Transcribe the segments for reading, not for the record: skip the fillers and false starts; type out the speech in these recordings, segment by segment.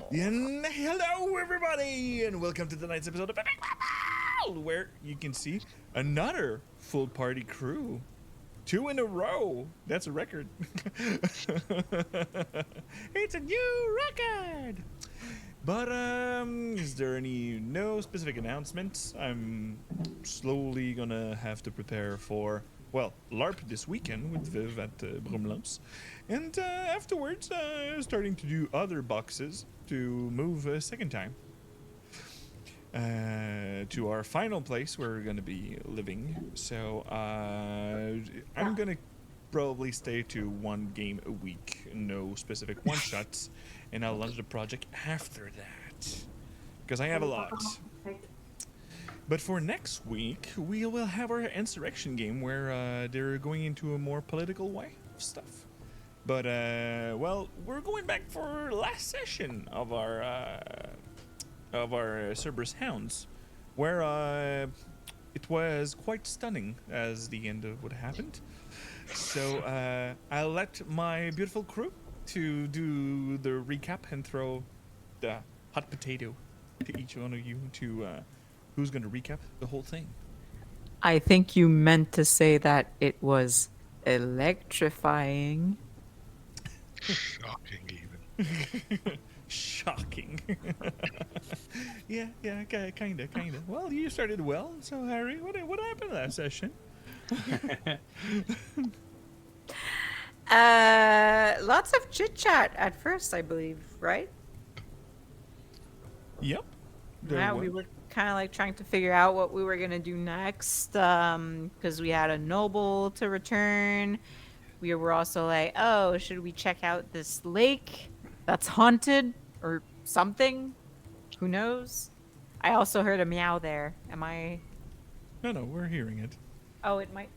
And hello, everybody, and welcome to tonight's episode of Epic Battle, where you can see another full party crew. 2 in a row. That's a record. It's a new record. But is there no specific announcements? I'm slowly gonna have to prepare for LARP this weekend with Viv at Brumlums, and afterwards starting to do other boxes to move a second time to our final place where we're gonna be living. So I'm gonna probably stay to one game a week, no specific one shots, and I'll launch the project after that because I have a lot. But for next week, we will have our insurrection game where they're going into a more political way of stuff. But we're going back for last session of our Cerberus Hounds, where it was quite stunning as the end of what happened. So I'll let my beautiful crew to do the recap and throw the hot potato to each one of you to who's going to recap the whole thing. I think you meant to say that it was electrifying. Shocking, even. Shocking. yeah, kind of. Well, you started well, so Harry, what happened last session? Lots of chit chat at first, I believe, right? Yep. Yeah, we were kind of like trying to figure out what we were gonna do next, because we had a noble to return. We were also like, oh, should we check out this lake that's haunted or something? Who knows? I also heard a meow there. Am I? No, we're hearing it. Oh, it might.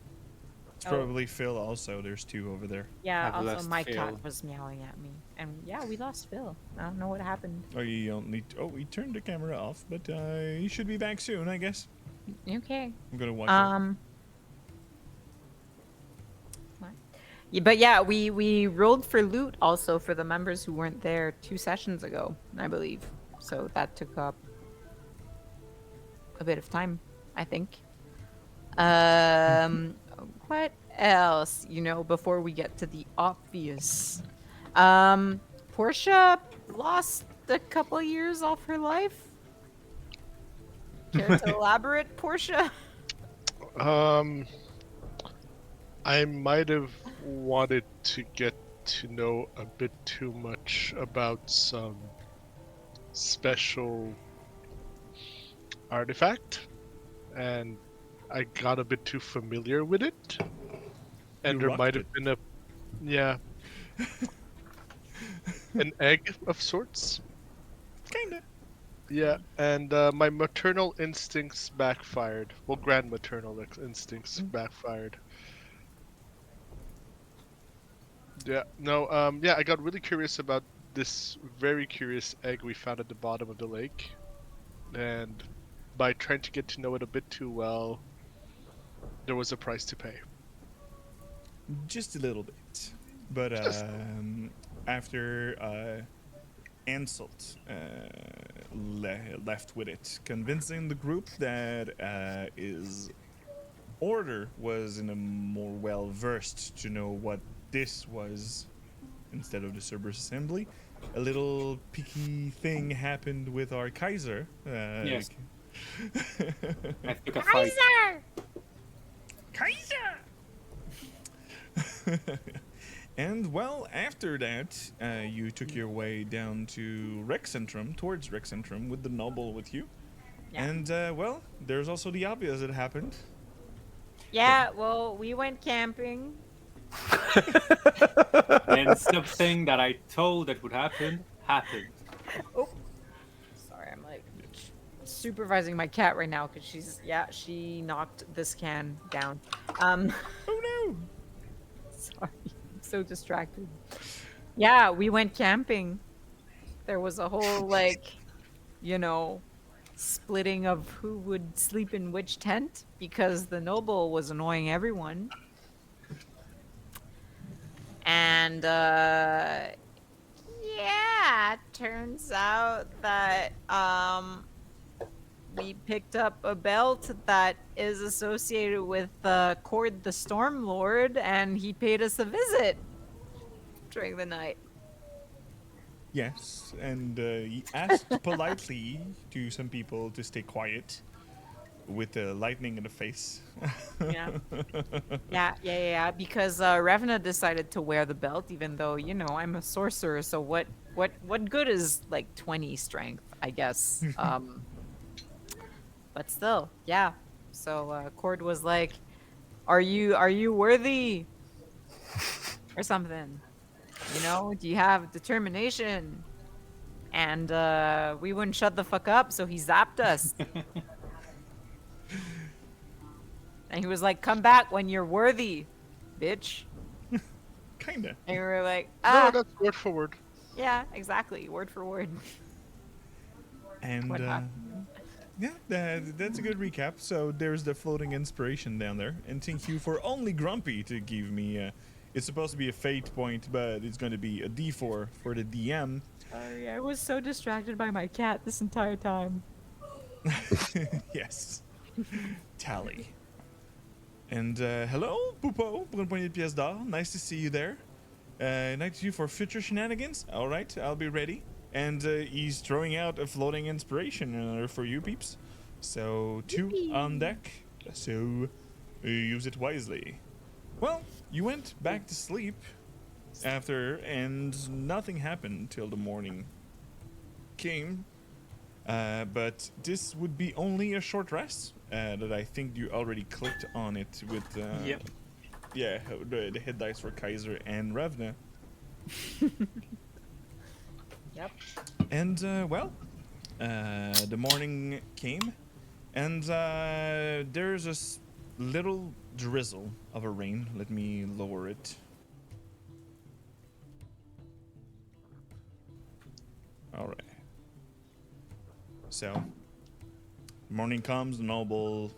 It's probably Phil also. There's 2 over there. Yeah, I've also lost my Phil. cat was meowing at me. And yeah, we lost Phil. I don't know what happened. Oh, you don't need to, we turned the camera off, but he should be back soon, I guess. Okay. I'm gonna watch What? Yeah, but yeah, we rolled for loot also for the members who weren't there 2 sessions ago, I believe. So that took up a bit of time, I think. What else? Before we get to the obvious. Portia lost a couple years off her life. Care to elaborate, Portia? I might have wanted to get to know a bit too much about some special artifact, and I got a bit too familiar with it. And You there might rocked have been an egg of sorts. Kinda. Yeah, and my maternal instincts backfired. Well, grandmaternal instincts backfired. Yeah, no, yeah, I got really curious about this very curious egg we found at the bottom of the lake. And by trying to get to know it a bit too well, there was a price to pay. Just a little bit. But after Anselt left with it, convincing the group that his order was in a more well versed to know what this was instead of the Cerberus assembly. A little picky thing happened with our Kaiser. Yes. I took a fight. Kaiser! And well, after that, you took your way down to towards Rexcentrum, with the noble with you. Yeah. And there's also the obvious that happened. Yeah, well, we went camping. And something that I told that would happen happened. Oh, sorry, I'm like supervising my cat right now because she knocked this can down. Oh no! Sorry, I'm so distracted. Yeah, we went camping. There was a whole splitting of who would sleep in which tent because the noble was annoying everyone. And yeah, yeah, turns out that we picked up a belt that is associated with Cord the Stormlord, and he paid us a visit during the night. Yes, and he asked politely to some people to stay quiet with the lightning in the face. Yeah. Yeah. Because Revna decided to wear the belt, even though I'm a sorcerer. So what good is like 20 strength? I guess. But still, yeah. So Cord was like, "Are you worthy or something? Do you have determination?" And we wouldn't shut the fuck up, so he zapped us. And he was like, "Come back when you're worthy, bitch." Kinda. And we were like, No, that's word for word. yeah, exactly, word for word. And What happened? yeah, that's a good recap. So there's the floating inspiration down there. And thank you for only Grumpy to give me. It's supposed to be a fate point, but it's going to be a D4 for the DM. Sorry, I was so distracted by my cat this entire time. Yes. Tally. And hello, Pupo, pour une poignée de pièces d'or. Nice to see you there. Nice to you for future shenanigans. All right, I'll be ready. And he's throwing out a floating inspiration for you peeps. So 2 on deck. So use it wisely. Well, you went back to sleep after, and nothing happened till the morning came. But this would be only a short rest. That I think you already clicked on it with. Yep. Yeah, the hit dice for Kaiser and Revna. Yep. And the morning came, and there's a little drizzle of a rain. Let me lower it. All right. So, morning comes, the noble,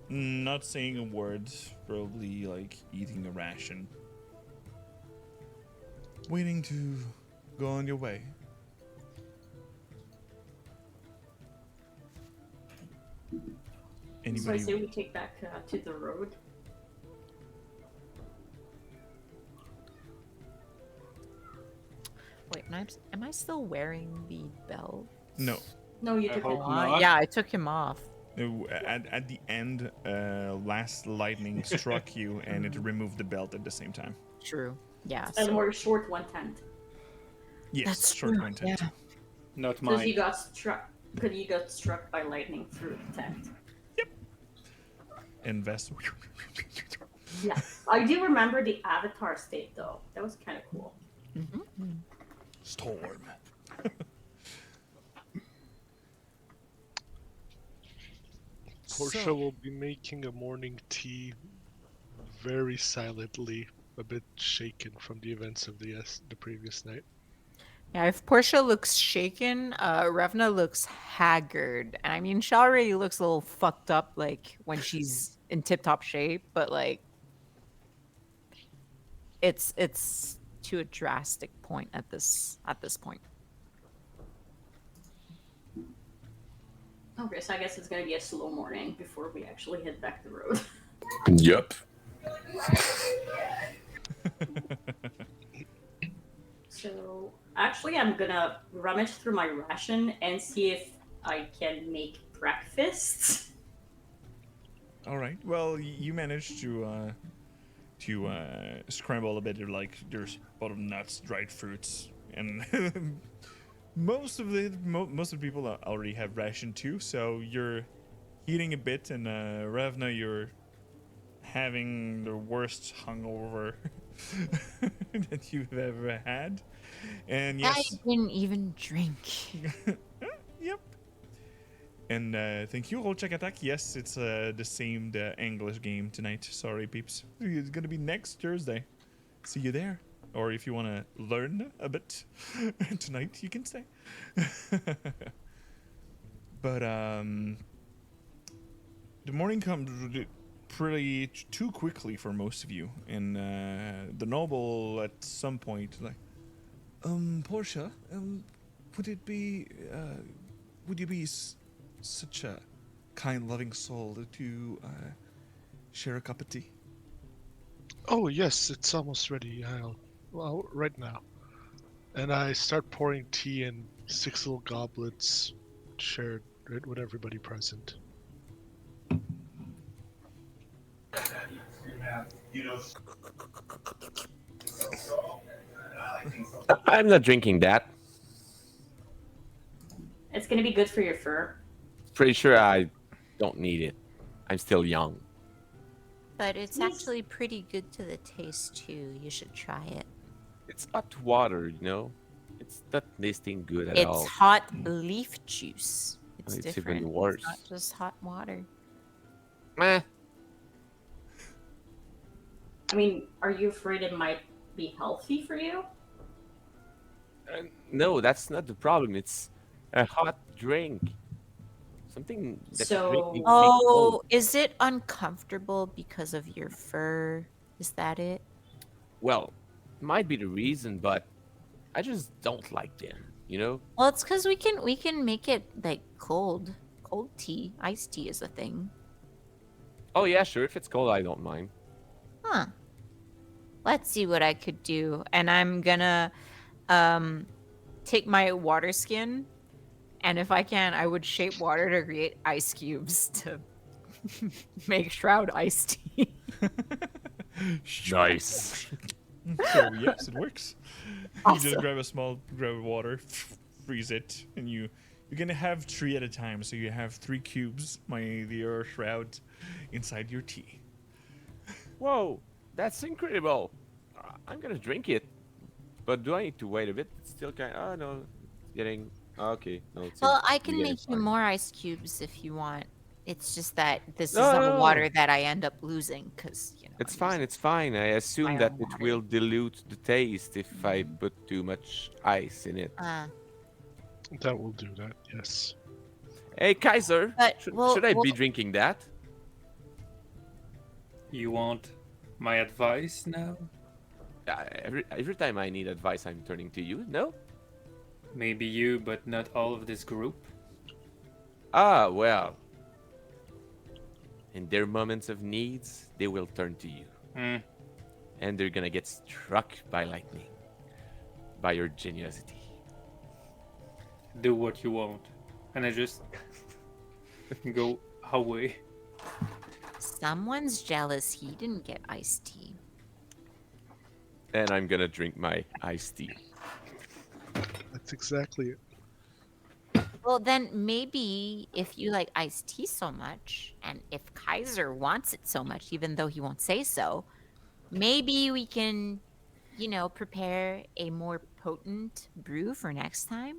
not saying a word, probably like eating a ration, waiting to go on your way. So I Anybody? say we take back to the road. Wait, am I still wearing the belt? No. No, you I took hope it. not. Yeah, I took him off. No, at the end, last lightning struck you, and it removed the belt at the same time. True. Yeah. And So we're short 1/10. Yes, That's short true, 1/10. yeah. Not Because mine. you got struck. Because you got struck by lightning through the tent. Invest. Yeah, I do remember the avatar state though. That was kind of cool. Storm. Portia will be making a morning tea very silently, a bit shaken from the events of the previous night. Yeah, if Portia looks shaken, Revna looks haggard. And I mean, she already looks a little fucked up, like when she's in tip-top shape, but like it's to a drastic point at this point. Okay, so I guess it's gonna be a slow morning before we actually head back the road. Yep. So actually, I'm gonna rummage through my ration and see if I can make breakfast. All right. Well, you managed to scramble a bit. Like there's a lot of nuts, dried fruits, and most of the people already have ration too. So you're eating a bit, and Revna, you're having the worst hungover that you've ever had. And yes, I didn't even drink. yep. And thank you, Roll Check Attack. Yes, it's the same English game tonight. Sorry, peeps. It's gonna be next Thursday. See you there. Or if you want to learn a bit tonight, you can stay. But the morning comes pretty too quickly for most of you, and the noble at some point like, Portia, would it be, would you be such a kind, loving soul to share a cup of tea? Oh yes, it's almost ready. Well, right now. And I start pouring tea in 6 little goblets, shared with everybody present. I'm not drinking that. It's gonna be good for your fur. Pretty sure I don't need it. I'm still young. But it's Yes. actually pretty good to the taste too. You should try it. It's hot water, you know? It's not tasting good at It's all. hot leaf juice. It's It's even different. worse. It's not just hot water. Meh. I mean, are you afraid it might be healthy for you? No, that's not the problem. It's a hot drink. Something that So- makes me Oh, cold. is it uncomfortable because of your fur? Is that it? Well, might be the reason, but I just don't like them, you know? Well, it's because we can make it like cold. Cold tea, iced tea is a thing. Oh yeah, sure, if it's cold I don't mind. Huh. Let's see what I could do. And I'm gonna take my water skin, and if I can, I would shape water to create ice cubes to make shroud iced tea. Nice. So yes, it works. You just Awesome. grab a small grab of water, freeze it, and you're gonna have 3 at a time. So you have 3 cubes, your shroud, inside your tea. Whoa, that's incredible. I'm gonna drink it. But do I need to wait a bit? It's still kind of, oh no, it's getting, okay. No, it's Well, I it's can getting make you fine. more ice cubes if you want. It's just that this is No, all no, water no. that I end up losing because It's I'm fine, using- it's fine. I assume my that own it water. will dilute the taste if I put too much ice in it. That will do that, yes. Hey, Kaiser, But should I be drinking that? You want my advice now? Every time I need advice, I'm turning to you, no? Maybe you, but not all of this group. Ah, well. In their moments of needs, they will turn to you. Hmm. And they're gonna get struck by lightning. By your generosity. Do what you want. And I just go away. Someone's jealous he didn't get iced tea. And I'm gonna drink my iced tea. That's exactly it. Well, then maybe if you like iced tea so much, and if Kaiser wants it so much, even though he won't say so, maybe we can, prepare a more potent brew for next time.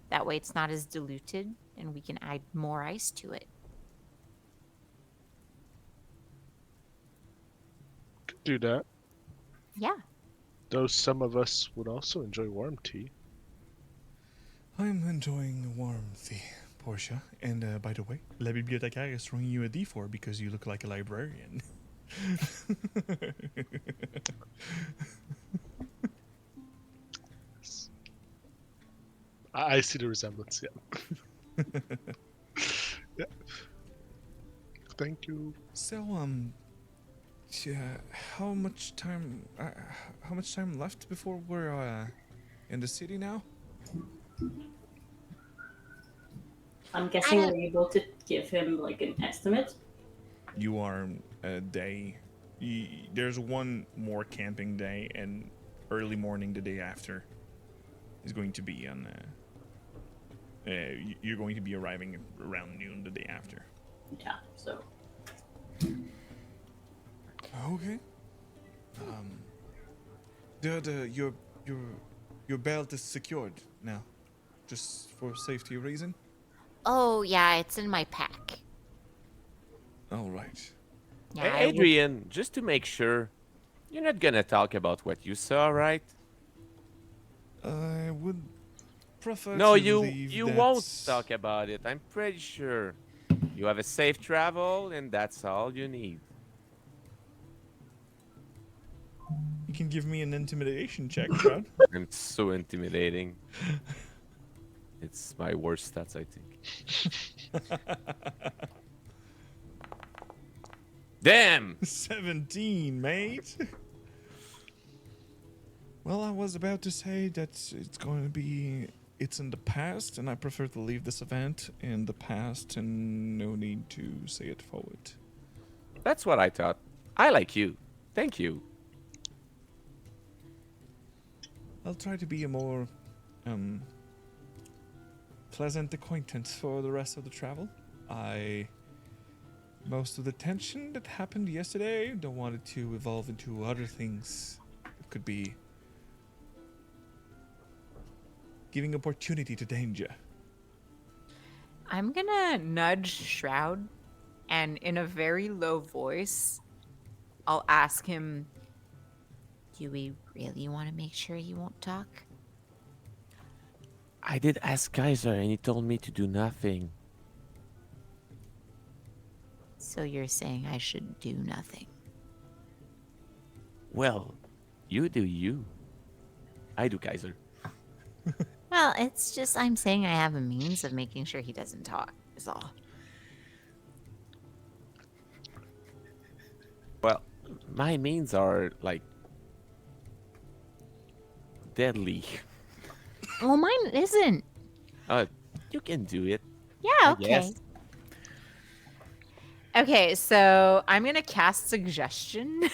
That way it's not as diluted and we can add more ice to it. Could do that. Yeah. Though some of us would also enjoy warm tea. I'm enjoying the warmth, Portia. And by the way, La Bibliothécaire is throwing you a D4 because you look like a librarian. I see the resemblance, yeah. Yeah. Thank you. So, yeah, how much time left before we're in the city now? I'm guessing I- we're able to give him like an estimate. You are a day. There's one more camping day, and early morning the day after is going to be on. You're going to be arriving around noon the day after. Yeah, so Okay. Your belt is secured now, just for safety reason. Oh, yeah, it's in my pack. All right. Yeah, Hey, I would- Adrian, just to make sure, you're not gonna talk about what you saw, right? I would prefer No, to you believe you that... won't talk about it. I'm pretty sure. You have a safe travel, and that's all you need. You can give me an intimidation check, Shroud. I'm so intimidating. It's my worst stats, I think. Damn! 17, mate. Well, I was about to say that it's in the past, and I prefer to leave this event in the past, and no need to say it forward. That's what I thought. I like you. Thank you. I'll try to be a more pleasant acquaintance for the rest of the travel. Most of the tension that happened yesterday, don't want it to evolve into other things. It could be giving opportunity to danger. I'm gonna nudge Shroud, and in a very low voice, I'll ask him, do we really want to make sure he won't talk? I did ask Kaiser and he told me to do nothing. So you're saying I should do nothing? Well, you do you. I do Kaiser. Well, it's just I'm saying I have a means of making sure he doesn't talk, is all. Well, my means are like deadly. Well, mine isn't. You can do it. Yeah, okay. Yes. Okay, so I'm gonna cast suggestion.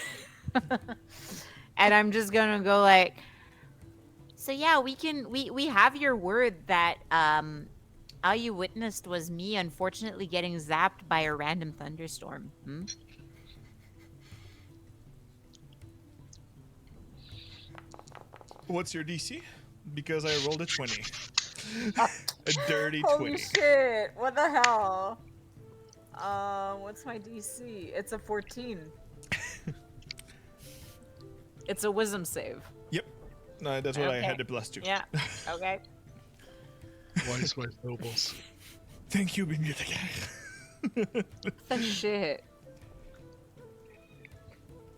And I'm just gonna go like, so yeah, we have your word that all you witnessed was me unfortunately getting zapped by a random thunderstorm. What's your DC? Because I rolled a 20. A dirty 20. Holy shit, what the hell? What's my DC? It's a 14. It's a wisdom save. Yep. No, that's what I Okay. had to bless to. Yeah, okay. Wise nobles. Thank you, biblioteca. The shit.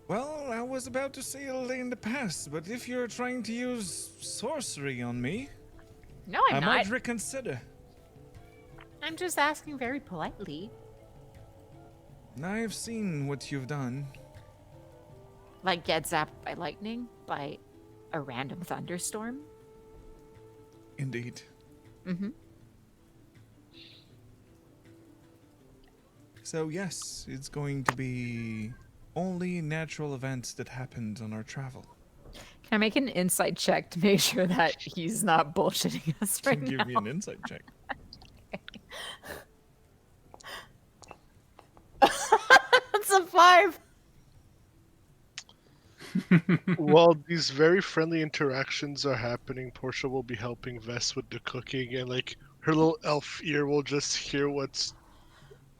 Well, I was about to say it'll lay in the past, but if you're trying to use sorcery on me, No, I I'm might not. reconsider. I'm just asking very politely. I've seen what you've done. Like get zapped by lightning? By a random thunderstorm? Indeed. Mm-hmm. So yes, it's going to be only natural events that happened on our travel. Can I make an insight check to make sure that he's not bullshitting us right Can give now? me an insight check. That's a 5. While these very friendly interactions are happening, Portia will be helping Vess with the cooking, and like her little elf ear will just hear what's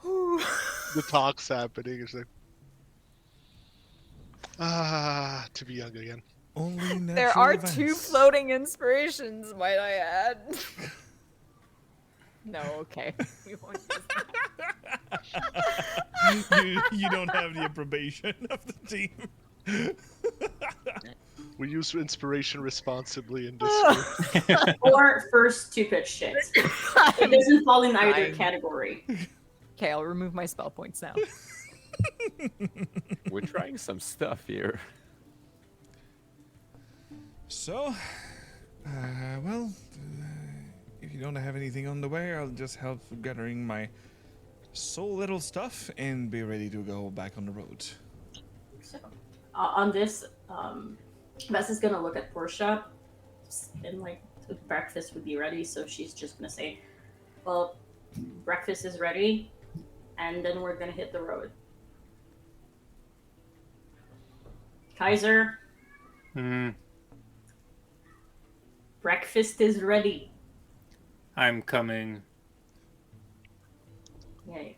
the talks happening. It's like, to be young again. Only natural There are events. 2 floating inspirations, might I add. No, okay. We won't use that. you don't have the approbation of the team. We use inspiration responsibly in this group. Or first stupid shit. It doesn't fall in either Fine. category. Okay, I'll remove my spell points now. We're trying some stuff here. So, if you don't have anything on the way, I'll just help gathering my soul little stuff and be ready to go back on the road. So, on this, Vess is gonna look at Portia, and like the breakfast would be ready, so she's just gonna say, "Well, breakfast is ready, and then we're gonna hit the road." Kaiser, breakfast is ready. I'm coming. Yay.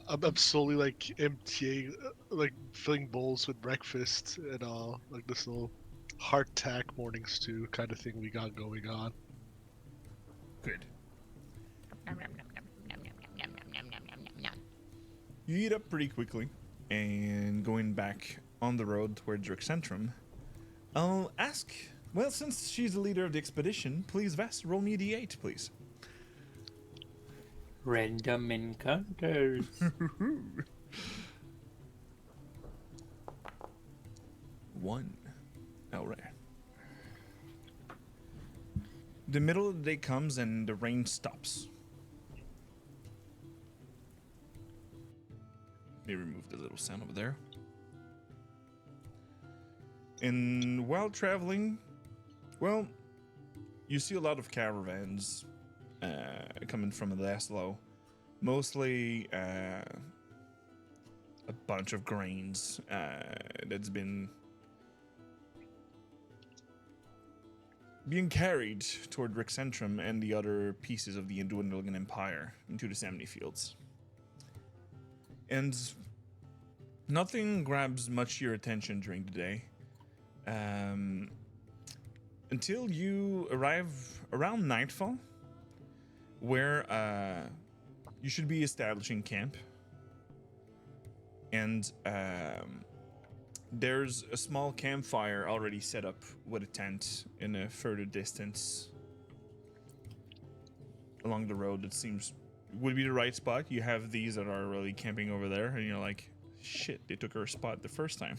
I'm slowly like emptying, like filling bowls with breakfast and all, like this little hardtack morning stew kind of thing we got going on. Good. You eat up pretty quickly, and going back on the road towards Centrum, I'll ask. Well, since she's the leader of the expedition, please, Vess, roll me a d8, please. Random encounters. One. All right. The middle of the day comes and the rain stops. Let me remove the little sound over there. And while traveling, well, you see a lot of caravans coming from Laszlo. Mostly a bunch of grains that's been being carried toward Rixentrum and the other pieces of the Indwindling Empire into the Samni Fields. And nothing grabs much your attention during the day until you arrive around nightfall, where you should be establishing camp. And there's a small campfire already set up with a tent in a further distance along the road that seems would be the right spot. You have these that are really camping over there, and you're like, shit, they took our spot the first time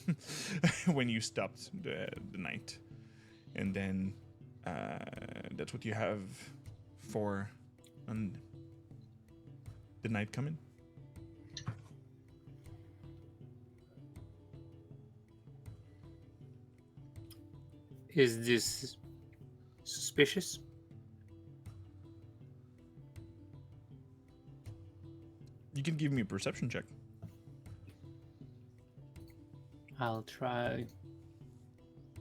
when you stopped the night. And then that's what you have for the night coming. Is this suspicious? You can give me a perception check. I'll try.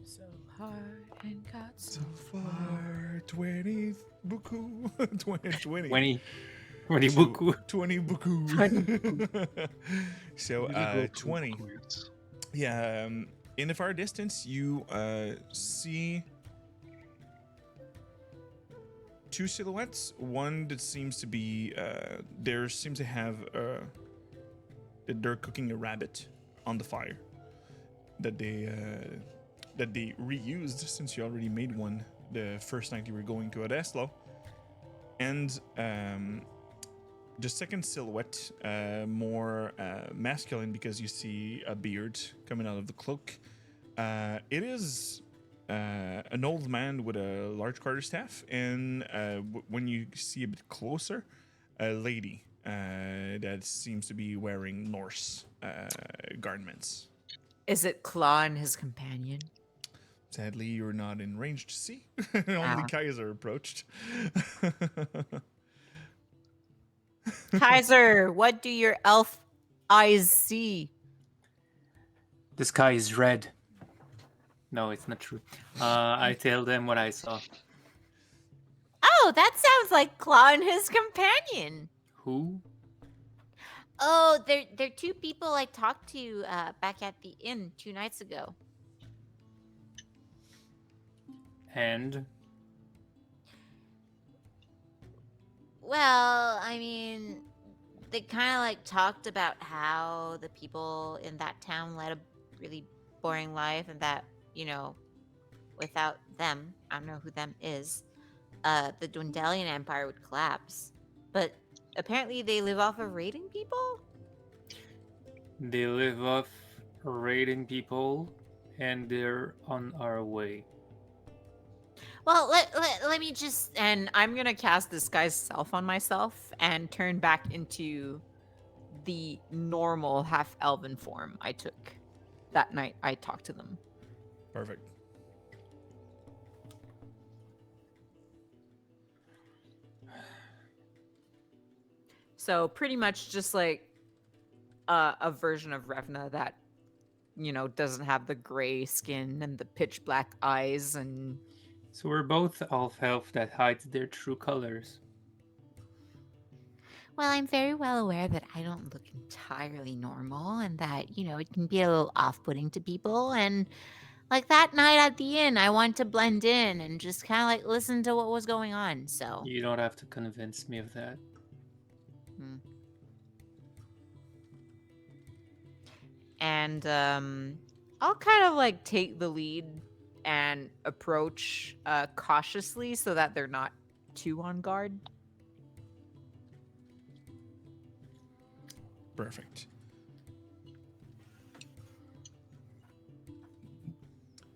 So hard and got So far, 20 buku. 20. 20 buku. 20 buku. 20 So, Really go to 20. Queens. Yeah, in the far distance, you see two silhouettes. One that seems to be, there seems to have, that they're cooking a rabbit on the fire. That they reused since you already made one the first night you were going to Adeslo. And the second silhouette, more masculine because you see a beard coming out of the cloak. It is an old man with a large quarterstaff, and when you see a bit closer, a lady that seems to be wearing Norse garments. Is it Claw and his companion? Sadly, you're not in range to see. Only Kaiser approached. Kaiser, what do your elf eyes see? The sky is red. No, it's not true. I tell them what I saw. Oh, that sounds like Claw and his companion. Who? Oh, they're two people I talked to back at the inn 2 nights ago. And Well, I mean, they kind of like talked about how the people in that town led a really boring life, and that, you know, without them, I don't know who them is, the Dwendalian Empire would collapse. But apparently they live off of raiding people? they live off raiding people, and they're on our way. Well, let me just, and I'm gonna cast Disguise Self on myself and turn back into the normal half-elven form I took that night I talked to them. Perfect. So pretty much just like a version of Revna that, you know, doesn't have the gray skin and the pitch black eyes. And So we're both elf that hides their true colors. well, I'm very well aware that I don't look entirely normal, and that, you know, it can be a little off-putting to people. And like that night at the inn, I wanted to blend in and just kind of like listen to what was going on. So You don't have to convince me of that. and I'll kind of like take the lead and approach cautiously so that they're not too on guard. Perfect.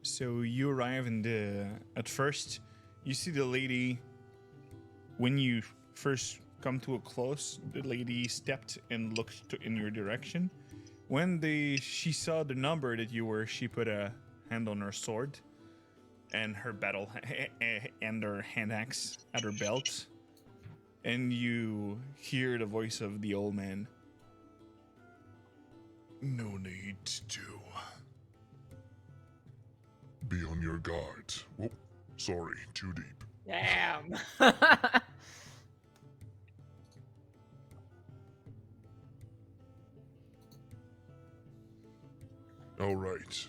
So you arrive and at first you see the lady. When you first come to a close, the lady stepped and looked in your direction. When she saw the number that you were, she put a hand on her sword and her and her hand axe at her belt. And you hear the voice of the old man. No need to be on your guard. Oh, sorry, too deep. Damn. All right.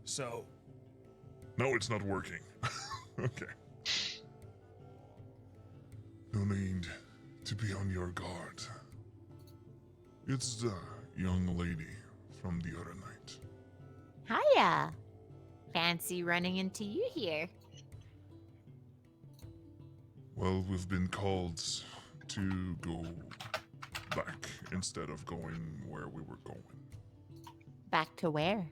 So, No, it's not working. Okay. No need to be on your guard. It's the young lady from the other night. Hiya. Fancy running into you here. Well, we've been called to go back instead of going where we were going. Back to where?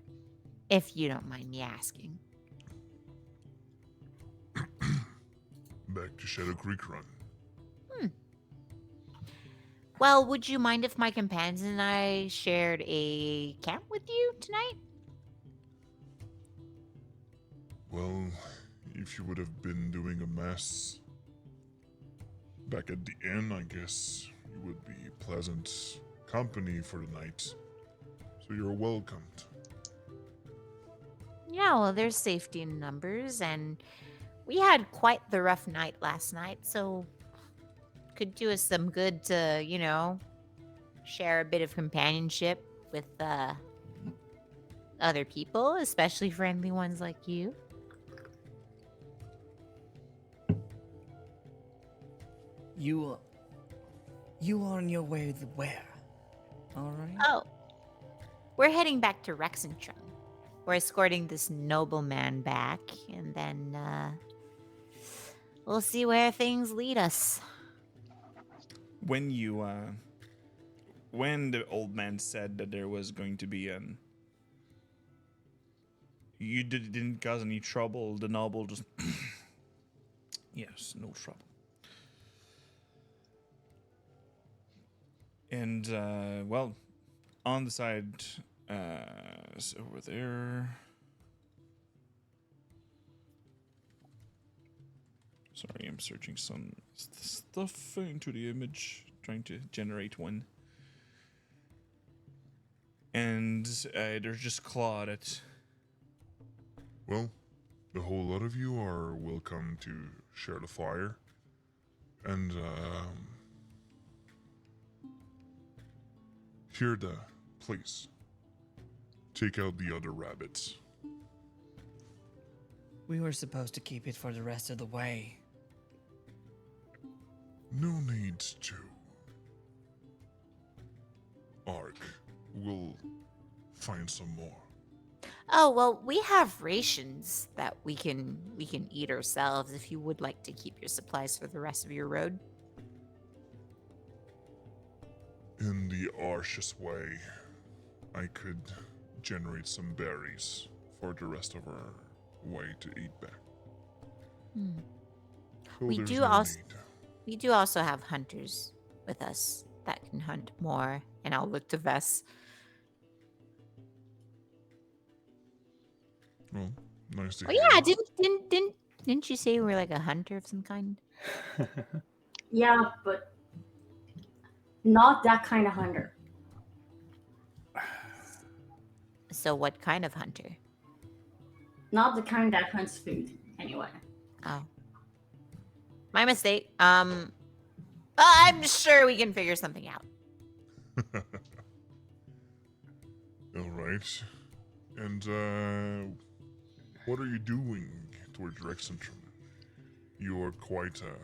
If you don't mind me asking. Back to Shadow Creek Run. Well, would you mind if my companions and I shared a camp with you tonight? Well, if you would have been doing a mass back at the inn, I guess you would be pleasant company for the night. So you're welcomed. Yeah, well, there's safety in numbers, and we had quite the rough night last night, so could do us some good to, share a bit of companionship with other people, especially friendly ones like you. You are on your way to where? All right. Oh, we're heading back to Rexentrum. We're escorting this nobleman back, and then we'll see where things lead us. when you when the old man said that there was going to be didn't cause any trouble, the noble just yes, no trouble. And well, on the side, so over there. Sorry, I'm searching some stuff into the image, trying to generate one. And there's just Claude. Well, the whole lot of you are welcome to share the fire. And, here, please. Take out the other rabbits. We were supposed to keep it for the rest of the way. No need to. Ark, we'll find some more. Oh, well, we have rations that we can eat ourselves if you would like to keep your supplies for the rest of your road. In the harshest way, I could generate some berries for the rest of our way to eat back. So We there's do no also- need. We do also have hunters with us that can hunt more, and I'll look to Vess. Well, nice to Oh hear. yeah, didn't you say we're like a hunter of some kind? Yeah, but not that kind of hunter. So what kind of hunter? Not the kind that hunts food, anyway. Oh. My mistake. I'm sure we can figure something out. All right. And what are you doing towards Rexentrum? You are quite a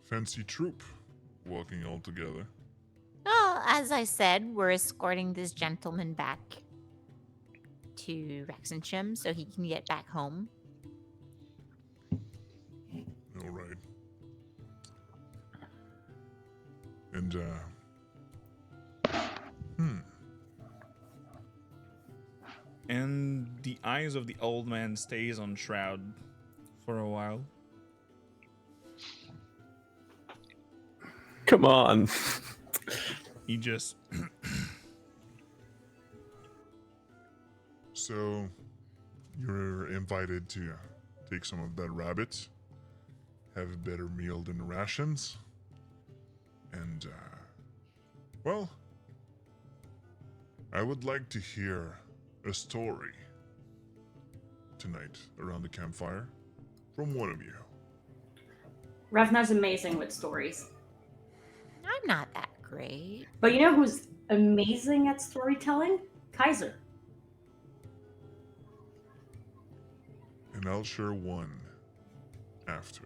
fancy troop, walking all together. Well, as I said, we're escorting this gentleman back to Rexensham so he can get back home. All right. And, And the eyes of the old man stays on Shroud for a while. Come on. He just So, you're invited to take some of that rabbit, have a better meal than the rations, and, well, I would like to hear a story tonight around the campfire from one of you. Ravna's amazing with stories. I'm not that great. But you know who's amazing at storytelling? Kaiser. And I'll share one after.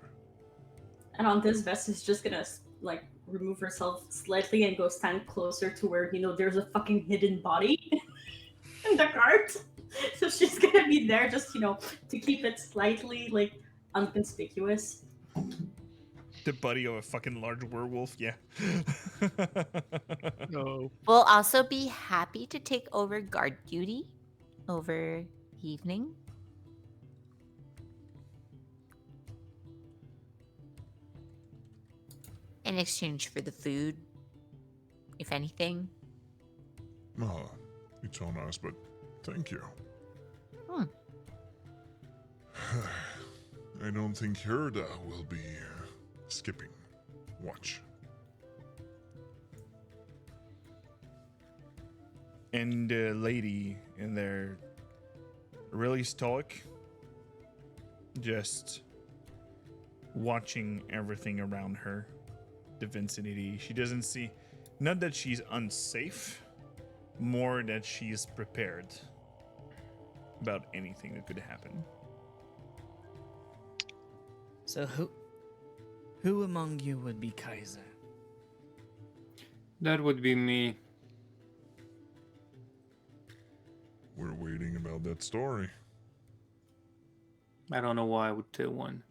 And on this, Vess is just gonna like remove herself slightly and go stand closer to where there's a fucking hidden body in the cart. So she's gonna be there just to keep it slightly like unconspicuous. the buddy of a fucking large werewolf. Yeah. No. We'll also be happy to take over guard duty over the evening. In exchange for the food, if anything. Oh, it's all nice, but thank you. Hmm. I don't think Herda will be skipping watch. And the lady in there, really stoic, just watching everything around her, the vicinity. She doesn't see, not that she's unsafe, more that she's prepared about anything that could happen. So who among you would be Kaiser? That would be me. We're waiting about that story. I don't know why I would tell one.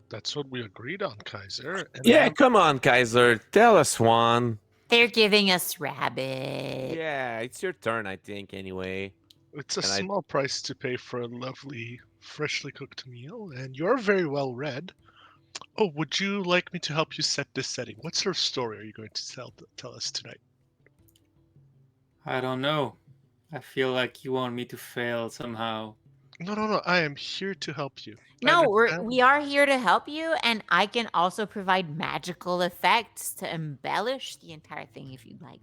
That's what we agreed on, Kaiser. And Yeah, come on, Kaiser. Tell us one. They're giving us rabbit. Yeah, it's your turn, I think, anyway. it's a and I- small price to pay for a lovely, freshly cooked meal, and you're very well read. Oh, would you like me to help you set this setting? What sort of story are you going to tell us tonight? I don't know. I feel like you want me to fail somehow. No. I am here to help you. No, Understand? we are here to help you, and I can also provide magical effects to embellish the entire thing if you'd like.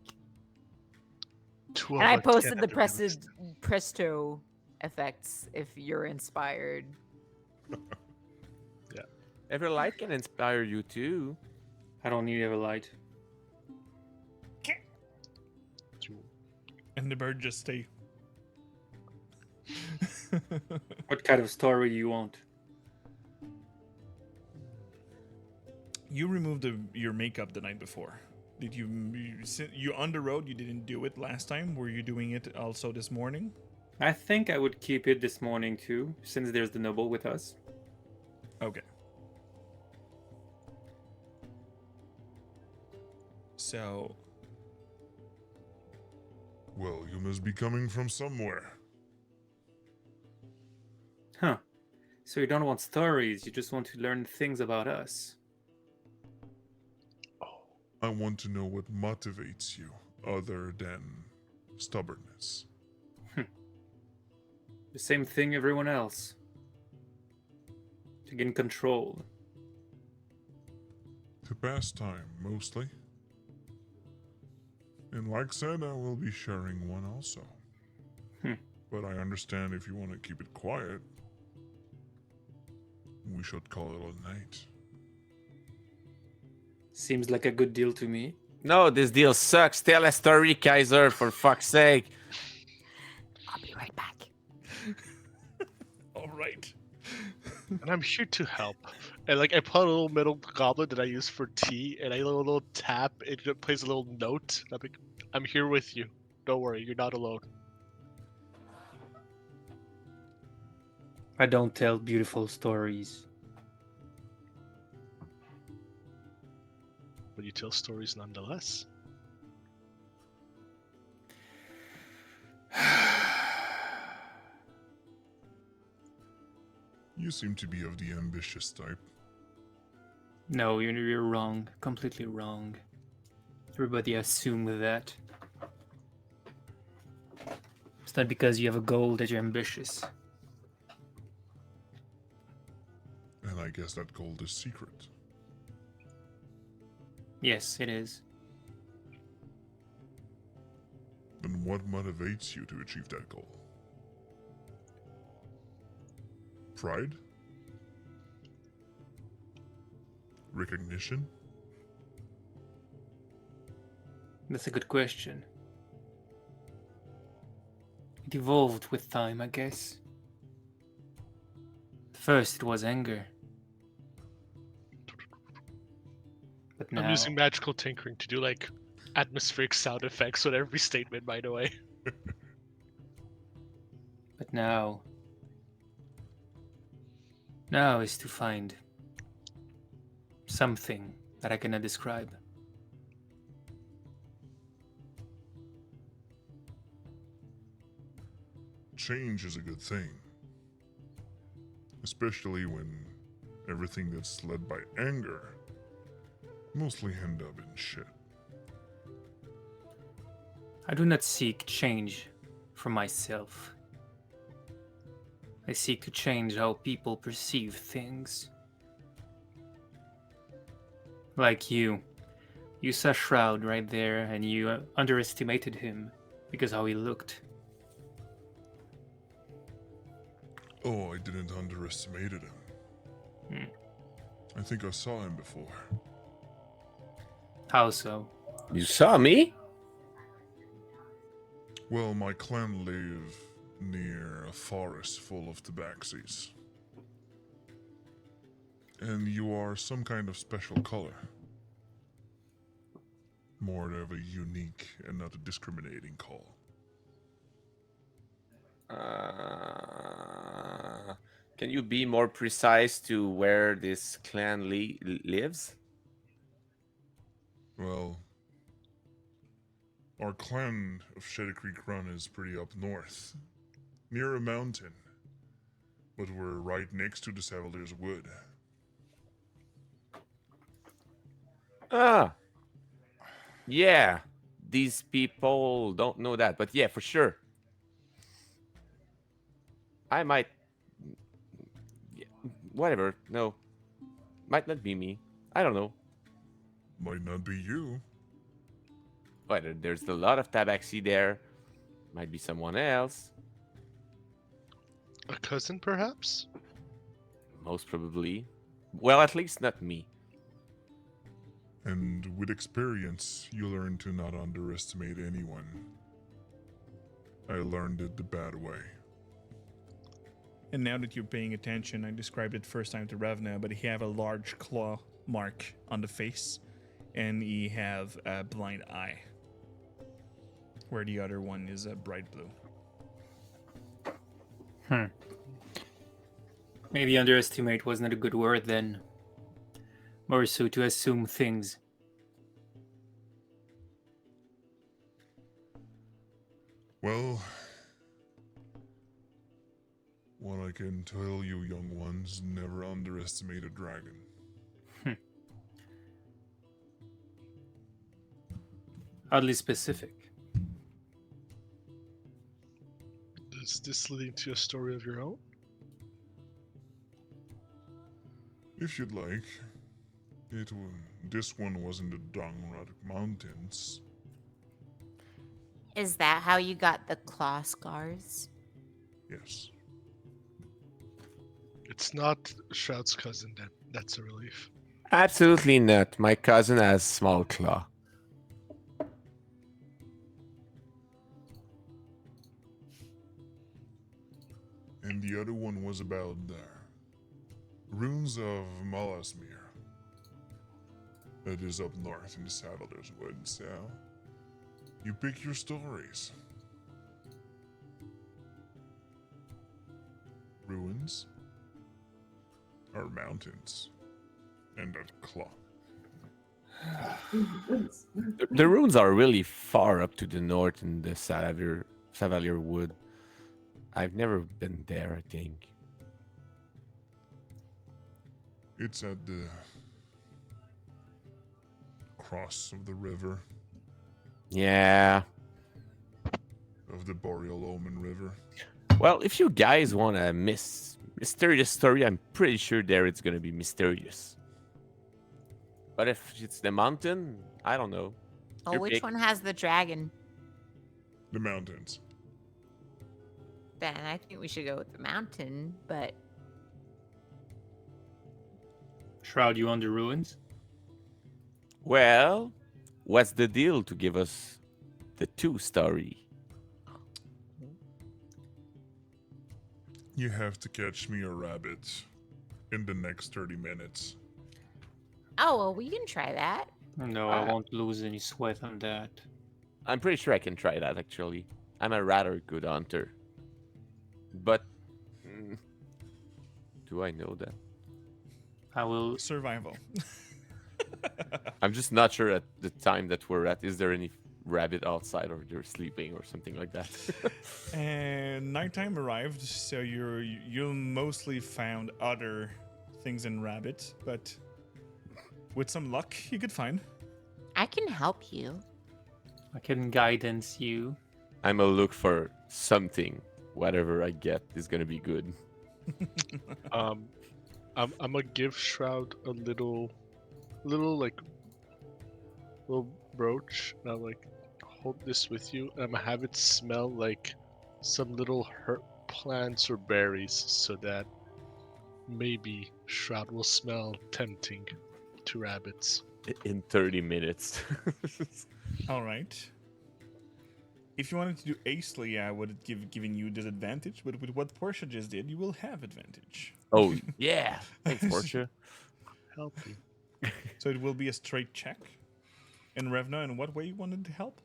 Two And of I us posted the can't do this. presto effects if you're inspired. Every light can inspire you too. I don't need ever light. And the bird just stay. What kind of story do you want? You removed your makeup the night before. Did you on the road? You didn't do it last time. Were you doing it also this morning? I think I would keep it this morning too, since there's the noble with us. Okay. So, Well, you must be coming from somewhere. Huh. So you don't want stories, you just want to learn things about us. I want to know what motivates you other than stubbornness. The same thing everyone else. To gain control. To pass time, mostly. And like said, I will be sharing one also. But I understand if you want to keep it quiet, we should call it a night. Seems like a good deal to me. No, this deal sucks. Tell a story, Kaiser, for fuck's sake. I'll be right back. all right. And I'm here to help. And like I put a little metal goblet that I use for tea, and I little tap. It plays a little note. I'm like, I'm here with you. Don't worry, you're not alone. I don't tell beautiful stories. But you tell stories nonetheless. You seem to be of the ambitious type. No, you're wrong. Completely wrong. Everybody assume that. It's not because you have a goal that you're ambitious. And I guess that gold is secret. Yes, it is. Then what motivates you to achieve that goal? Pride? Recognition? That's a good question. It evolved with time, I guess. First, it was anger. But now, I'm using magical tinkering to do like atmospheric sound effects with every statement, by the way. but now is to find something that I cannot describe. Change is a good thing. Especially when everything that's led by anger mostly end up in shit. I do not seek change for myself. I seek to change how people perceive things. Like you. You saw Shroud right there and you underestimated him because how he looked. Oh, I didn't underestimate him. I think I saw him before. How so? You saw me? Well, my clan live near a forest full of tabaxis. And you are some kind of special color. More of a unique and not a discriminating call. Can you be more precise to where this clan lives? Well, our clan of Shadow Creek Run is pretty up north, near a mountain. But we're right next to the Savalier's Wood. Ah, yeah. These people don't know that, but yeah, for sure. I might. Yeah, whatever. No, might not be me. I don't know. Might not be you. But there's a lot of tabaxi there. Might be someone else. A cousin, perhaps? Most probably. Well, at least not me. And with experience, you learn to not underestimate anyone. I learned it the bad way. And now that you're paying attention, I described it first time to Ravna, but he have a large claw mark on the face, and he have a blind eye, where the other one is a bright blue. Maybe underestimate wasn't a good word then. More so to assume things. Well, what I can tell you, young ones, never underestimate a dragon. Oddly specific. Is this leading to a story of your own? If you'd like. This one was in the Dongrad Mountains. Is that how you got the claw scars? Yes. It's not Shroud's cousin, then. That's a relief. Absolutely not. My cousin has small claw. And the other one was about there. ruins of Malasmir. It is up north in the Saddler's Wood, so you pick your stories. Ruins are mountains and a claw. The ruins are really far up to the north in the Savalier Wood. I've never been there, I think. It's at the cross of the river, Yeah. of the Boreal Omen River. Well, if you guys want a mysterious story, I'm pretty sure there it's gonna be mysterious. But if it's the mountain, I don't know. Oh, Your which pick. one has the dragon? The mountains. Then I think we should go with the mountain, but Shroud you on the ruins? Well, what's the deal to give us the 2 story? You have to catch me a rabbit in the next 30 minutes. oh well, we can try that. No, I won't lose any sweat on that. I'm pretty sure I can try that, actually. I'm a rather good hunter. But... do I know that? I will. Survival. I'm just not sure at the time that we're at. Is there any rabbit outside or they're sleeping or something like that? And nighttime arrived, so you mostly found other things than rabbits, but with some luck, you could find. I can help you. I can guidance you. I'm gonna look for something. Whatever I get is gonna be good. I'm gonna give Shroud a little brooch. And I'm like, hold this with you. And I'm gonna have it smell like some little herb plants or berries, so that maybe Shroud will smell tempting to rabbits. In 30 minutes. All right. If you wanted to do Acely, I would have given you disadvantage, but with what Portia just did, you will have advantage. Oh, yeah. Thanks, Portia. Help you. So it will be a straight check. And Revna, in what way you wanted to help?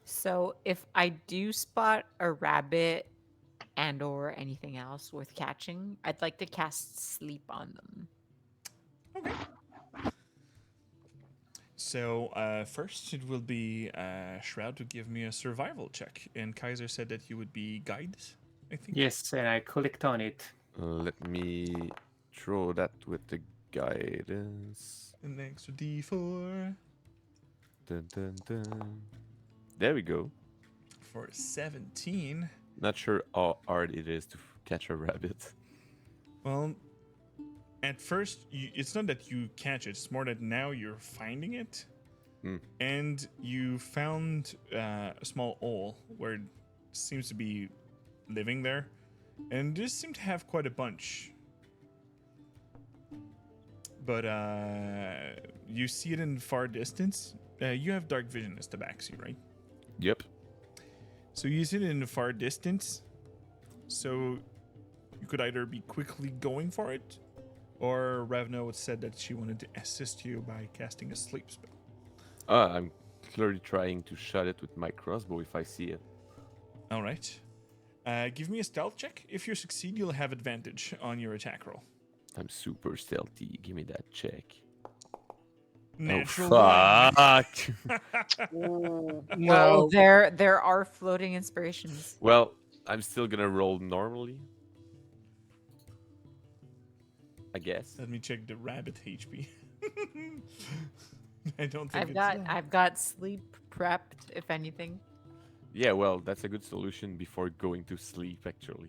So if I do spot a rabbit and or anything else worth catching, I'd like to cast sleep on them. Okay. So first, it will be Shroud to give me a survival check, and Kaiser said that you would be guide, I think. Yes, and I clicked on it. Let me throw that with the guidance. An extra D4 Dun, dun, dun. There we go. for 17. Not sure how hard it is to catch a rabbit. Well, at first, it's not that you catch it; it's more that now you're finding it, and you found a small hole where it seems to be living there, and this seemed to have quite a bunch. But you see it in far distance. You have dark vision as Tabaxi, right? Yep. So you see it in the far distance. So you could either be quickly going for it, or Ravno said that she wanted to assist you by casting a sleep spell. I'm clearly trying to shut it with my crossbow if I see it. All right. Give me a stealth check. If you succeed, you'll have advantage on your attack roll. I'm super stealthy. Give me that check. Natural oh, one. fuck. Well, there are floating inspirations. Well, I'm still gonna roll normally. I guess. Let me check the rabbit HP. I don't think I've got sleep prepped, if anything. Yeah, well, that's a good solution before going to sleep, actually.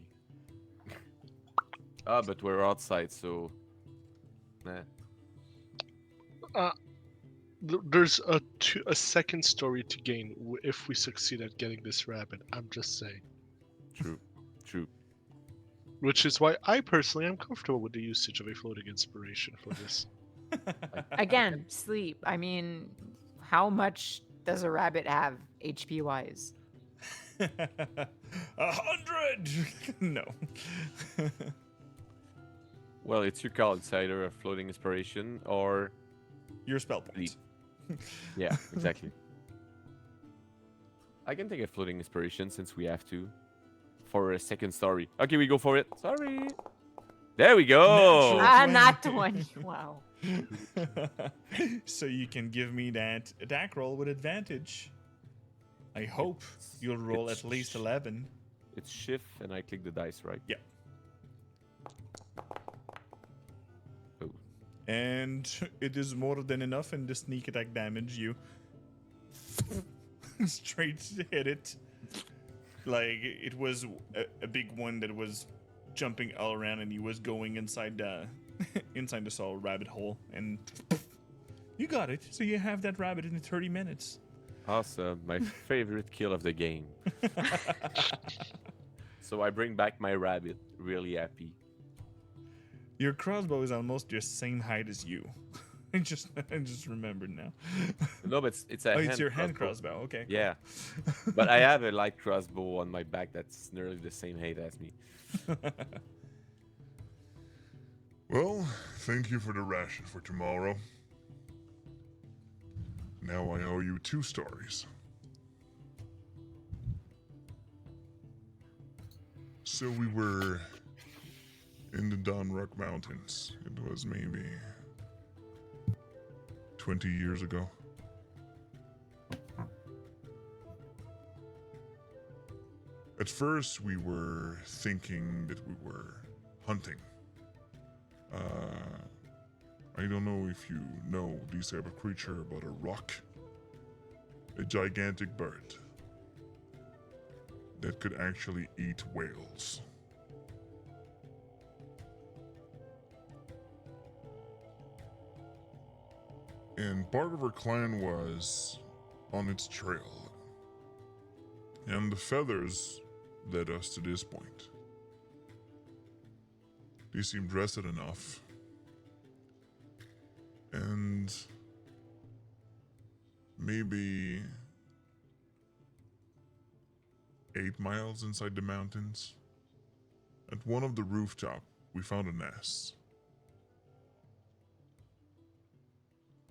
But we're outside, so... Nah. There's a second story to gain if we succeed at getting this rabbit. I'm just saying. True. True. Which is why I personally am comfortable with the usage of a floating inspiration for this. Again, sleep. I mean, how much does a rabbit have HP wise? 100. No. Well, it's your call. It's either a floating inspiration or Your spell point. yeah, exactly. I can take a floating inspiration since we have to for a second story. Okay, we go for it. Sorry. There we go. Natural Not 20. 20. Wow. So you can give me that attack roll with advantage. I hope you'll roll it's at least 11. It's shift and I click the dice, right? Yeah. Oh. And it is more than enough in the sneak attack damage. You straight hit it. Like it was a big one that was jumping all around, and he was going inside the inside the soul rabbit hole, and you got it. So you have that rabbit in 30 minutes. Awesome. My favorite kill of the game. So I bring back my rabbit. Really happy. Your crossbow is almost the same height as you. I just remembered now. No, but it's a Oh, hand it's your hand crossbow. Okay. Yeah. But I have a light crossbow on my back that's nearly the same height as me. Well, thank you for the ration for tomorrow. Now I owe you 2 stories. So we were in the Donrock Mountains. It was maybe 20 years ago. At first, we were thinking that we were hunting. I don't know if you know this type of creature, but a rock. A gigantic bird that could actually eat whales. And part of our clan was on its trail. And the feathers led us to this point. They seemed rested enough. And maybe 8 miles inside the mountains, at one of the rooftop, we found a nest.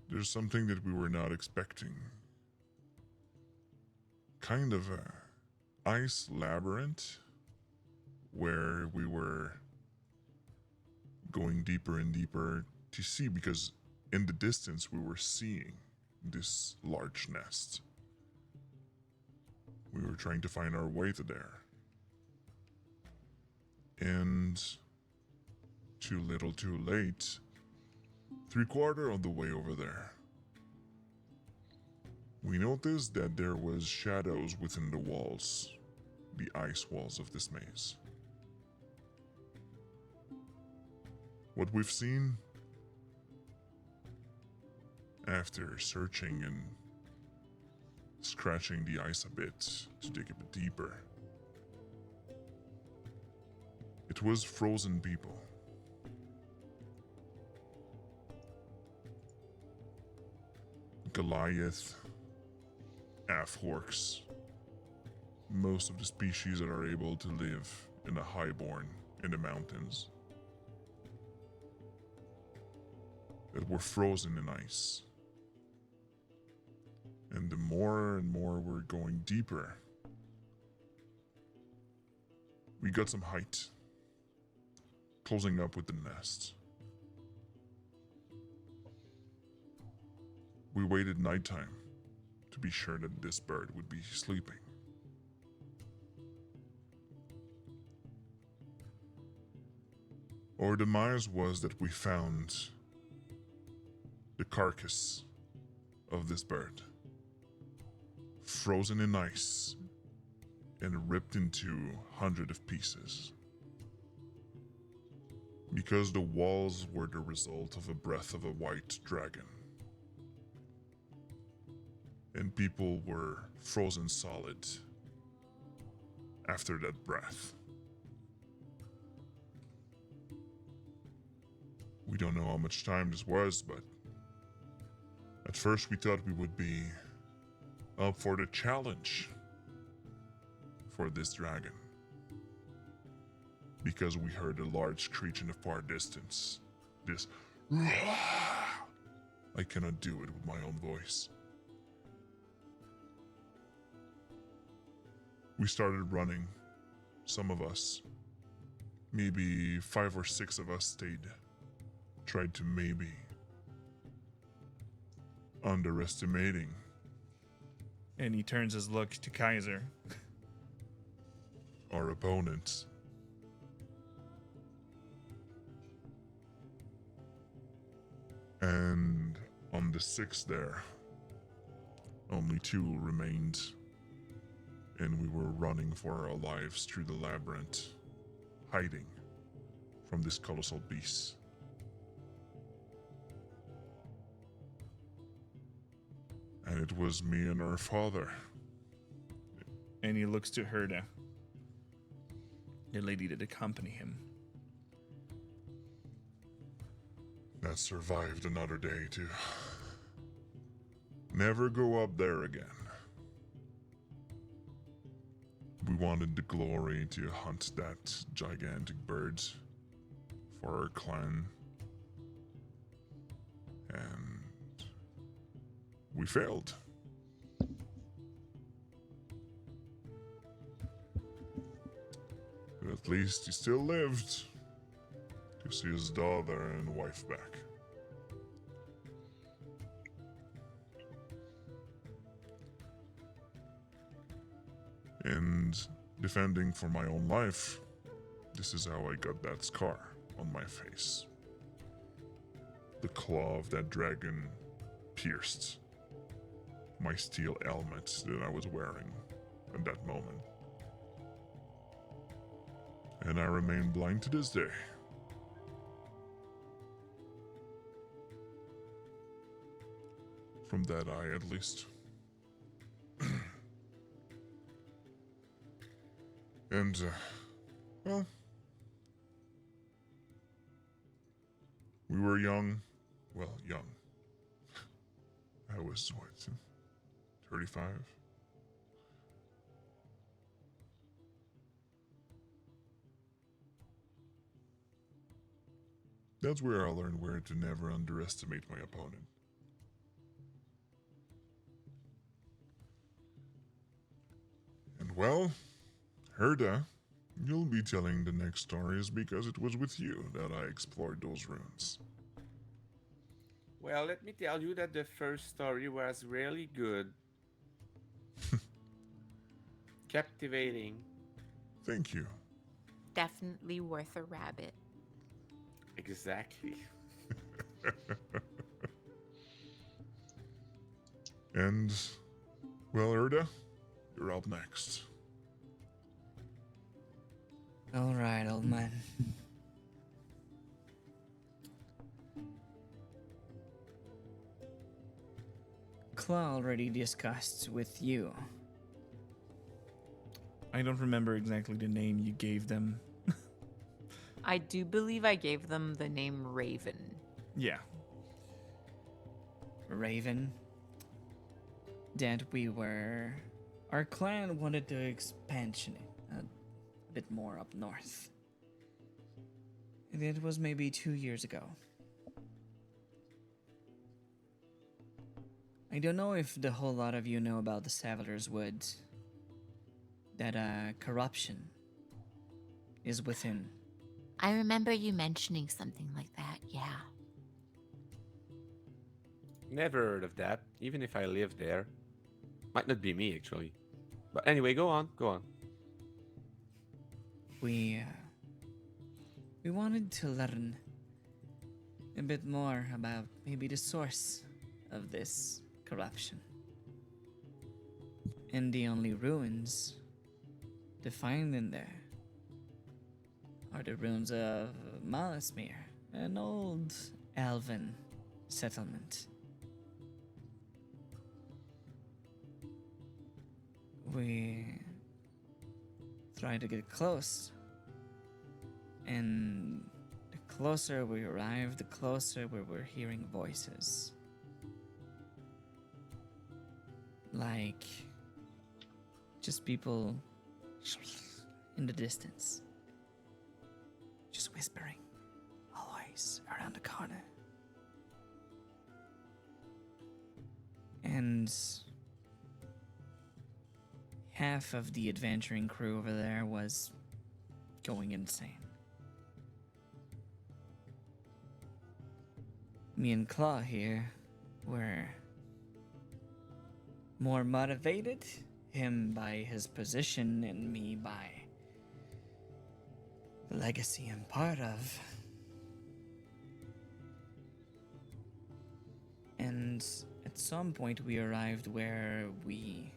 There's something that we were not expecting. Kind of a ice labyrinth where we were going deeper and deeper to see, because in the distance we were seeing this large nest. We were trying to find our way to there. And too little too late, 3/4 of the way over there, we noticed that there was shadows within the walls, the ice walls of this maze. What we've seen, after searching and scratching the ice a bit to dig a bit deeper, it was frozen people. Goliath, half-orcs, most of the species that are able to live in the highborn in the mountains, that were frozen in ice. And the more and more we're going deeper, we got some height, closing up with the nest. We waited nighttime to be sure that this bird would be sleeping. Our demise was that we found the carcass of this bird, frozen in ice and ripped into hundreds of pieces. Because the walls were the result of a breath of a white dragon. And people were frozen solid after that breath. We don't know how much time this was, but at first we thought we would be up for the challenge for this dragon. because we heard a large screech in the far distance. This. I cannot do it with my own voice. We started running. Some of us, maybe 5 or 6 of us, stayed. Tried to maybe. Underestimating. And he turns his look to Kaiser. Our opponents. And on the 6th there, only 2 remained, and we were running for our lives through the labyrinth, hiding from this colossal beast. And it was me and her father. And he looks to Herda, the lady that accompanied him. That survived another day to never go up there again. We wanted the glory to hunt that gigantic bird for our clan. And we failed. But at least he still lived to see his daughter and wife back. And defending for my own life, this is how I got that scar on my face. The claw of that dragon pierced my steel helmet that I was wearing at that moment. And I remain blind to this day. From that eye, at least. And, well, we were young. Well, young. I was, what, 35? That's where I learned where to never underestimate my opponent. And well, Herda, you'll be telling the next stories because it was with you that I explored those ruins. Well, let me tell you that the first story was really good. Captivating. Thank you. Definitely worth a rabbit. Exactly. And, well, Herda, you're up next. All right, old man. Claw already discussed with you. I don't remember exactly the name you gave them. I do believe I gave them the name Raven. Yeah. Raven, that our clan wanted to expansion it a bit more up north. And it was maybe 2 years ago. I don't know if the whole lot of you know about the Saviler's Wood. That corruption is within. I remember you mentioning something like that, yeah. Never heard of that, even if I lived there. Might not be me, actually. But anyway, go on, go on. We wanted to learn a bit more about maybe the source of this corruption. And the only ruins to find in there are the ruins of Malasmere, an old elven settlement. We tried to get close, and the closer we arrived, the closer we were hearing voices. Like just people in the distance. just whispering, always around the corner. And half of the adventuring crew over there was going insane. Me and Claw here were more motivated, him by his position and me by the legacy I'm part of. And at some point we arrived where we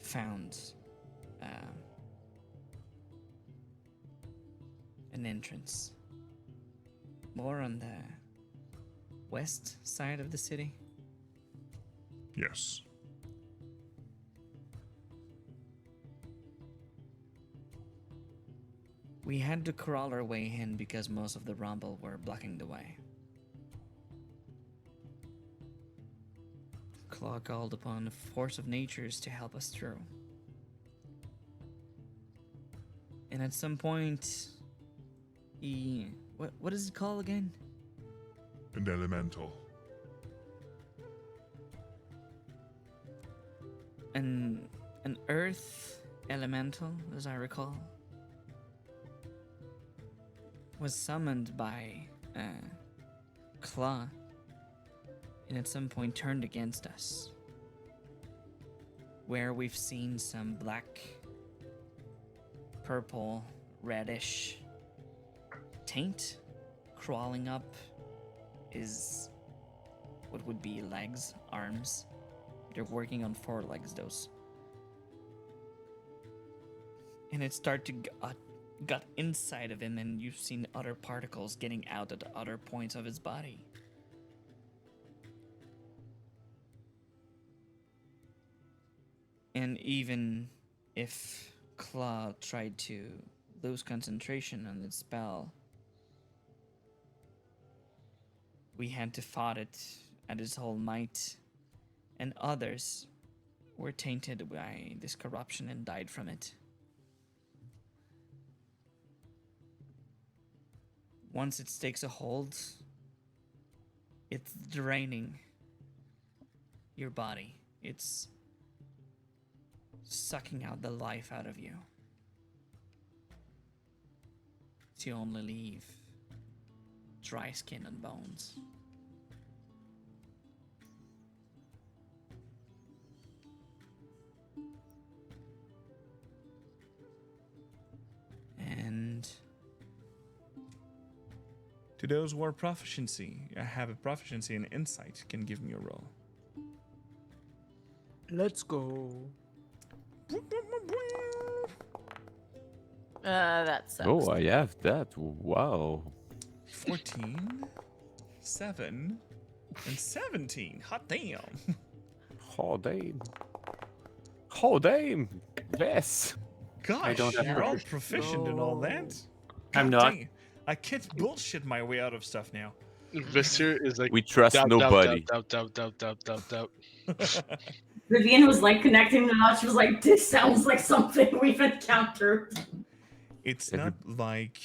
found an entrance. More on the west side of the city. Yes. We had to crawl our way in because most of the rumble were blocking the way. Claw called upon the force of natures to help us through. And at some point, he... What is it called again? An elemental. An earth elemental, as I recall, was summoned by Claw, and at some point turned against us. Where we've seen some black, purple, reddish taint crawling up is what would be legs, arms. They're working on 4 legs, those. And it started to got inside of him, and you've seen other particles getting out at other points of his body. And even if Claw tried to lose concentration on its spell, we had to fight it at its whole might, and others were tainted by this corruption and died from it. Once it takes a hold, it's draining your body. It's sucking out the life out of you. To only leave dry skin and bones. And To those who are have a proficiency in insight, can give me a roll. Let's go. That sucks. Oh, I have that. Wow. 14, 7, and 17. Hot damn. Oh, damn. Oh, damn. Yes. Gosh, don't have you're all to- proficient in all that. I'm God not. dang. I can't bullshit my way out of stuff now. Visser is like We trust doubt, nobody. doubt. Vivian was like connecting the dots. She was like, "This sounds like something we've encountered." It's not like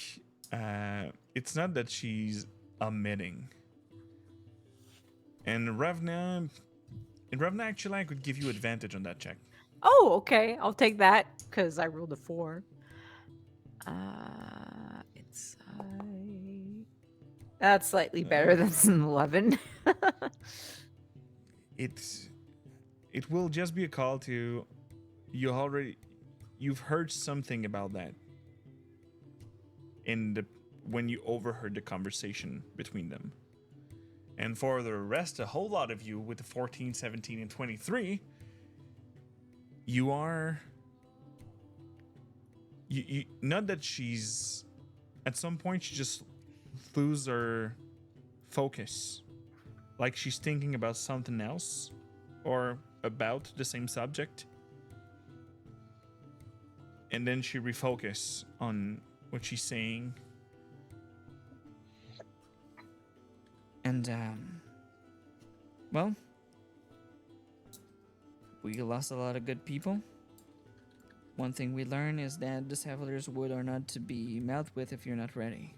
it's not that she's omitting. And Revna actually I could give you advantage on that check. Oh, okay. I'll take that because I rolled a 4. It's that's slightly better than an 11. It will just be a call to you've heard something about that when you overheard the conversation between them. And for the rest, a whole lot of you with the 14, 17, and 23, you are you not that she's at some point she just lose her focus, like she's thinking about something else or about the same subject, and then she refocus on what she's saying. And, well, we lost a lot of good people. one thing we learn is that the Savilor's wood are not to be meddled with if you're not ready.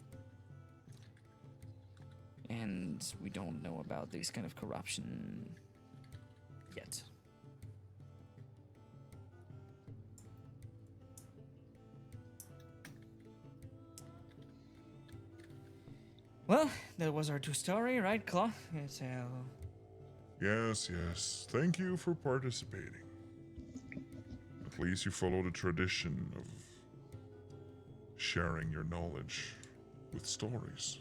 And we don't know about this kind of corruption yet. Well, that was our 2 story, right, Claw? It's Yes, yes. Thank you for participating. At least you follow the tradition of sharing your knowledge with stories.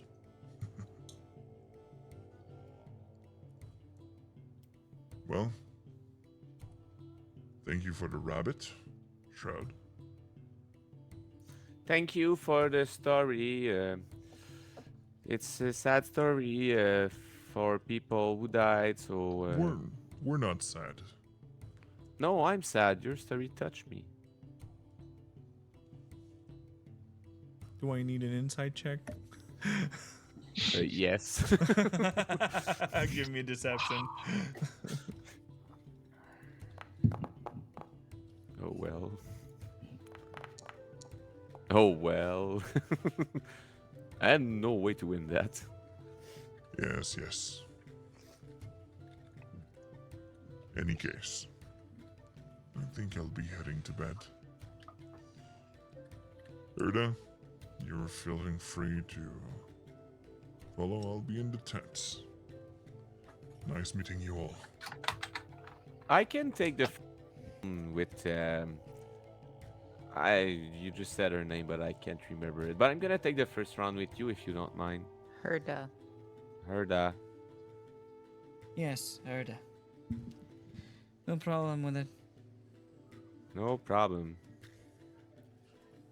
Well, thank you for the rabbit, Shroud. Thank you for the story. It's a sad story for people who died, so... We're not sad. No, I'm sad. Your story touched me. Do I need an insight check? Yes. Give me deception. Oh, well. Oh, well. I had no way to win that. Yes, yes. Any case, I think I'll be heading to bed. Erda, you're feeling free to follow. I'll be in the tent. Nice meeting you all. I can take the with you just said her name, but I can't remember it. But I'm gonna take the first round with you if you don't mind. Herda. Herda. yes, Erda. No problem with it. No problem.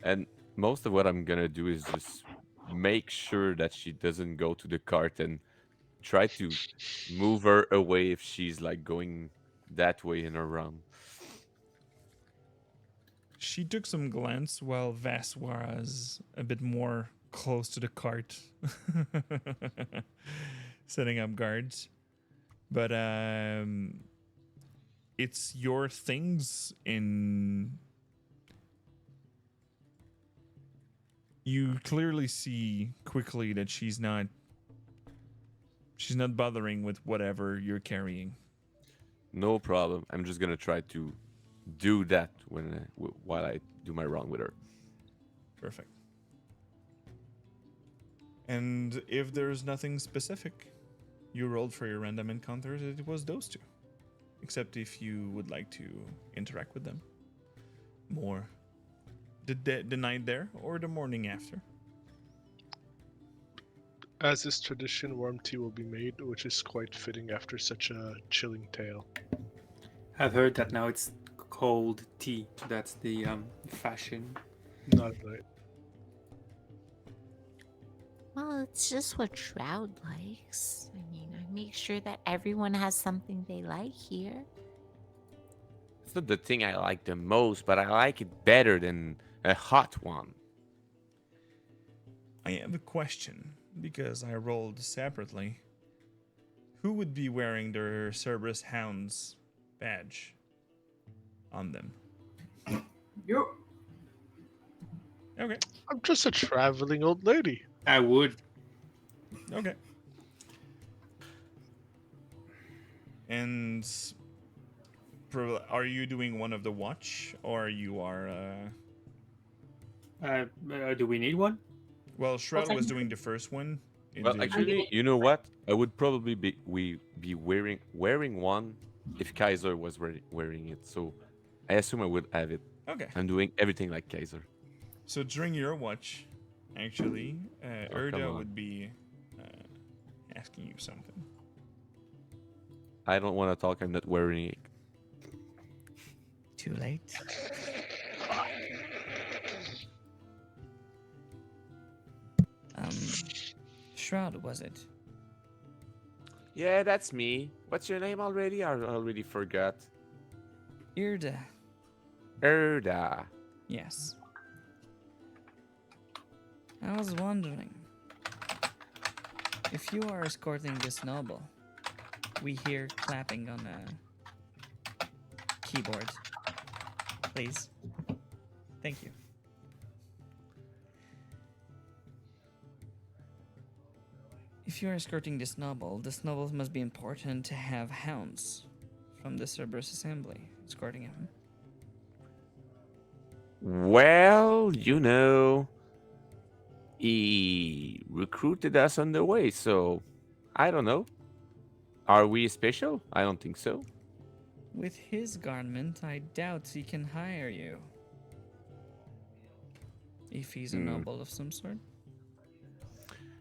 And most of what I'm gonna do is just make sure that she doesn't go to the cart and try to move her away if she's like going that way in her round. She took some glance while Vass was a bit more close to the cart, setting up guards. But it's your things in. You clearly see quickly that she's not bothering with whatever you're carrying. No problem. I'm just gonna try to do that when while I do my round with her. Perfect. And if there's nothing specific, you rolled for your random encounters, it was those two. Except if you would like to interact with them more. The night there or the morning after? As is tradition, warm tea will be made, which is quite fitting after such a chilling tale. I've heard that now it's cold tea. That's the fashion. Not at night. Well, it's just what Shroud likes. I mean, I make sure that everyone has something they like here. It's not the thing I like the most, but I like it better than a hot one. I have a question because I rolled separately. Who would be wearing their Cerberus Hounds badge on them? You. Okay. I'm just a traveling old lady. I would. Okay. And are you doing one of the watch, or you are? Do we need one? Well, Shroud was doing the first one. Well, actually, you know what? I would probably be wearing one if Kaiser was wearing it. So I assume I would have it. Okay. I'm doing everything like Kaiser. So during your watch, actually, come Erda on. would be asking you something. I don't want to talk. I'm not wearing it. Too late. Shroud, was it? Yeah, that's me. What's your name already? I already forgot. Erda. Erda. Yes. I was wondering, if you are escorting this noble, we hear clapping on a keyboard. Please. Thank you. If you're escorting this noble must be important to have hounds from the Cerberus assembly escorting him. Well, he recruited us on the way, so I don't know. Are we special? I don't think so. With his garment, I doubt he can hire you. If he's a Hmm. noble of some sort.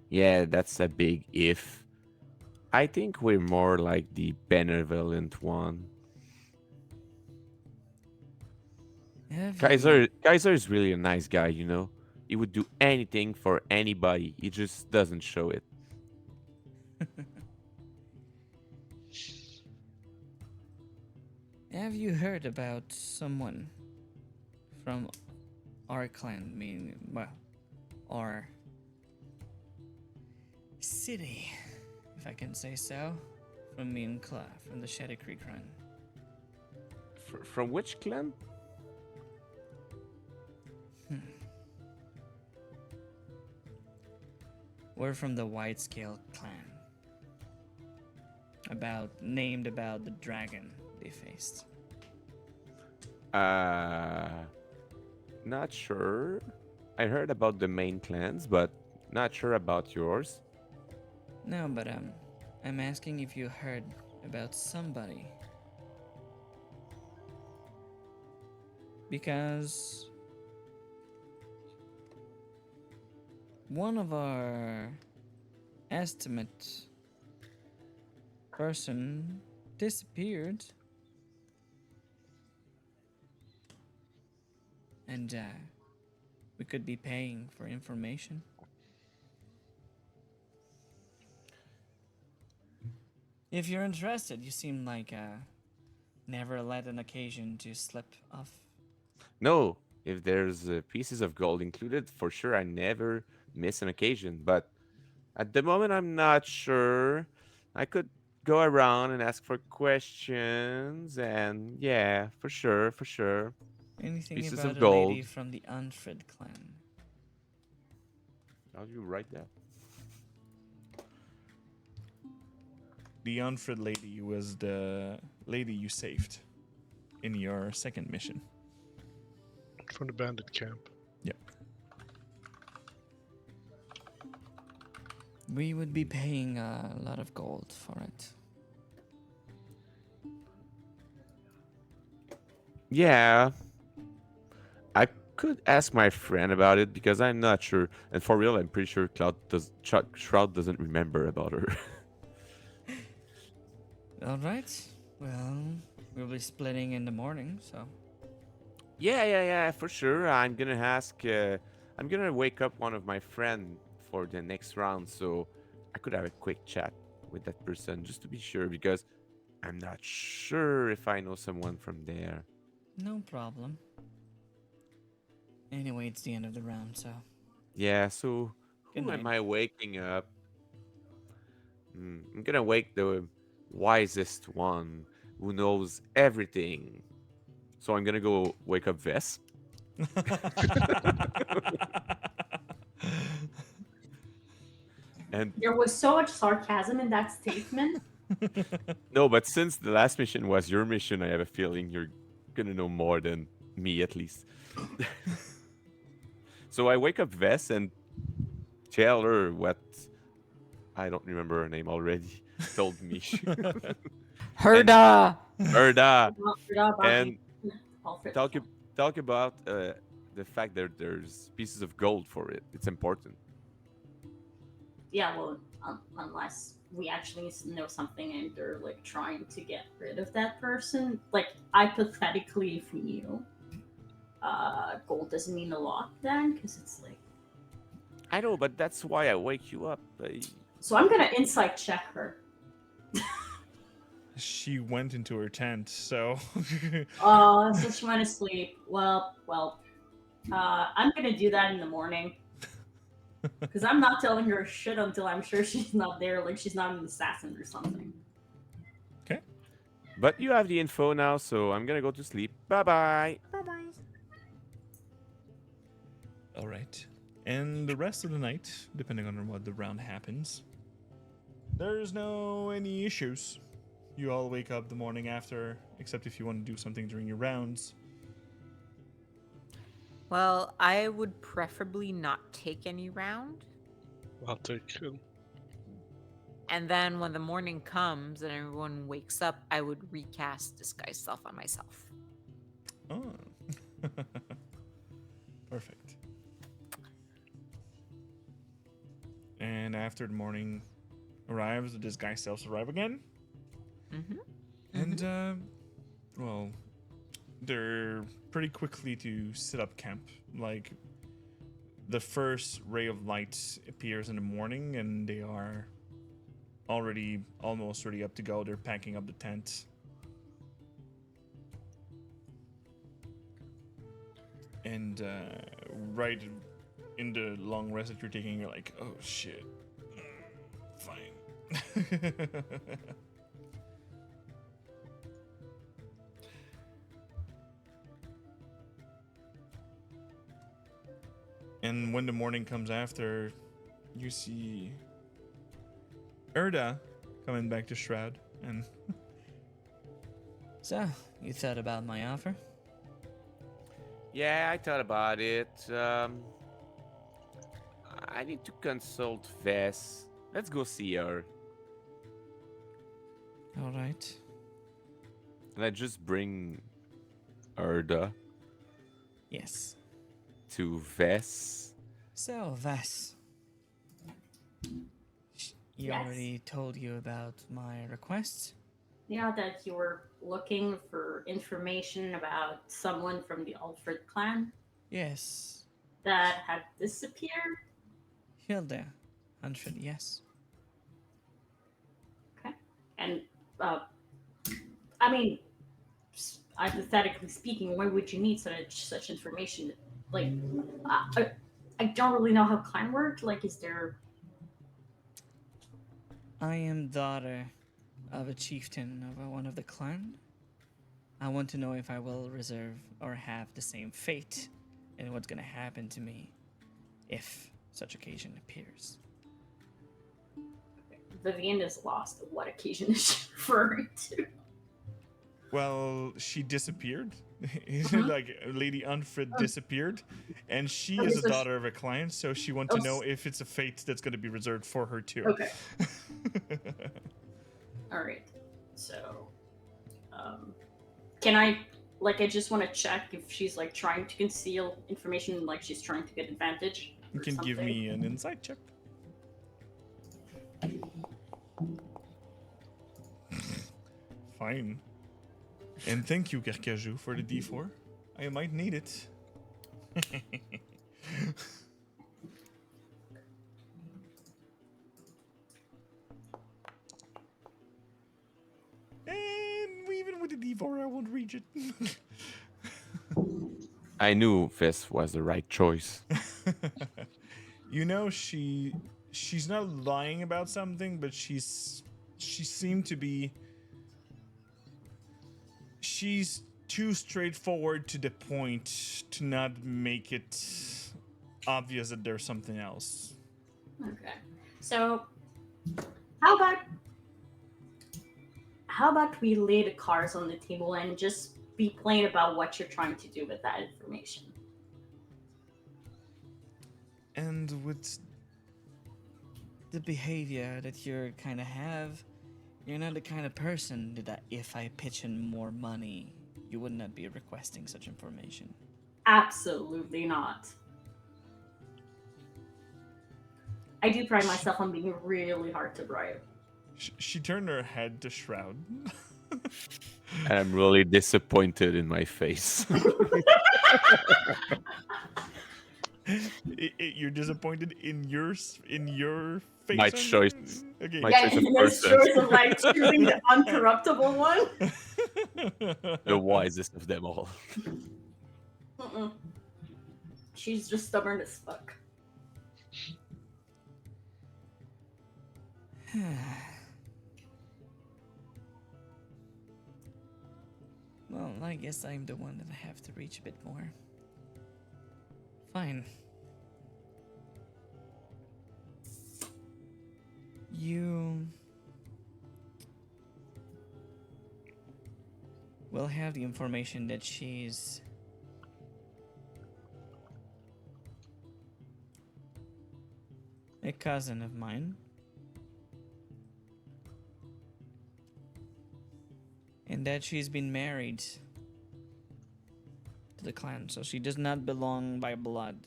Yeah, that's a big if. I think we're more like the benevolent one. Have Kaiser is really a nice guy, He would do anything for anybody. He just doesn't show it. Have you heard about someone from our clan, meaning, well, our city, if I can say so, from me and Cla, from the Shady Creek Run? From which clan? We're from the Wide Scale clan. Named about the dragon they faced. Not sure. I heard about the main clans, but not sure about yours. No, but I'm asking if you heard about somebody. Because one of our estimate person disappeared. And we could be paying for information. If you're interested, you seem like never let an occasion to slip off. No, if there's pieces of gold included, for sure I never miss an occasion. But at the moment, I'm not sure. I could go around and ask for questions, and yeah, for sure. Anything Pieces about of a lady gold. from the Unfred clan? How do you write that? The Unfred lady was the lady you saved in your second mission. From the bandit camp. Yep. We would be paying a lot of gold for it. Yeah, I could ask my friend about it because I'm not sure. And for real, I'm pretty sure Shroud doesn't remember about her. All right. Well, we'll be splitting in the morning, so. Yeah, for sure. I'm gonna ask. I'm gonna wake up one of my friend for the next round, so I could have a quick chat with that person just to be sure because I'm not sure if I know someone from there. No problem. Anyway, it's the end of the round, so. Yeah. So Good who am night. I waking up? I'm gonna wake the wisest one who knows everything. So I'm gonna go wake up Vess. And There was so much sarcasm in that statement. no, but since the last mission was your mission, I have a feeling you're gonna know more than me at least. So I wake up Vess and tell her what I don't remember her name already. Told me. Herda! Erda. And Alfred. talk about the fact that there's pieces of gold for it. It's important. Yeah, well, unless we actually know something and they're like trying to get rid of that person. Like, hypothetically, if we knew, gold doesn't mean a lot then, because it's like. I know, but that's why I wake you up. So I'm gonna insight check her. She went into her tent, so. So she went to sleep. Well, I'm gonna do that in the morning. Because I'm not telling her shit until I'm sure she's not there, like she's not an assassin or something. Okay. But you have the info now, so I'm gonna go to sleep. Bye bye. Bye bye. All right. And the rest of the night, depending on what the round happens, there's no any issues. You all wake up the morning after, except if you want to do something during your rounds. Well, I would preferably not take any round. I'll take him. And then when the morning comes and everyone wakes up, I would recast disguise self on myself. Oh. Perfect. And after the morning arrives, the disguised selves arrive again. Mm-hmm. And, well, they're pretty quickly to set up camp. Like, the first ray of light appears in the morning, and they are already almost ready up to go. They're packing up the tent. And right in the long rest that you're taking, you're like, oh shit. Fine. And when the morning comes after, you see Erda coming back to Shroud, and So, you thought about my offer? Yeah, I thought about it. I need to consult Vess. Let's go see her. All right. And I just bring Erda Yes. to Vess. So, Vas. You Yes. already told you about my request? Yeah, that you were looking for information about someone from the Alfred clan Yes. that had disappeared. Hilda. 100, yes. Okay. And, I mean, hypothetically speaking, why would you need such information? Like, I don't really know how clan worked. Like, is there... I am daughter of a chieftain of one of the clan. I want to know if I will reserve or have the same fate and what's gonna happen to me if such occasion appears. Vivian is lost. What occasion is she referring to? well, she disappeared. Mhm. Like Lady Unfrid disappeared, and she Okay, is a so daughter of a client, so she wants Oh, to know if it's a fate that's going to be reserved for her too. Okay. All right. So, can I, like, I just want to check if she's like trying to conceal information, like she's trying to get advantage. You or can give something? me an insight check. Fine. And thank you, Kerkaju, for the D4. I might need it. And even with the D4, I won't reach it. I knew Vess was the right choice. You know, she's not lying about something, but she seemed to be. She's too straightforward to the point to not make it obvious that there's something else. Okay. So, how about we lay the cards on the table and just be plain about what you're trying to do with that information? And with The behavior that you kind of have, you're not the kind of person that if I pitch in more money, you would not be requesting such information. Absolutely not. I do pride myself on being really hard to bribe. she turned her head to Shroud. And I'm really disappointed in my face. You're disappointed in your face. My on choice. your- Okay. My Yeah, choice of Nina's person. choice of like choosing the uncorruptible one. The wisest of them all. Mm-mm. She's just stubborn as fuck. Well, I guess I'm the one that I have to reach a bit more. Fine. You will have the information that she's a cousin of mine. And that she's been married to the clan, so she does not belong by blood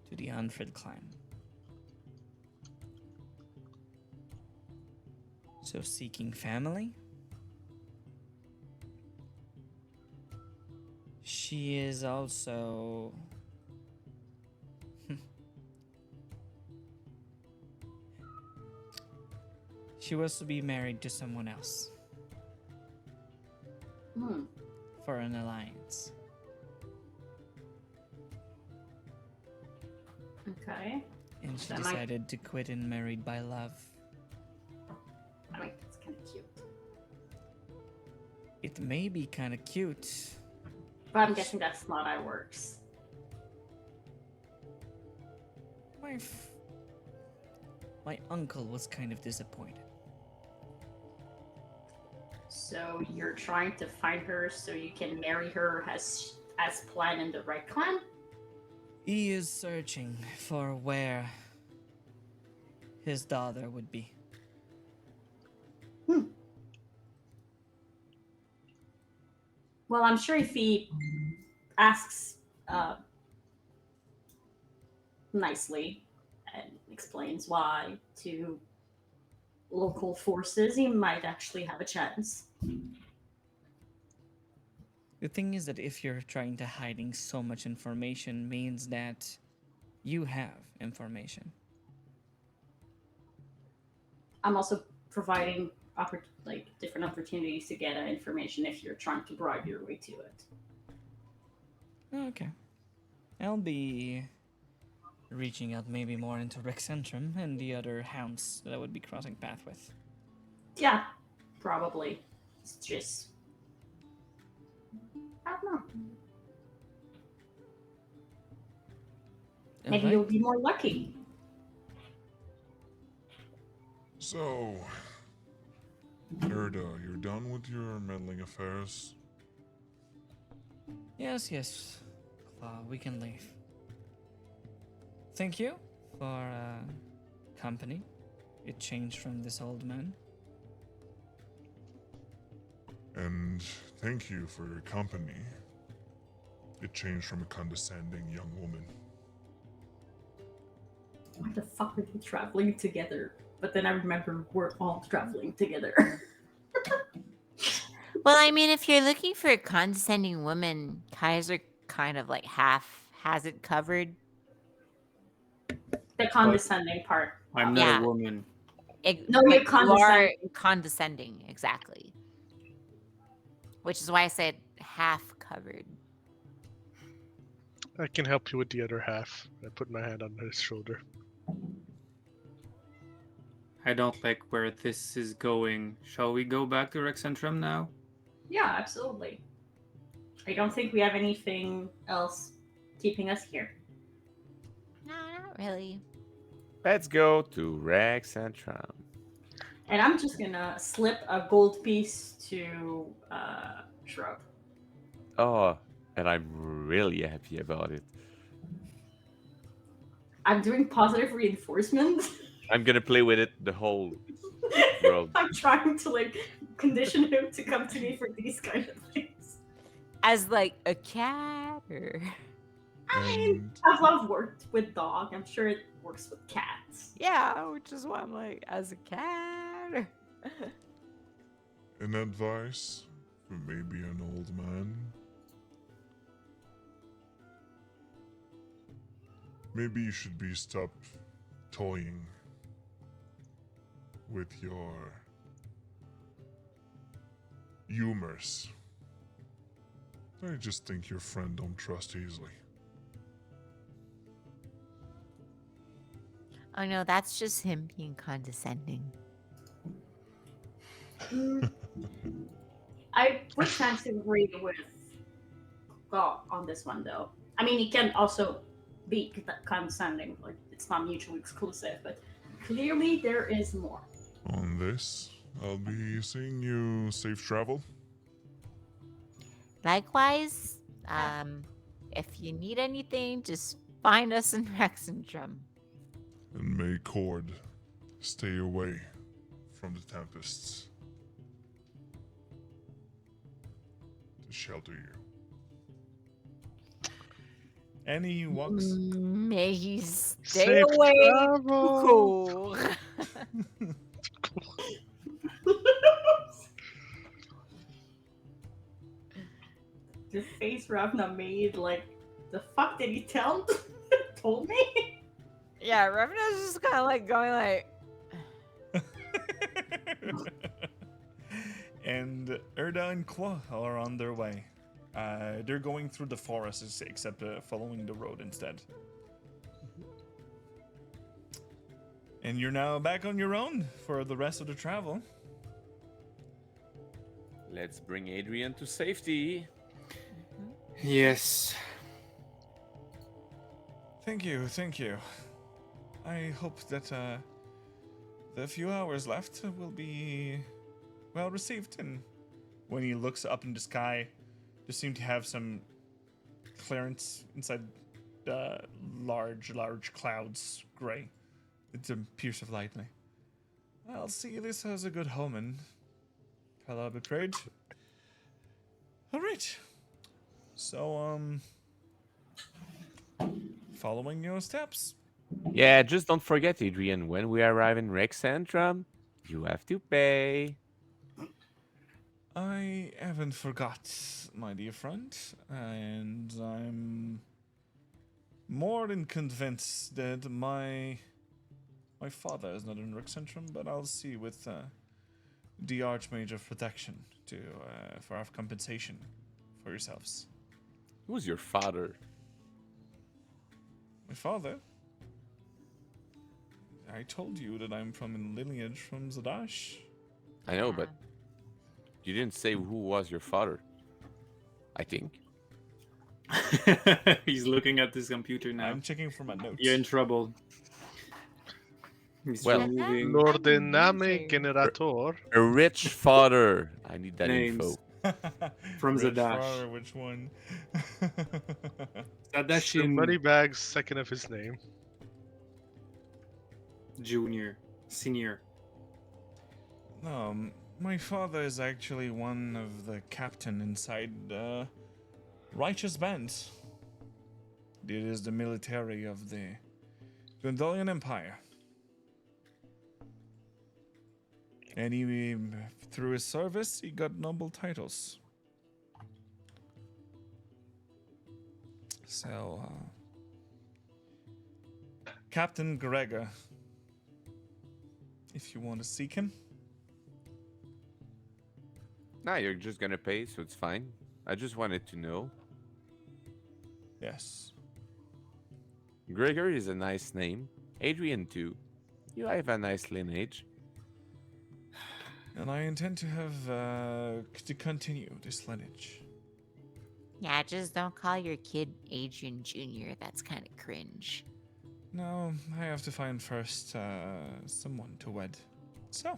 to the Unfred clan. So seeking family? She is also... She was to be married to someone else Hmm. for an alliance. Okay. And she That might- decided to quit and married by love. I mean, it's kind of cute. It may be kind of cute. But I'm guessing that's not how it works. My uncle was kind of disappointed. So you're trying to find her so you can marry her as planned in the right clan? He is searching for where his daughter would be. Well, I'm sure if he asks nicely and explains why to local forces, he might actually have a chance. The thing is that if you're trying to hiding so much information means that you have information. I'm also providing different opportunities to get information if you're trying to bribe your way to it. Okay. I'll be reaching out maybe more into Rex Centrum and the other hounds that I would be crossing path with. Yeah, probably. It's just... I don't know. Maybe Alright. you'll be more lucky. So, Erda, you're done with your meddling affairs? Yes. We can leave. Thank you for company. It changed from this old man. And thank you for your company. It changed from a condescending young woman. Why the fuck are we traveling together? But then I remember we're all traveling together. Well, I mean, if you're looking for a condescending woman, Kaiser kind of like half has it covered. The condescending part. I'm not Yeah. a woman. No, but you're you are condescending. condescending, exactly. Which is why I said half covered. I can help you with the other half. I put my hand on his shoulder. I don't like where this is going. Shall we go back to Rex Centrum now? Yeah, absolutely. I don't think we have anything else keeping us here. No, not really. Let's go to Rex Centrum. And I'm just gonna slip a gold piece to Shrub. Oh, and I'm really happy about it. I'm doing positive reinforcement. I'm gonna play with it the whole world. I'm trying to condition him to come to me for these kind of things. As like a cat or... I mean, And I've worked with dog. I'm sure it works with cats. Yeah, which is why I'm like, as a cat. an advice for maybe an old man. Maybe you should stop toying with your humors. I just think your friend don't trust easily. Oh no, that's just him being condescending. I would tend to agree with God on this one, though. I mean, it can also be condescending. Like, it's not mutually exclusive, but Clearly, there is more. On this, I'll be seeing you safe travel. Likewise, if you need anything, just find us in Rexentrum. And may Cord stay away from the Tempests to shelter you. And he walks. May he stay Safe away. travel. Cool. The face Ravna made, like, the fuck did he told me? Yeah, Revenue's just kind of like going like, And Erda and Kwa are on their way. They're going through the forest, except following the road instead. And you're now back on your own for the rest of the travel. Let's bring Adrian to safety. Yes. Thank you, thank you. I hope that the few hours left will be well received. And when he looks up in the sky, there seem to have some clearance inside the large clouds, gray. It's a pierce of lightning. I'll see this as a good omen. Allah be praised. All right. So, following your steps. Yeah, just don't forget, Adrian, when we arrive in Rexentrum, you have to pay. I haven't forgot, my dear friend, and I'm more than convinced that my father is not in Rexentrum, but I'll see with the Archmage of Protection to for our compensation for yourselves. Who's your father? My father? I told you that I'm from a lineage from Zadash. I know, but you didn't say who was your father. I think. He's looking at his computer now. I'm checking for my notes. You're in trouble. He's Well, removing L'ordiname Amazing. generator. A rich father. I need that Names. info. From Rich Zadash. father, which one? The Sadashin Moneybags, second of his name. Junior. Senior. My father is actually one of the captain inside the Righteous Band. It is the military of the Gondolian Empire. And he, through his service, he got noble titles. So, Captain Gregor, if you want to seek him. Nah, you're just gonna pay, so it's fine. I just wanted to know. Yes. Gregor is a nice name. Adrian too. You have a nice lineage. And I intend to have to continue this lineage. yeah, just don't call your kid Adrian Jr. That's kind of cringe. No, I have to find first someone to wed. So,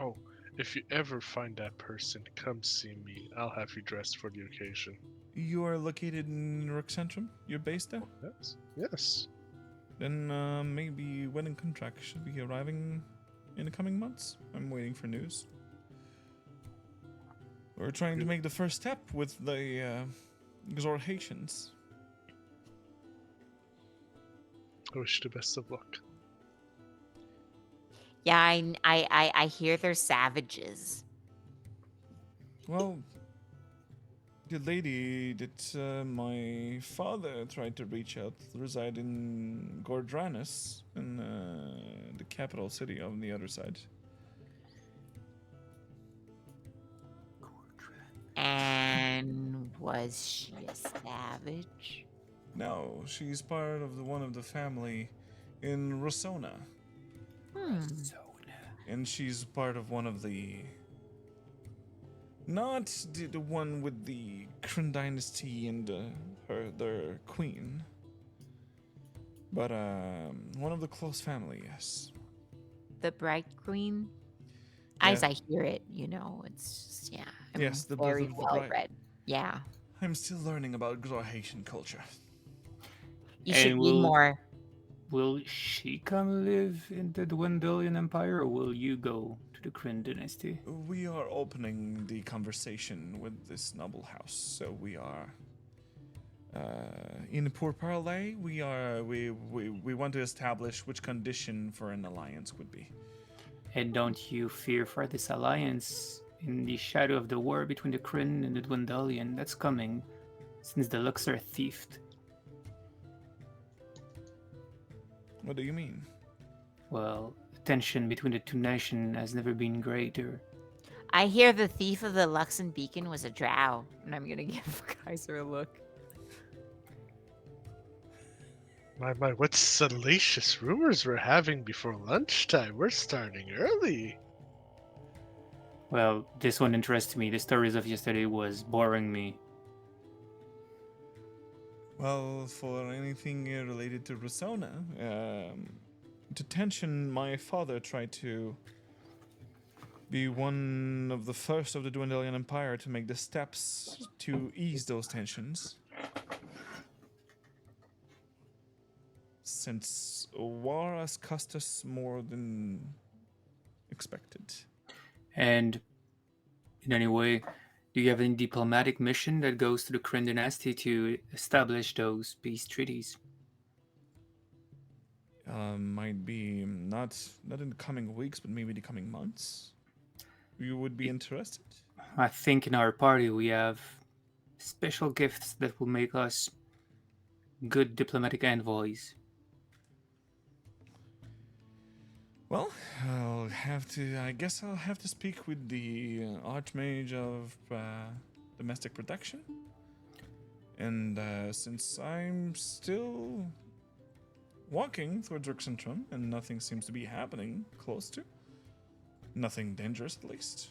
Oh, if you ever find that person, come see me. I'll have you dressed for the occasion. you are located in Rexentrum? You're based there? Yes. Yes. Then maybe wedding contract should be arriving in the coming months. I'm waiting for news. We're trying to make the first step with the exhortations. I wish you the best of luck. Yeah, I hear they're savages. Well, the lady that my father tried to reach out reside in Gordranus, in the capital city on the other side. And was she a savage? No, she's part of one of the family in Rosona, Hmm. and she's part of one of the. Not the one with the Kryn dynasty and their queen, but one of the close family, yes. the Bright Queen. Yeah. As I hear it, it's just, yeah. I'm Yes, the birth very of the well bride. read. Yeah. I'm still learning about Haitian culture. You should And read more. will she come live in the Dwendalian Empire, or will you go to the Kryn dynasty? We are opening the conversation with this noble house, so we are. In pour parler, we want to establish which condition for an alliance would be. And don't you fear for this alliance in the shadow of the war between the Kryn and the Dwendalian that's coming, since the Lux are thieved? What do you mean? Well, the tension between the two nations has never been greater. I hear the thief of the Luxon Beacon was a drow, and I'm gonna give Kaiser a look. My, what salacious rumors we're having before lunchtime. We're starting early. Well, this one interests me. The stories of yesterday was boring me. Well, for anything related to Rosona, detention, my father tried to be one of the first of the Dwendalian Empire to make the steps to ease those tensions. Since war has cost us more than expected. And in any way, do you have any diplomatic mission that goes to the Kryn dynasty to establish those peace treaties? Might be not in the coming weeks, but maybe the coming months. You would be interested? I think in our party we have special gifts that will make us good diplomatic envoys. Well, I guess I'll have to speak with the Archmage of Domestic Protection. And since I'm still walking towards Rixentrum and nothing seems to be happening close to, nothing dangerous at least,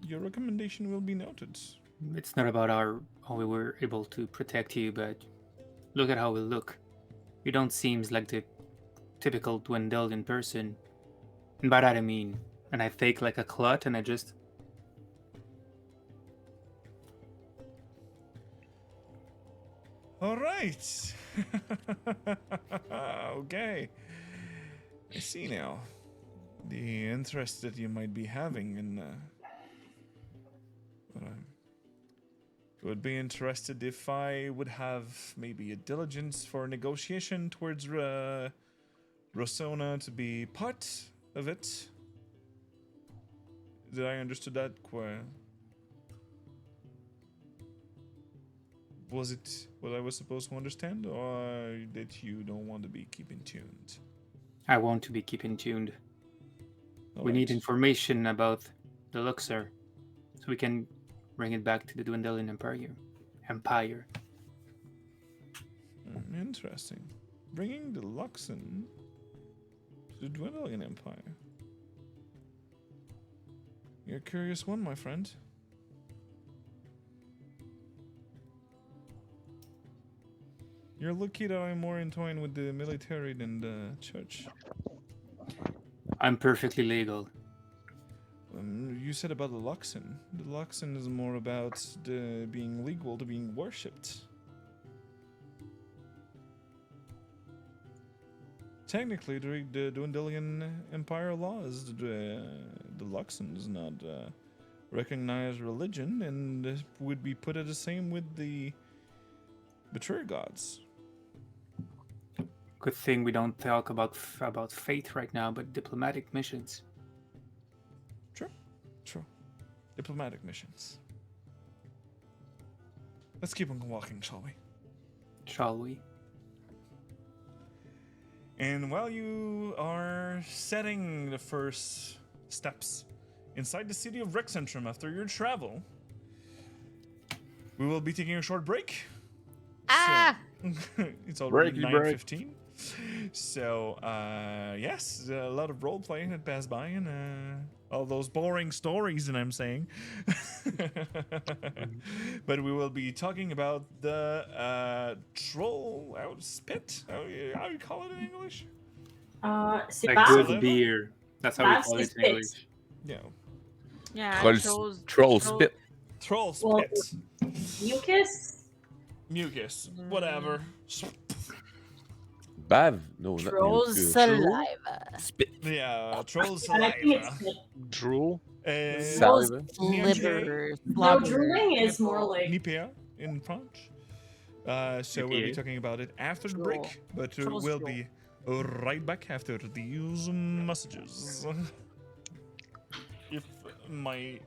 your recommendation will be noted. It's not about how we were able to protect you, but look at how we look. You don't seem like the typical Dwendalian person. And by that I mean, and I take like a clot and I just... All right. Okay. I see now the interest that you might be having in. But I would be interested if I would have maybe a diligence for negotiation towards Rosona to be part of it. Did I understood that? Was it what I was supposed to understand, or that you don't want to be keeping tuned? I want to be keeping tuned. We need information about the Luxor, so we can bring it back to the Dwendalian Empire. Interesting. Bringing the Luxon to the Dwendalian Empire. You're a curious one, my friend. You're lucky that I'm more entwined with the military than the church. I'm perfectly legal. You said about the Luxon. The Luxon is more about the being legal to being worshipped. Technically, the Dwendalian Empire laws, the Luxon is not recognized religion and would be put at the same with the Betrayer gods. Good thing we don't talk about faith right now, but diplomatic missions. True. Diplomatic missions. Let's keep on walking, shall we? Shall we? And while you are setting the first steps inside the city of Rexentrum after your travel, we will be taking a short break. Ah! So, it's already Breaky break. 9:15. So, yes, a lot of role playing that passed by and all those boring stories that I'm saying. But we will be talking about the troll out spit. How you call it in English? See, Like Bav, good Saliva? beer. That's how we Bav call it says in spit. English. Yeah. Yeah, Troll trolls. spit. Troll Well, spit. Mucus? Mucus. Whatever. Bav? No, not Trolls mucus. saliva. Spit. Yeah, troll And I think it's saliva. spit. Drool. Saliva. Liver. No, Slobber, drooling is more nipple. like Nipea in French. So we'll be Nipea. talking about it after the Drool. break, but Troll's we'll drool. be right back after these messages. If my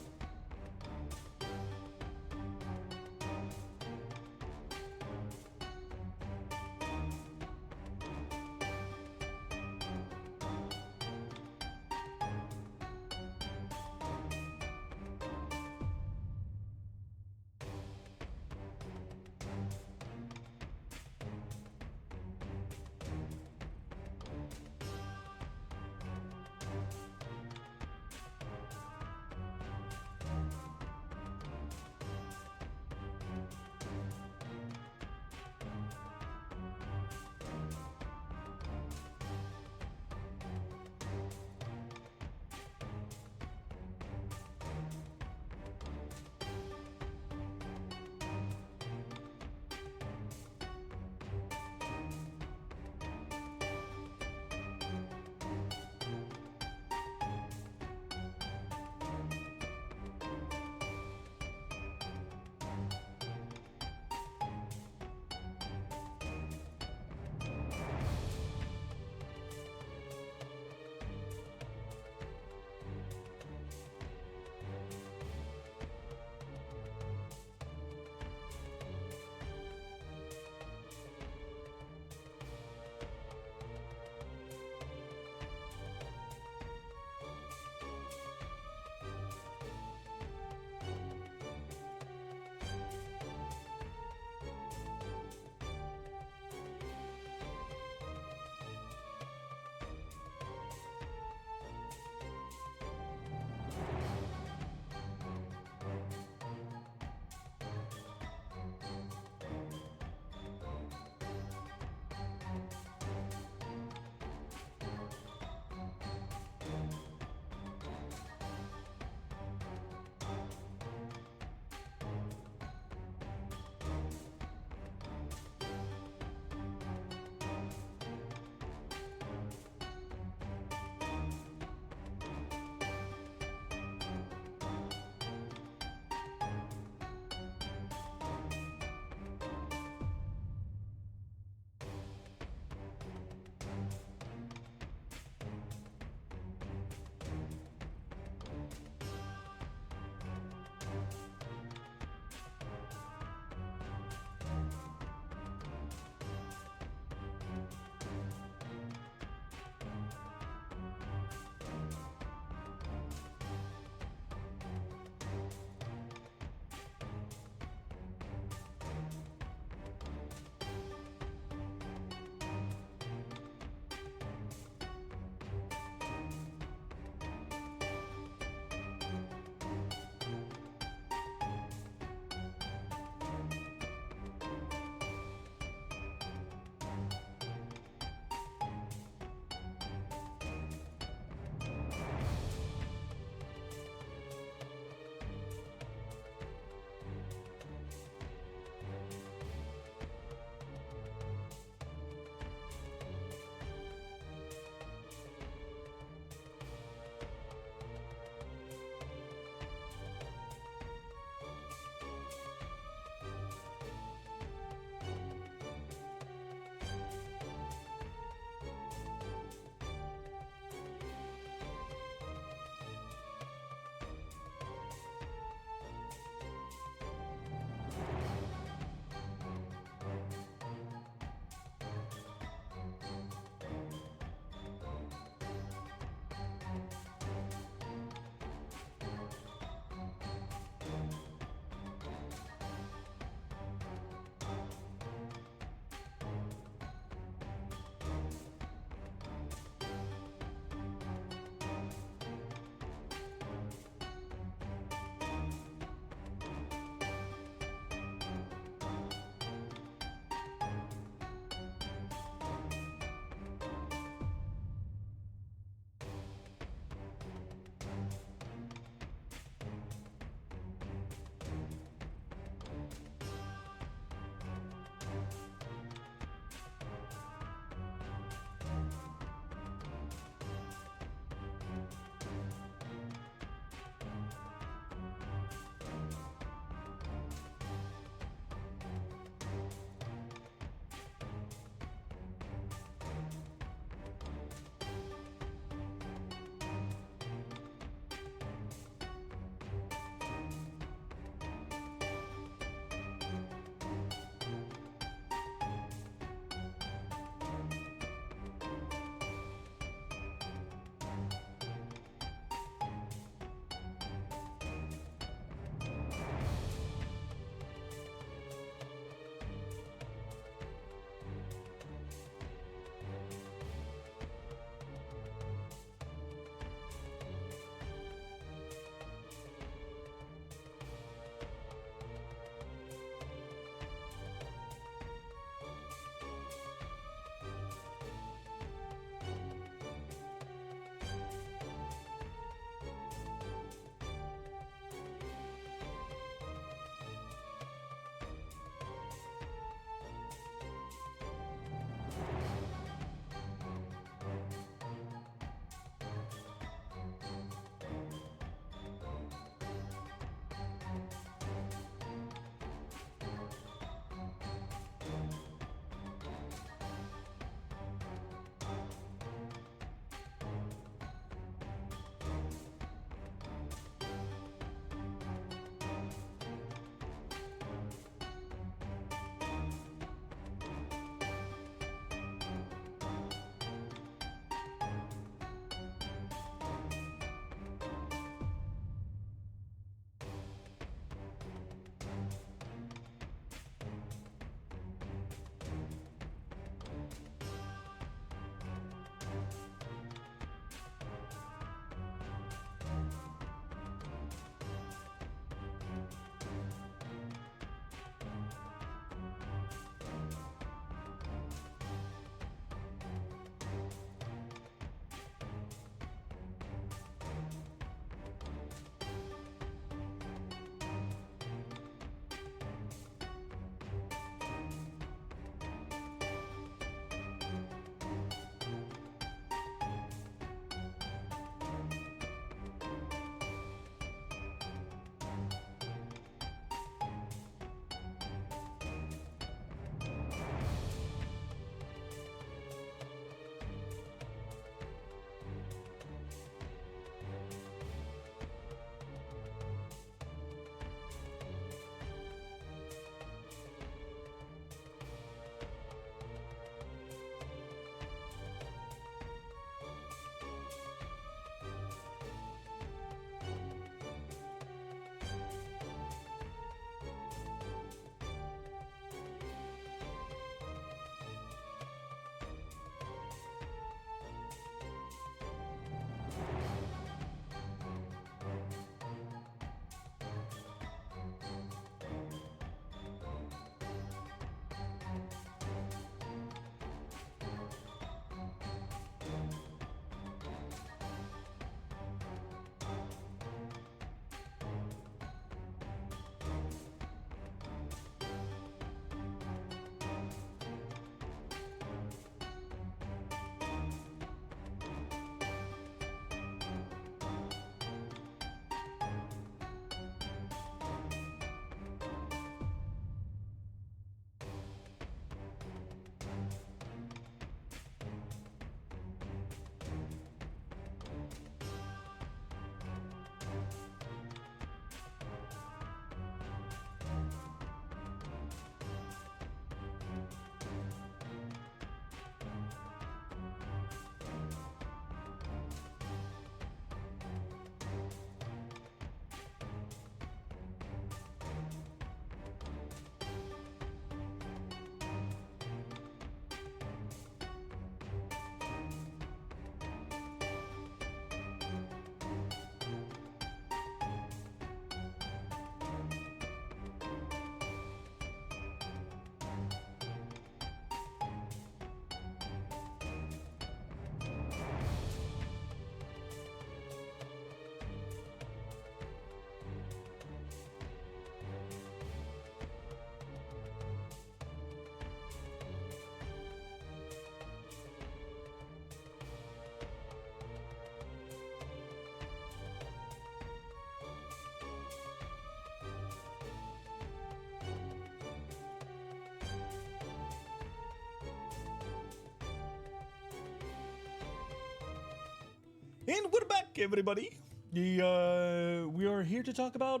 And we're back, everybody. We are here to talk about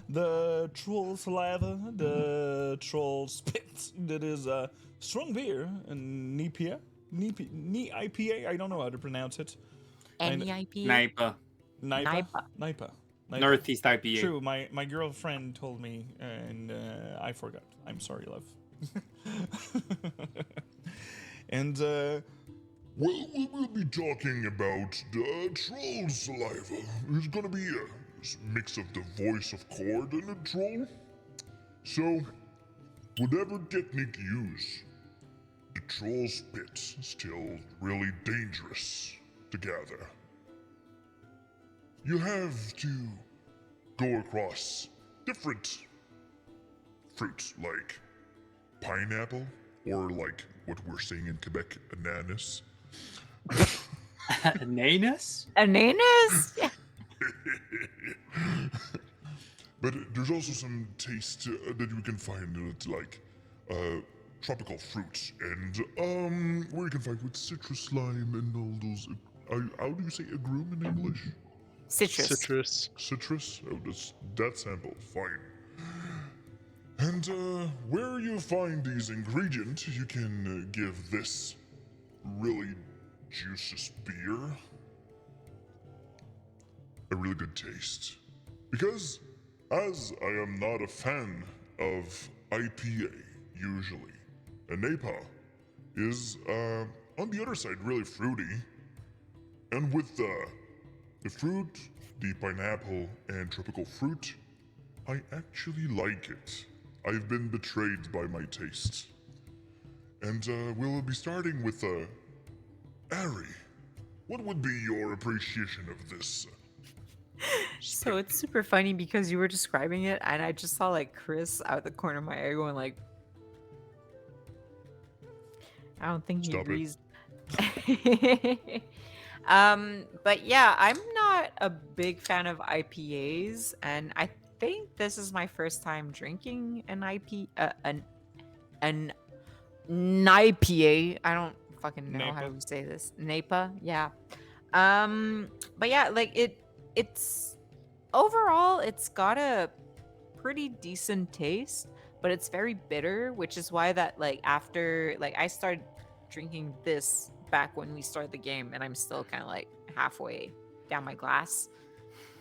the troll saliva, the troll spit. That is strong beer and IPA. I don't know how to pronounce it. NEIPA? Naipa. Nipa, Nipa. Nipa. Northeast IPA. True. My girlfriend told me, and I forgot. I'm sorry, love. And Well, we will be talking about the troll saliva. It's gonna be a mix of the voice of Cord and a troll. So, whatever technique you use, the troll spit's still really dangerous to gather. You have to go across different fruits like pineapple, or like what we're saying in Quebec, ananas. Nanus? Ananas? Yeah. But there's also some taste that you can find that's like tropical fruits and where you can find with citrus lime and all those. How do you say agrume in English? Citrus. Citrus. Citrus? Oh, that's that sample. Fine. And where you find these ingredients, you can give this really juicious beer a really good taste. Because, as I am not a fan of IPA usually, and NAPA is on the other side really fruity, and with the fruit, the pineapple, and tropical fruit, I actually like it. I've been betrayed by my taste. And we'll be starting with Ari. What would be your appreciation of this? So it's super funny because you were describing it, and I just saw like Chris out the corner of my eye going like, I don't think he Stop it. agrees. But yeah, I'm not a big fan of IPAs, and I think this is my first time drinking an an IPA. I don't fucking know how Napa. to say this. Napa, yeah. But yeah, like it's overall it's got a pretty decent taste, but it's very bitter, which is why that like after like I started drinking this back when we started the game, and I'm still kind of like halfway down my glass.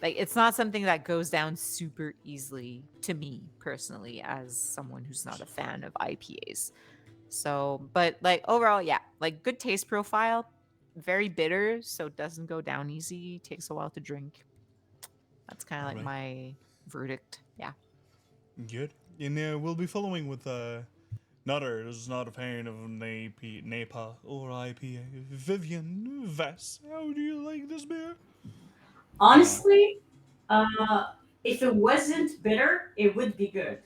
Like it's not something that goes down super easily to me personally as someone who's not a fan of IPAs. So, but like overall, yeah, like good taste profile, very bitter, so it doesn't go down easy, takes a while to drink. That's kind of like Alright. my verdict. Yeah. Good. And we'll be following with Nutter is not a fan of NAPA or IPA. Vivian Vess, how do you like this beer? Honestly, if it wasn't bitter, it would be good.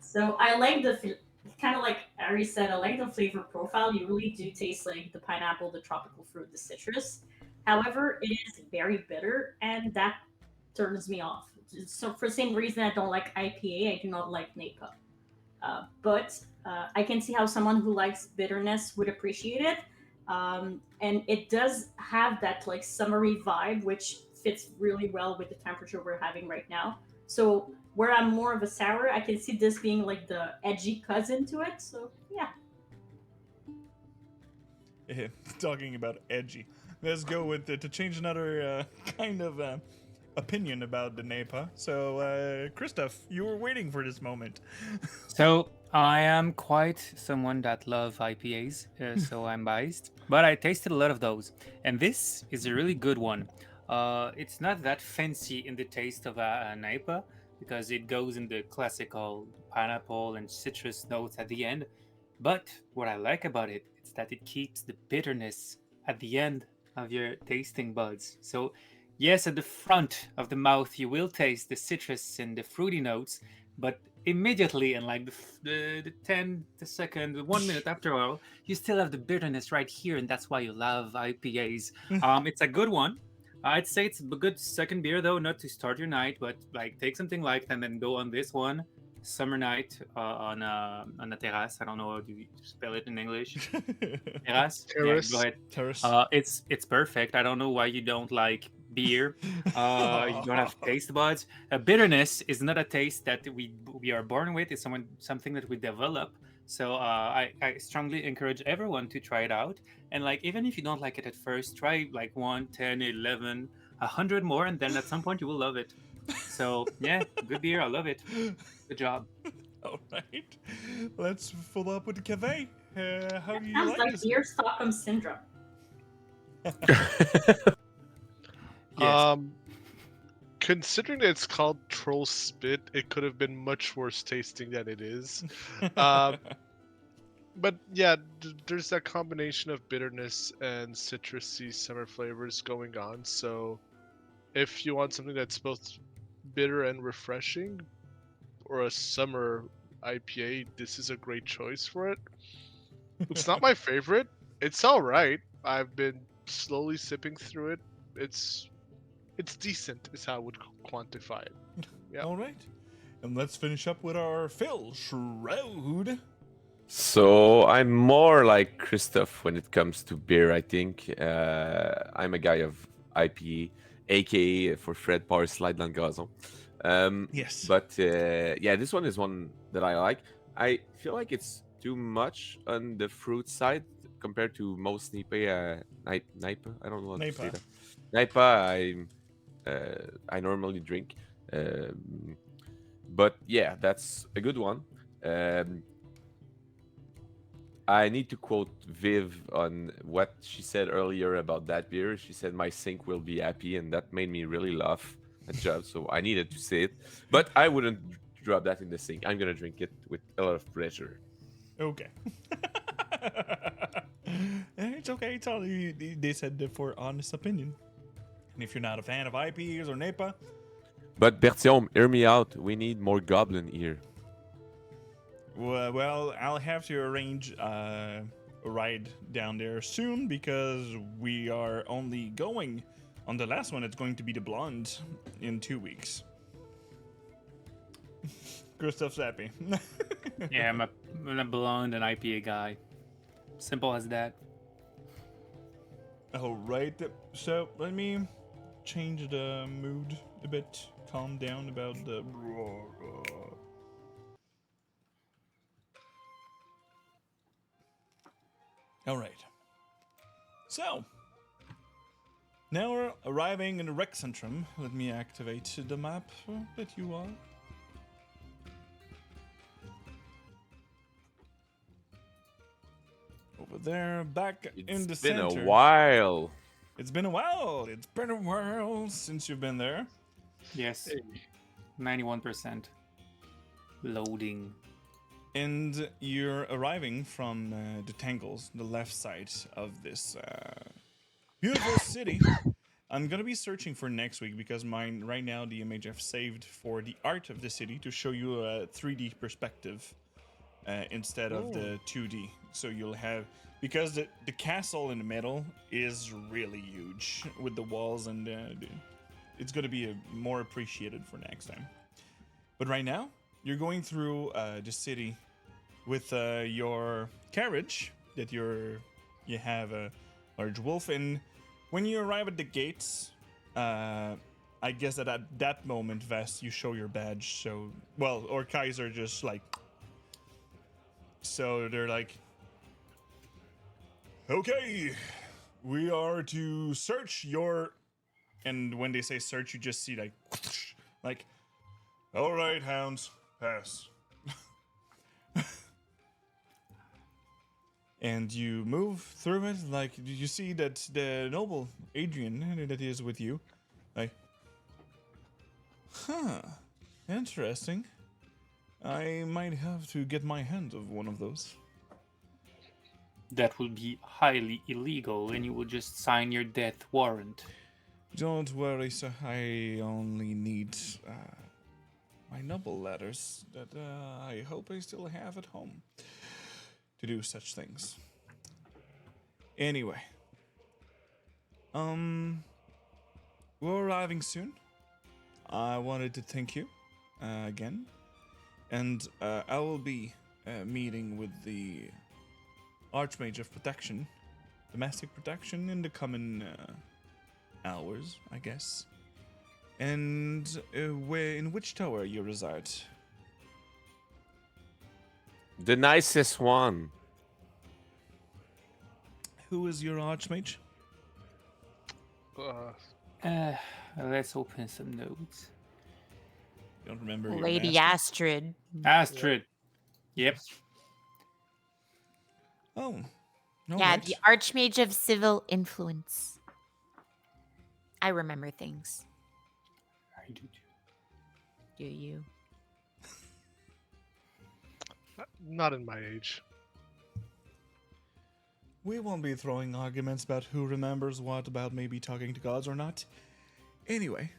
So I like the kind of like Ari said, I like the flavor profile. You really do taste like the pineapple, the tropical fruit, the citrus. However, it is very bitter, and that turns me off. So for the same reason I don't like IPA, I do not like NAPA. But I can see how someone who likes bitterness would appreciate it. And it does have that like summery vibe, which fits really well with the temperature we're having right now. So where I'm more of a sour, I can see this being like the edgy cousin to it. So yeah. Talking about edgy. Let's go with to change another kind of opinion about the NAPA. So, Christoph, you were waiting for this moment. So I am quite someone that love IPAs, so I'm biased. But I tasted a lot of those, and this is a really good one. It's not that fancy in the taste of a IPA because it goes in the classical pineapple and citrus notes at the end. But what I like about it is that it keeps the bitterness at the end of your tasting buds. So yes, at the front of the mouth, you will taste the citrus and the fruity notes, but immediately, in like the 10, the second, the 1 minute after all, you still have the bitterness right here, and that's why you love IPAs. It's a good one. I'd say it's a good second beer, though, not to start your night, but like take something light and then go on this one. summer night on a terrace. I don't know how to spell it in English. Terrace. Yeah, go Terrace. ahead. Terrace. It's perfect. I don't know why you don't like beer. You don't have taste buds. Bitterness is not a taste that we are born with. It's something that we develop. So I strongly encourage everyone to try it out. And like even if you don't like it at first, try like 1, 10, 11, 100 more, and then at some point you will love it. So yeah, good beer. I love it. Good job. All right. Let's follow up with the cafe. How do you Sounds like like this? beer Stockholm syndrome. Yes. Considering that it's called Troll Spit, it could have been much worse tasting than it is. Um, but yeah, there's that combination of bitterness and citrusy summer flavors going on. So if you want something that's both bitter and refreshing, or a summer IPA, this is a great choice for it. It's not my favorite. It's all right. I've been slowly sipping through it. It's decent, is how I would quantify it. Yeah. All right. And let's finish up with our Phil Shroud. So I'm more like Christoph when it comes to beer. I think I'm a guy of IPA, aka for Fred Parr Slide dans le Gazon. Yes. But yeah, this one is one that I like. I feel like it's too much on the fruit side compared to most Nipa. Nipa? I don't know how to say Napa. that. Nipa, I normally drink. But yeah, that's a good one. I need to quote Viv on what she said earlier about that beer. She said, "My sink will be happy," and that made me really laugh at job. So I needed to say it, but I wouldn't drop that in the sink. I'm gonna drink it with a lot of pleasure. Okay. It's okay. It's all they said for honest opinion. And if you're not a fan of IPAs or NEPA, But Bertiom, hear me out. We need more goblin here. well, I'll have to arrange a ride down there soon because we are only going on the last one. It's going to be the blonde in 2 weeks. Gustav's happy. Yeah, I'm a blonde and IPA guy. Simple as that. All right. So let me change the mood a bit. Calm down about the. All right. So now we're arriving in the rec centrum. Let me activate the map that you are. Over there, back in the It's been center. a while. It's been a while. It's been a while since you've been there. Yes. 91%. Loading. And you're arriving from the Tangles, the left side of this beautiful city. I'm gonna be searching for next week because mine right now the image I've saved for the art of the city to show you a 3D perspective instead of the 2D. So you'll have because the castle in the middle is really huge with the walls and it's gonna be more appreciated for next time. But right now you're going through the city with your carriage that you have a large wolf, and when you arrive at the gates, I guess that at that moment, Vest, you show your badge. So, well, or Kaiser just like, so they're like, okay, we are to search your, and when they say search, you just see like, all right, Hounds, pass. And you move through it, like you see that the noble Adrian that is with you, like, interesting. I might have to get my hand of one of those. That will be highly illegal, and you will just sign your death warrant. Don't worry, sir. I only need my noble letters that I hope I still have at home to do such things. Anyway, we're arriving soon. I wanted to thank you again, And I will be meeting with the Archmage of Protection, domestic protection, in the coming hours, I guess. And in which tower you reside? The nicest one. Who is your Archmage? Let's open some notes. Don't remember your Lady master? Astrid. Astrid. Yep. Oh, all Yeah, right. the Archmage of Civil Influence. I remember things. I do too. Do you? Not in my age. We won't be throwing arguments about who remembers what about maybe talking to gods or not. Anyway,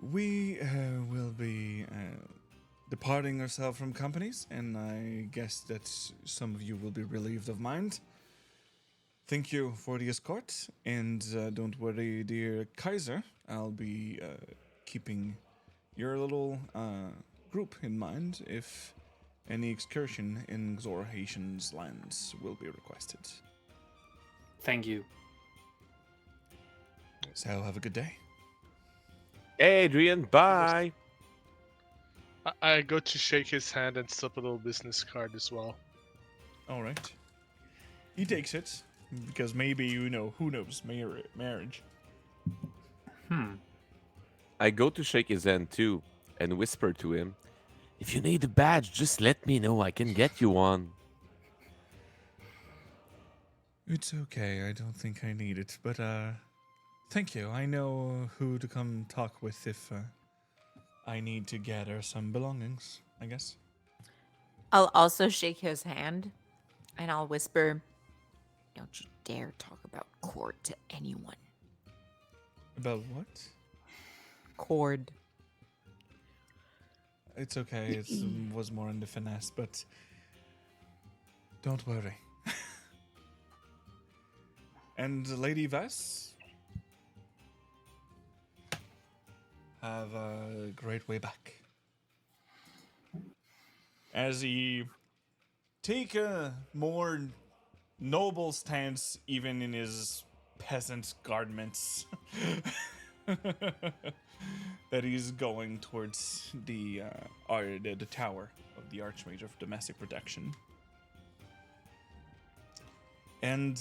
we will be departing ourselves from companies, and I guess that some of you will be relieved of mine. Thank you for the escort, and don't worry, dear Kaiser. I'll be keeping your little group in mind if any excursion in Xor Haitian's lands will be requested. Thank you. So have a good day. Adrian, bye. I go to shake his hand and slip a little business card as well. All right. He takes it because maybe, you know, who knows, marriage. I go to shake his hand too and whisper to him, if you need a badge, just let me know. I can get you one. It's okay. I don't think I need it, but thank you. I know who to come talk with if I need to gather some belongings, I guess. I'll also shake his hand, and I'll whisper, "Don't you dare talk about Cord to anyone." About what? Cord. It's okay. It was more in the finesse, but don't worry. And Lady Vess, have a great way back. As he take a more noble stance, even in his peasant garments, that he's going towards the tower of the Archmage of Domestic Protection. And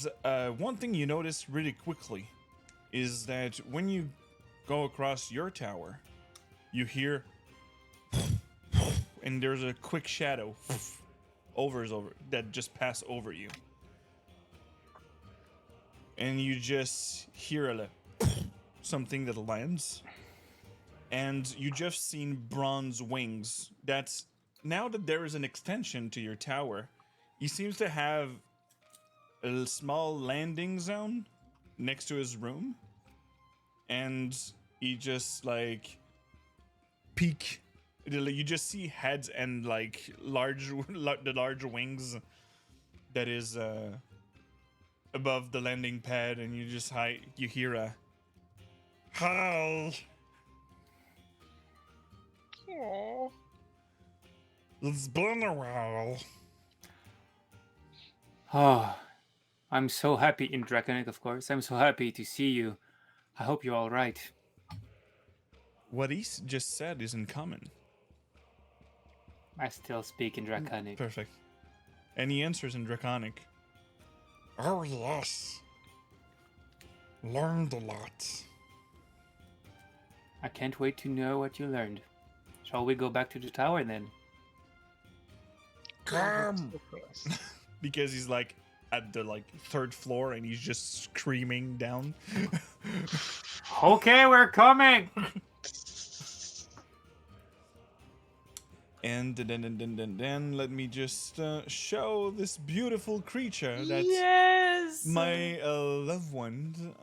one thing you notice really quickly is that when you go across your tower, you hear, and there's a quick shadow over that just pass over you, and you just hear something that lands, and you just seen bronze wings. That's now that there is an extension to your tower, he seems to have a small landing zone next to his room, and he just peek. You just see heads and the large wings that is above the landing pad, and you hear a hi. Aww. It's been a while. Oh, I'm so happy in Draconic, of course. I'm so happy to see you. I hope you're all right. What he just said is in common. I still speak in Draconic. Perfect. And he answers in Draconic. Oh yes. Learned a lot. I can't wait to know what you learned. Shall we go back to the tower then? Come. Because he's at the third floor and he's just screaming down. Okay, we're coming! And then let me just show this beautiful creature that Yes. my loved one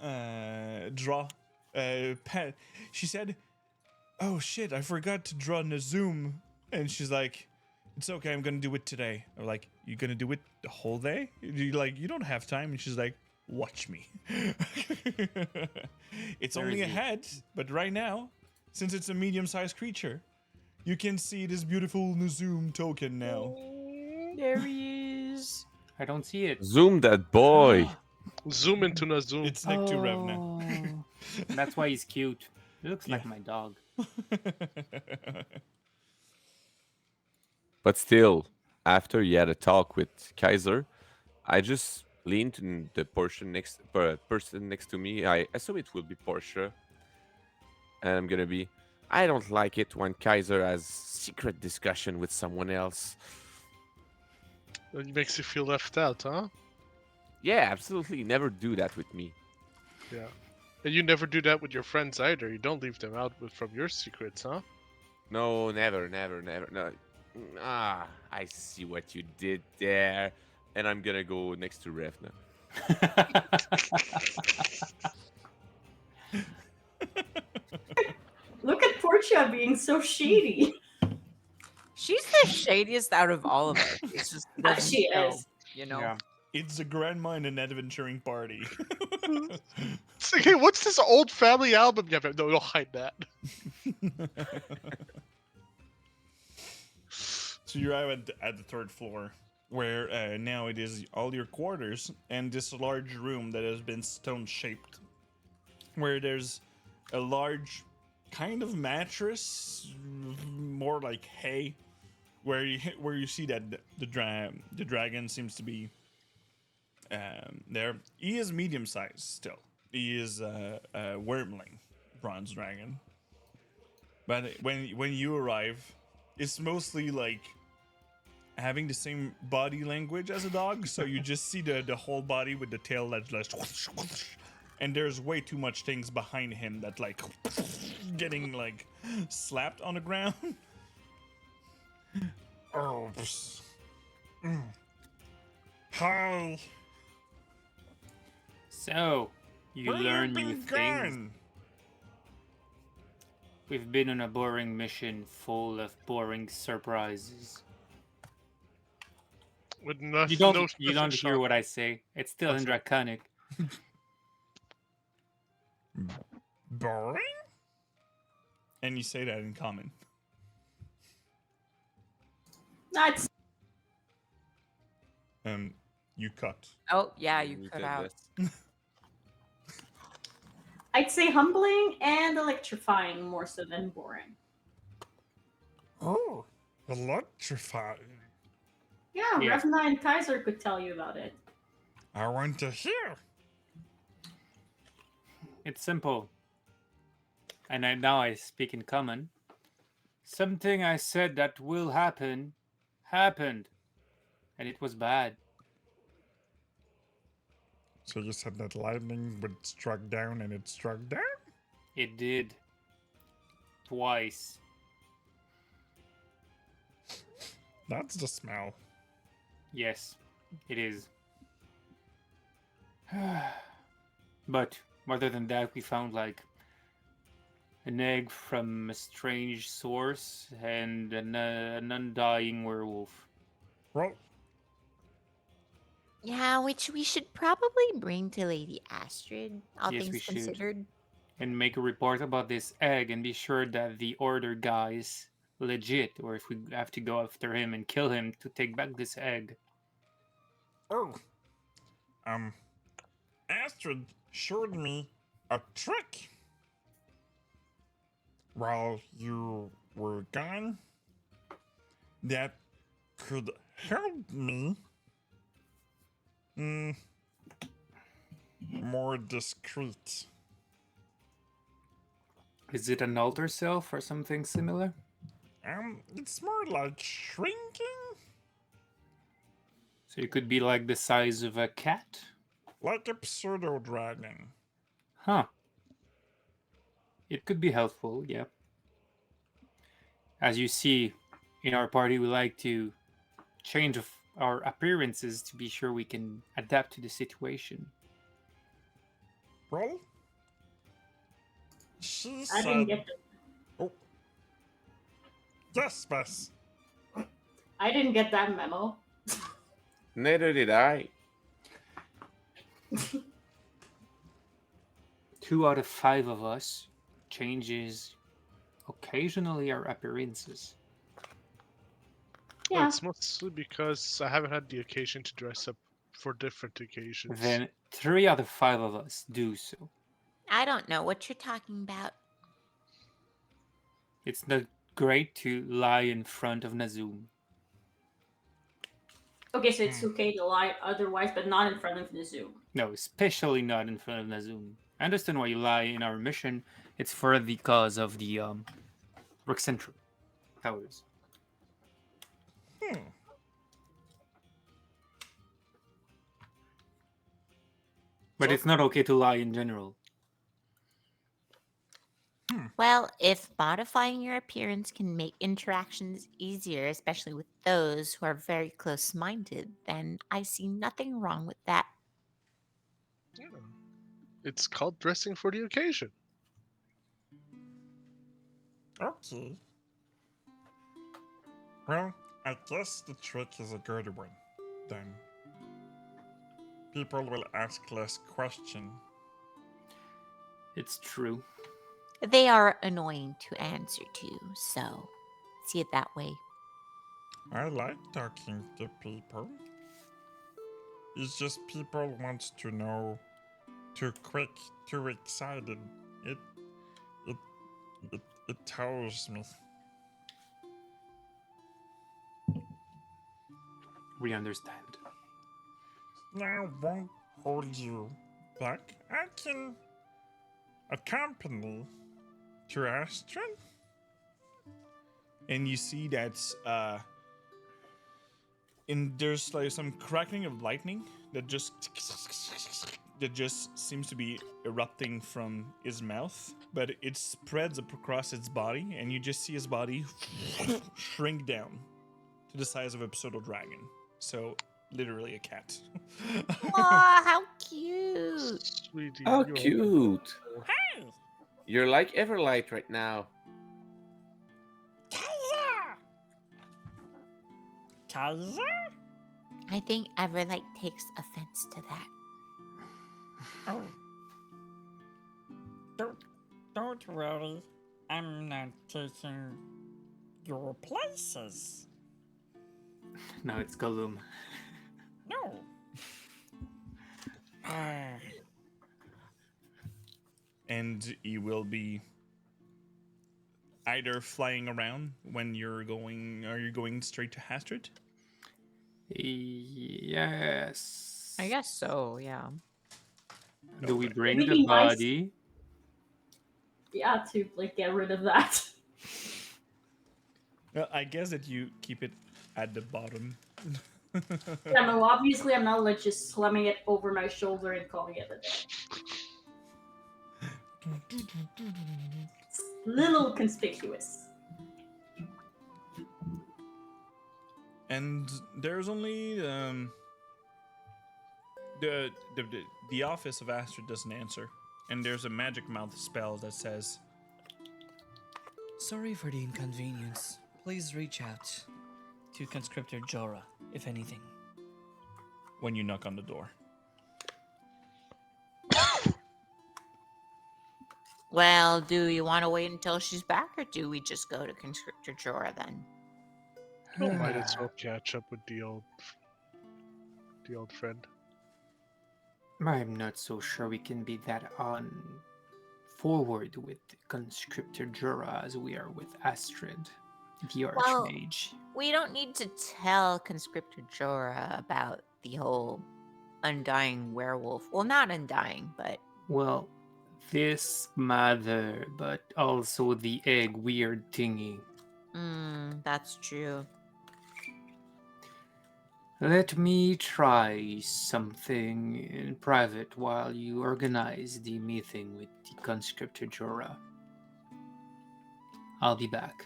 pet. She said, "Oh shit, I forgot to draw Nazoom," and she's like, "It's okay, I'm gonna do it today." I'm like, "You gonna do it the whole day? You don't have time." And she's like, "Watch me." It's Where only is a he? head, but right now, since it's a medium-sized creature, You can see this beautiful Zoom token now. There he is. I don't see it. Zoom that boy. Zoom into the zoom. It's next to Revna. That's why he's cute. He looks like Yeah. my dog. But still, after he had a talk with Kaiser, I just leaned to the person next to me. I assume it will be Portia. And I'm gonna be, I don't like it when Kaiser has secret discussion with someone else. It makes you feel left out, huh? Yeah, absolutely. Never do that with me. Yeah. And you never do that with your friends either. You don't leave them out from your secrets, huh? No, never, never, never. No. Ah, I see what you did there. And I'm gonna go next to Revna. Look at Portia being so shady. She's the shadiest out of all of us. It's just doesn't She show, is. you know. Yeah. It's a grandma in an adventuring party. It's like, hey, what's this old family album? Yeah, no, don't hide that. So you arrive at the third floor, where now it is all your quarters and this large room that has been stone shaped, where there's a large kind of mattress, more like hay, where you see that the dragon seems to be there. He is medium sized still. He is a wormling bronze dragon. But when you arrive, it's mostly like having the same body language as a dog. So you just see the whole body with the tail that's like, and there's way too much things behind him that like getting like slapped on the ground. Oh, hi. So, you Where learn you new been things. gone? We've been on a boring mission full of boring surprises. With no, You don't no you don't specific hear shock. what I say. It's still in What's that? Draconic. Boring? And you say that in common. That's You cut. Oh yeah, you Muted cut out. this. I'd say humbling and electrifying more so than boring. Oh, electrifying. Yeah, Yeah. Revna and Kaiser could tell you about it. I want to hear. It's simple. And now I speak in common. Something I said that will happen, happened. And it was bad. So you said that lightning would struck down and it struck down? It did. Twice. That's the smell. Yes, it is. But other than that, we found like an egg from a strange source and an undying werewolf. Well, Yeah, which we should probably bring to Lady Astrid, all Yes, we things should. considered. And make a report about this egg and be sure that the order guy's legit, or if we have to go after him and kill him to take back this egg. oh. Astrid showed me a trick while you were gone that could help me more discreet. Is it an alter self or something similar? It's more like shrinking, So it could be like the size of a cat? like a pseudo dragon. Huh. It could be helpful, yeah. As you see, in our party, we like to change our appearances to be sure we can adapt to the situation. Well, she I said, didn't get yes, Bess. I didn't get that memo. Neither did I. 2 out of 5 of us changes occasionally are appearances. Well, Yeah. it's mostly because I haven't had the occasion to dress up for different occasions. Then 3 out of 5 of us do so. I don't know what you're talking about. It's not great to lie in front of Nazum. Okay, so it's okay to lie otherwise, but not in front of the Zoom. No, especially not in front of Nazum. I understand why you lie in our mission. It's for the cause of the Rick Central. How it is. But it's not okay to lie in general. Well, if modifying your appearance can make interactions easier, especially with those who are very close minded, then I see nothing wrong with that. Yeah. It's called dressing for the occasion. Okay. Well, I guess the trick is a good one. Then people will ask less questions. It's true. They are annoying to answer to, so see it that way. I like talking to people. It's just people wants to know too quick, too excited. It it it tells me. We understand. Now won't hold you back. I can accompany to Astrid. And you see that and there's like some crackling of lightning that just seems to be erupting from his mouth, but it spreads up across its body, and you just see his body shrink down to the size of a pseudo dragon. So literally a cat. Aw, how cute! Sweetie. How you're cute! Hey, You're like Everlight right now. Kaiser! Kaiser? I think Everlight takes offense to that. Oh. Don't worry. I'm not taking your places. Now it's Gollum. No. Ah, And you will be either flying around when you're going. Are you going straight to Hastrid? Yes. I guess so, yeah. Do we Okay. bring It'd the be nice- body? Yeah, to like get rid of that. Well, I guess that you keep it at the bottom. Yeah, no, obviously I'm not like just slamming it over my shoulder and calling it a day. It's a little conspicuous. And there's only the office of Astrid doesn't answer, and there's a magic mouth spell that says, sorry for the inconvenience. Please reach out to Conscriptor Jorah, if anything. when you knock on the door. Well, do you want to wait until she's back, or do we just go to Conscriptor Jorah then? Might as well catch up with the old friend. I'm not so sure we can be that on forward with Conscriptor Jorah as we are with Astrid, the Well- Archmage. We don't need to tell Conscriptor Jorah about the whole undying werewolf. Well, not undying, but Well, this mother, but also the egg weird thingy. that's true. Let me try something in private while you organize the meeting with the Conscriptor Jorah. I'll be back.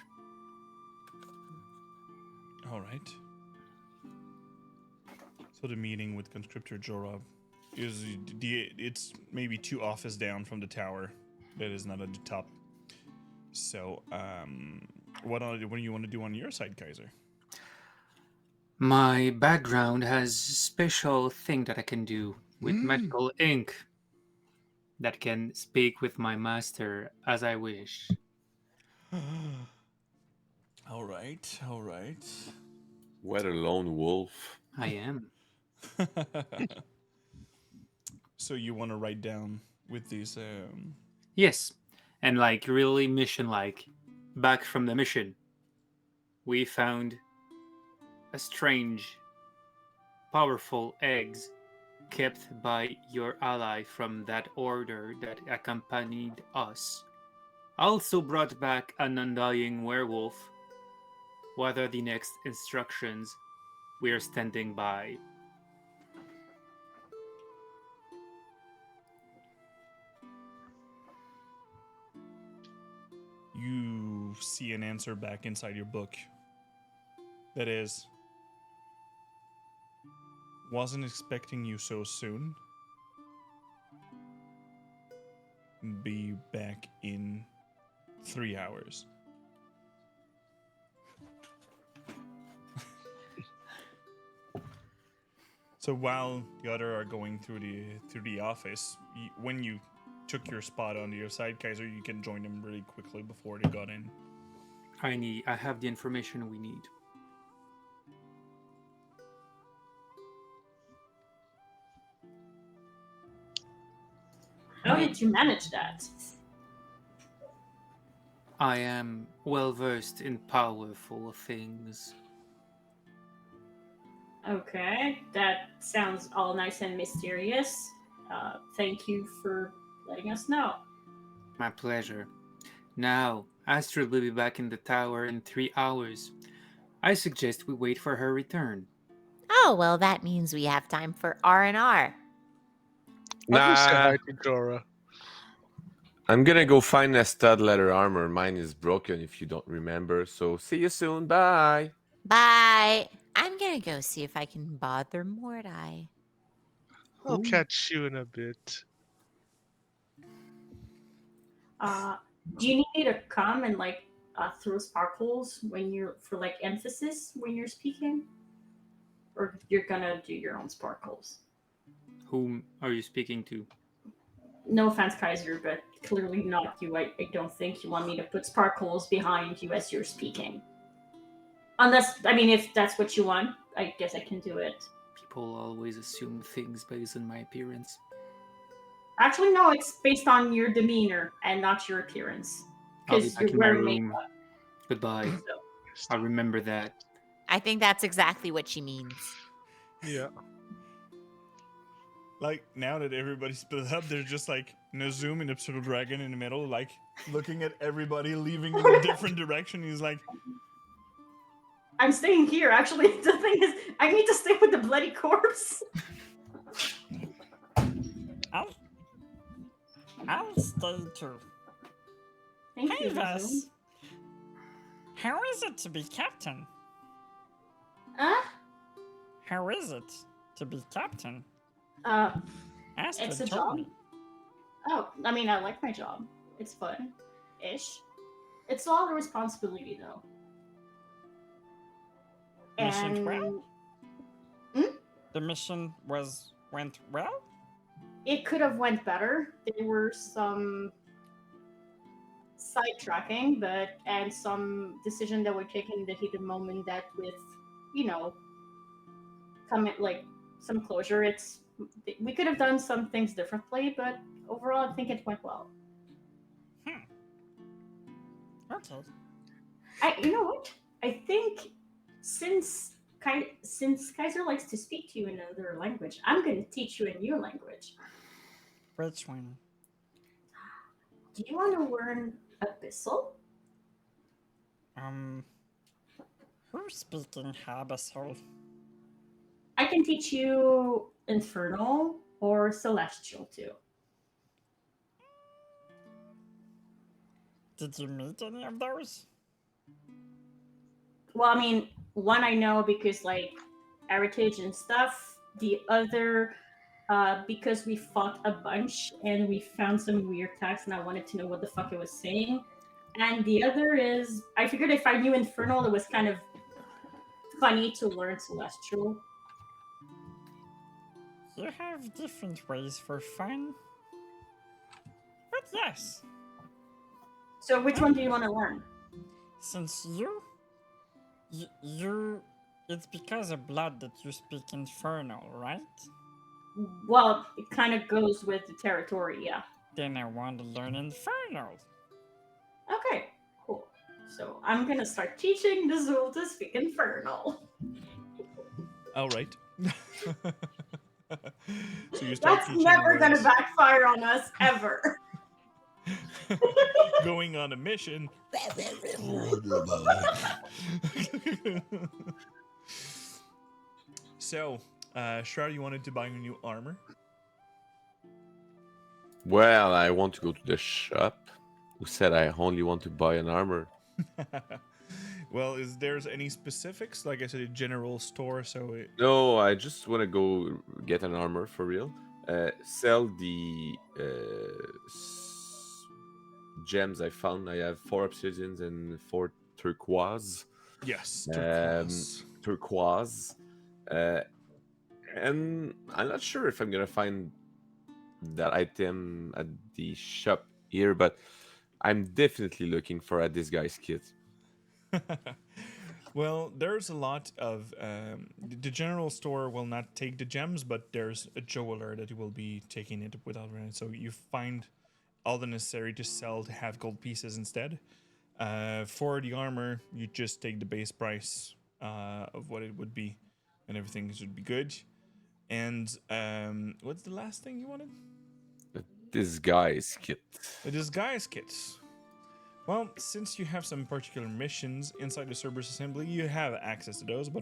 All right. So the meeting with Conscriptor Jorah is it's maybe 2 offices down from the tower. That is not at the top. So what do you want to do on your side, Kaiser? My background has special thing that I can do with magical ink that can speak with my master as I wish. All right, all right. What a lone wolf. I am. So you want to write down with these? Yes. And like really mission like. Back from the mission. We found a strange, powerful eggs kept by your ally from that order that accompanied us. Also brought back an undying werewolf. What are the next instructions? We are standing by. You see an answer back inside your book. That is, wasn't expecting you so soon. Be back in 3 hours. So while the other are going through the office, when you took your spot on your side, Kaiser, you can join them really quickly before they got in. I have the information we need. How did you manage that? I am well versed in powerful things. Okay, that sounds all nice and mysterious. Thank you for letting us know. My pleasure. Now, Astrid will be back in the tower in 3 hours. I suggest we wait for her return. Oh, well, that means we have time for R&R. I'll go say Nah, hi to Dora. I'm gonna go find a stud leather armor. Mine is broken if you don't remember. So see you soon. Bye. Bye. I'm gonna go see if I can bother Mordai. I'll Ooh. catch you in a bit. Do you need me to come and like throw sparkles when you're for like emphasis when you're speaking, or you're gonna do your own sparkles? Whom are you speaking to? No offense, Kaiser, but clearly not you. I don't think you want me to put sparkles behind you as you're speaking. Unless, I mean, if that's what you want, I guess I can do it. People always assume things based on my appearance. Actually, no, it's based on your demeanor and not your appearance. I'll be Because back you're in my wearing room. makeup. Goodbye. So. I'll remember that. I think that's exactly what she means. Yeah. Like, now that everybody's split up, there's just like Nazum and Pseudo Dragon in the middle, like looking at everybody leaving in a different direction. He's like, I'm staying here, actually. The thing is, I need to stay with the bloody corpse. I'll stay too. Thank Hey, you, Vas. Zoom. How is it to be captain? Huh? How is it to be captain? It's Astrid a told job. me. Oh, I mean, I like my job. It's fun. Ish. It's a lot of responsibility, though. Mission well? Hmm? The mission went well? It could have went better. There were some sidetracking, and some decision that were taken in the heat of the moment that with, like some closure, we could have done some things differently, but overall I think it went well. Okay. You know what? I think since Kaiser likes to speak to you in another language, I'm going to teach you a new language. Which one? Do you want to learn Abyssal? Who's speaking Abyssal? I can teach you Infernal or Celestial too. Did you meet any of those? Well, I mean, one I know because like heritage and stuff. The other, because we fought a bunch and we found some weird text, and I wanted to know what the fuck it was saying. And the other is, I figured if I knew Infernal, it was kind of funny to learn Celestial. You have different ways for fun. But yes. So which one do you want to learn? Since you, it's because of blood that you speak Infernal, right? Well, it kind of goes with the territory, yeah. Then I want to learn Infernal. Okay, cool. So I'm gonna start teaching the Zul to speak Infernal. All right. So you start That's teaching never gonna words. backfire on us ever. Going on a mission. So, Shroud, you wanted to buy new armor? Well, I want to go to the shop. Who said I only want to buy an armor? Well, is there's any specifics? Like I said, a general store, so it... No, I just want to go get an armor for real. Sell the gems I found. I have 4 obsidians and 4 turquoise. Yes, Um, turquoise. turquoise. And I'm not sure if I'm gonna find that item at the shop here, but I'm definitely looking for a disguise kit. Well, there's a lot of the general store will not take the gems, but there's a jeweler that will be taking it without running. So you find all the necessary to sell to have gold pieces instead. For the armor, you just take the base price of what it would be, and everything should be good. And what's the last thing you wanted? A disguise kit. A disguise kit. Well, since you have some particular missions inside the Cerberus assembly, you have access to those, but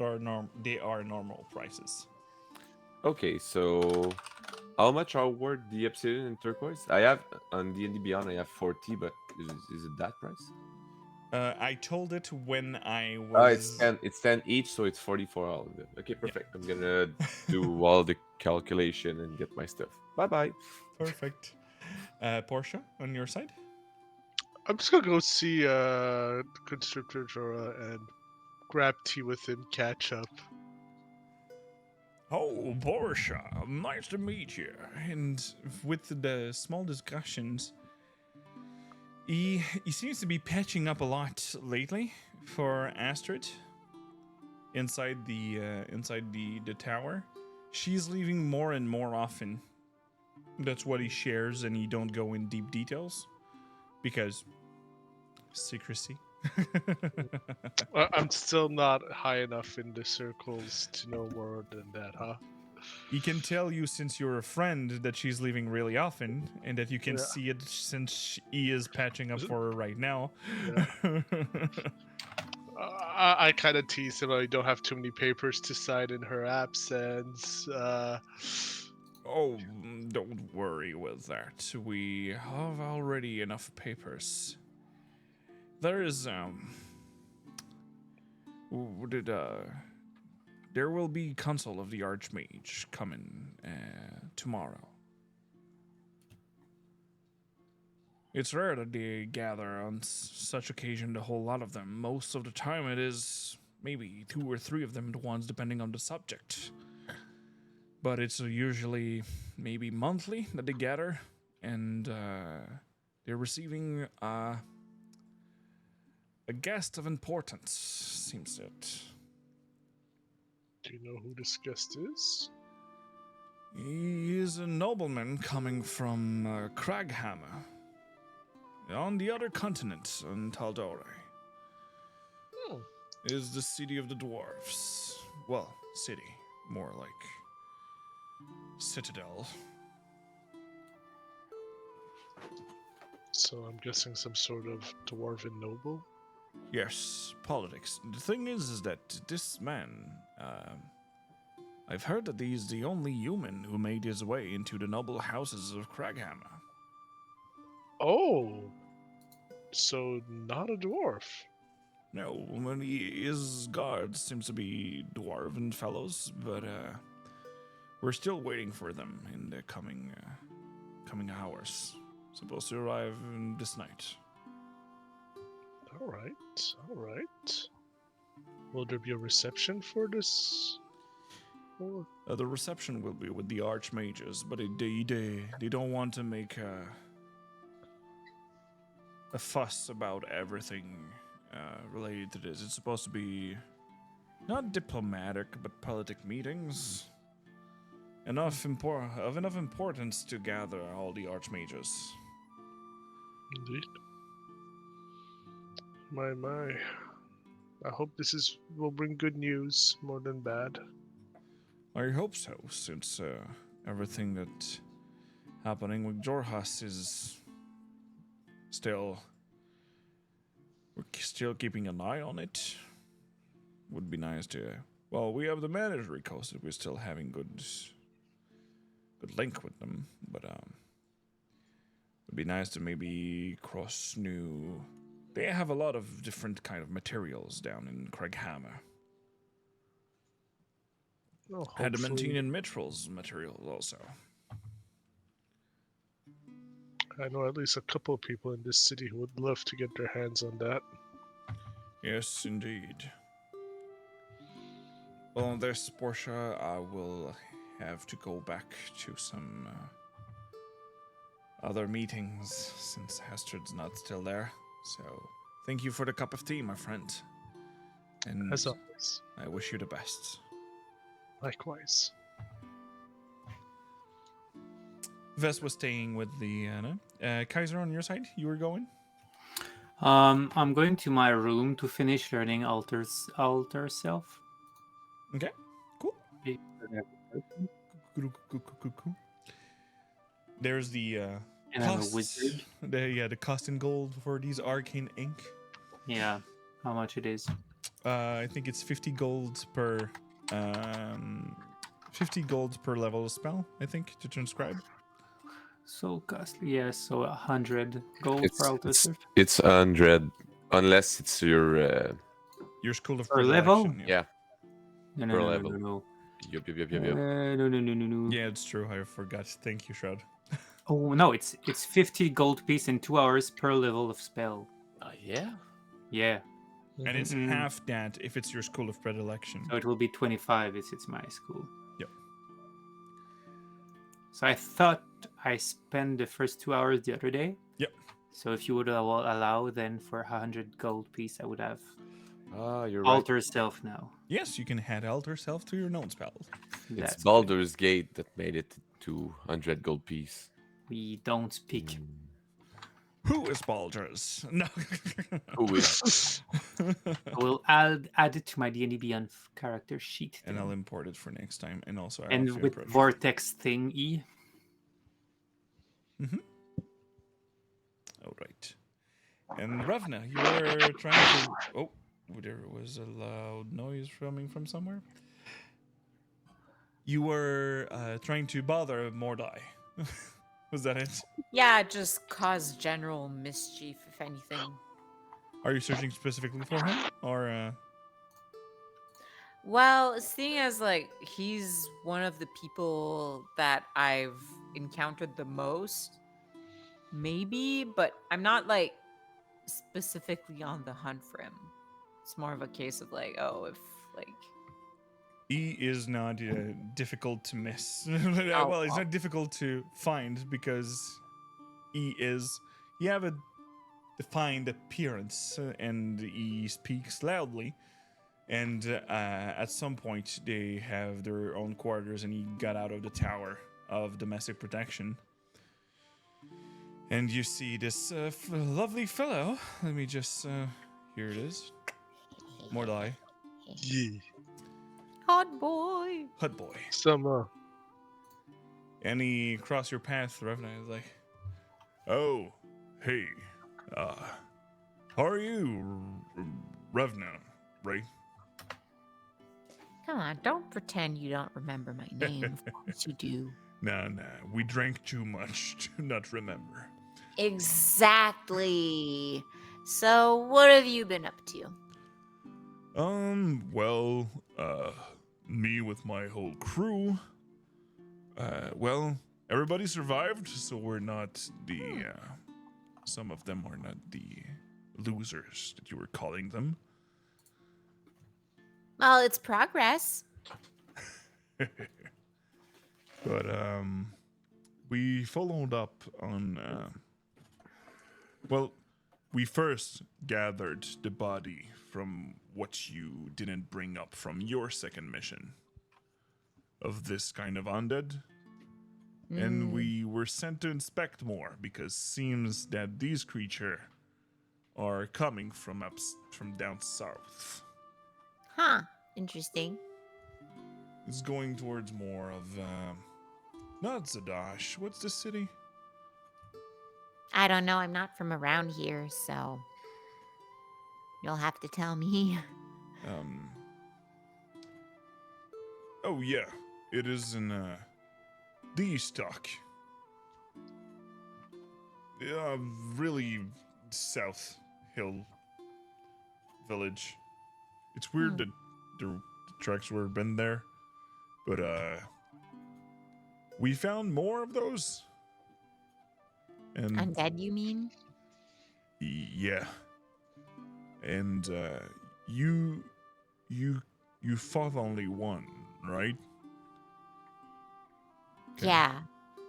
they are normal prices. Okay, so how much are worth the obsidian and turquoise? I have on D&D Beyond. I have 40, but is it that price? I told it when I was. Oh, it's 10 each, so it's 40 for all of them. Okay, perfect. I'm gonna do all the calculation and get my stuff. Bye bye. Perfect. Portia, on your side? I'm just gonna go see Constrictor Jorah and grab tea with him, catch up. Oh, Portia, nice to meet you. And with the small discussions, he seems to be patching up a lot lately for Astrid inside the tower. She's leaving more and more often. That's what he shares, and he don't go in deep details because secrecy. I'm still not high enough in the circles to know more than that, huh? He can tell you since you're a friend that she's leaving really often, and that you can Yeah. see it since he is patching up for her right now. Yeah. I kind of tease him. I don't have too many papers to sign in her absence. Oh, don't worry with that. We have already enough papers. There is there will be Council of the Archmage coming tomorrow. It's rare that they gather on such occasion, a whole lot of them. Most of the time it is maybe 2 or 3 of them at once, depending on the subject. But it's usually maybe monthly that they gather, and they're receiving a guest of importance, seems it. Do you know who this guest is? He is a nobleman coming from Craghammer, on the other continent, in Taldore. Hmm. Is the city of the dwarves. Well, city, more like citadel. So I'm guessing some sort of dwarven noble? Yes, politics. The thing is that this man, I've heard that he's the only human who made his way into the noble houses of Craghammer. Oh! So not a dwarf. No, his guards seems to be dwarven fellows, but we're still waiting for them in the coming hours. Supposed to arrive this night. Alright. Will there be a reception for this? Or... The reception will be with the archmages, but they don't want to make a fuss about everything related to this. It's supposed to be not diplomatic, but politic meetings. Of enough importance to gather all the archmages. Indeed. My. I hope this will bring good news more than bad. I hope so, since everything that's happening with Jorhas is still. We're still keeping an eye on it. Would be nice to. Well, we have the mandatory coast that we're still having good link with them, but would be nice to maybe cross new. They have a lot of different kind of materials down in Craighammer. Well, Adamantine hopefully- and mitrals materials also. I know at least a couple of people in this city who would love to get their hands on that. Yes, indeed. Well, on this, Portia, I will have to go back to some other meetings since Hastard's not still there. So, thank you for the cup of tea, my friend. And As always. I wish you the best. Likewise. Vess was staying with the Kaiser on your side. You were going. I'm going to my room to finish learning alter self. Okay, cool. There's the And I'm a costs. wizard. The cost in gold for these arcane ink. Yeah, how much it is? I think it's 50 gold per 50 gold per level of spell, I think, to transcribe. So costly, yes. So 100 gold for alter self. It's 100 unless it's your Your school of Per level? predilection. yeah. No, per no, level. no. Yup. No. Yeah, it's true. I forgot. Thank you, Shroud. Oh no, it's 50 gold piece in 2 hours per level of spell. Yeah. Yeah. And it's Mhm. half that if it's your school of predilection. So it will be 25 if it's my school. Yep. So I thought I spent the first 2 hours the other day. Yep. So if you would allow, then for 100 gold piece, I would have Ah, you're right. alter self now. Yes, you can add alter self to your known spell. It's That's Baldur's Gate that made it to 100 gold piece. We don't speak. Who is Baldur's? No. Who is? I will add it to my D&D Beyond character sheet. And then. I'll import it for next time. And also, I'll And have to with improve it. vortex thingy. All right. And Ravna, you were trying to. Oh, there was a loud noise coming from somewhere. You were trying to bother Mordai. Was that it? Yeah, just cause general mischief, if anything. Are you searching specifically for him, or? Well, seeing as like he's one of the people that I've encountered the most, maybe, but I'm not like specifically on the hunt for him. It's more of a case of like, oh, if like He is not difficult to miss. Well, it's not difficult to find because he have a defined appearance and he speaks loudly. And at some point, they have their own quarters, and he got out of the tower of domestic protection. And you see this lovely fellow. Let me just here it is, Mordai, Yeah. hot boy. Hut boy. Some And he crossed your path, Revna. He's like, "Oh, hey, how are you, Revna? Right? Come on, don't pretend you don't remember my name. Of course you do. Nah, we drank too much to not remember." Exactly. So, what have you been up to? Well, me with my whole crew. Well, everybody survived, so we're not the. Some of them are not the losers that you were calling them. Well, it's progress. But we followed up on well, we first gathered the body from what you didn't bring up from your second mission of this kind of undead. And we were sent to inspect more because seems that these creatures are coming from from down south. Huh. Interesting. It's going towards more of not Zadash. What's the city? I don't know. I'm not from around here, so you'll have to tell me. Oh yeah, it is in the stock. Yeah, really south hill village. It's weird that the tracks were been there, but we found more of those. And Undead, you mean? yeah, and you fought only one, right? Okay. Yeah.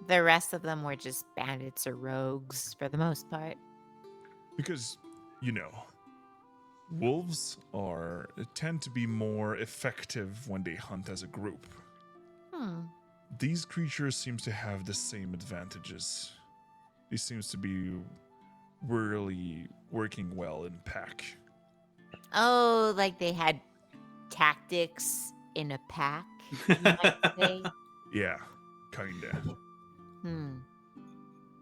The rest of them were just bandits or rogues for the most part. Because wolves tend to be more effective when they hunt as a group. These creatures seems to have the same advantages. These seems to be really working well in pack. Oh, like they had tactics in a pack, you might say? Yeah, kinda. Hmm.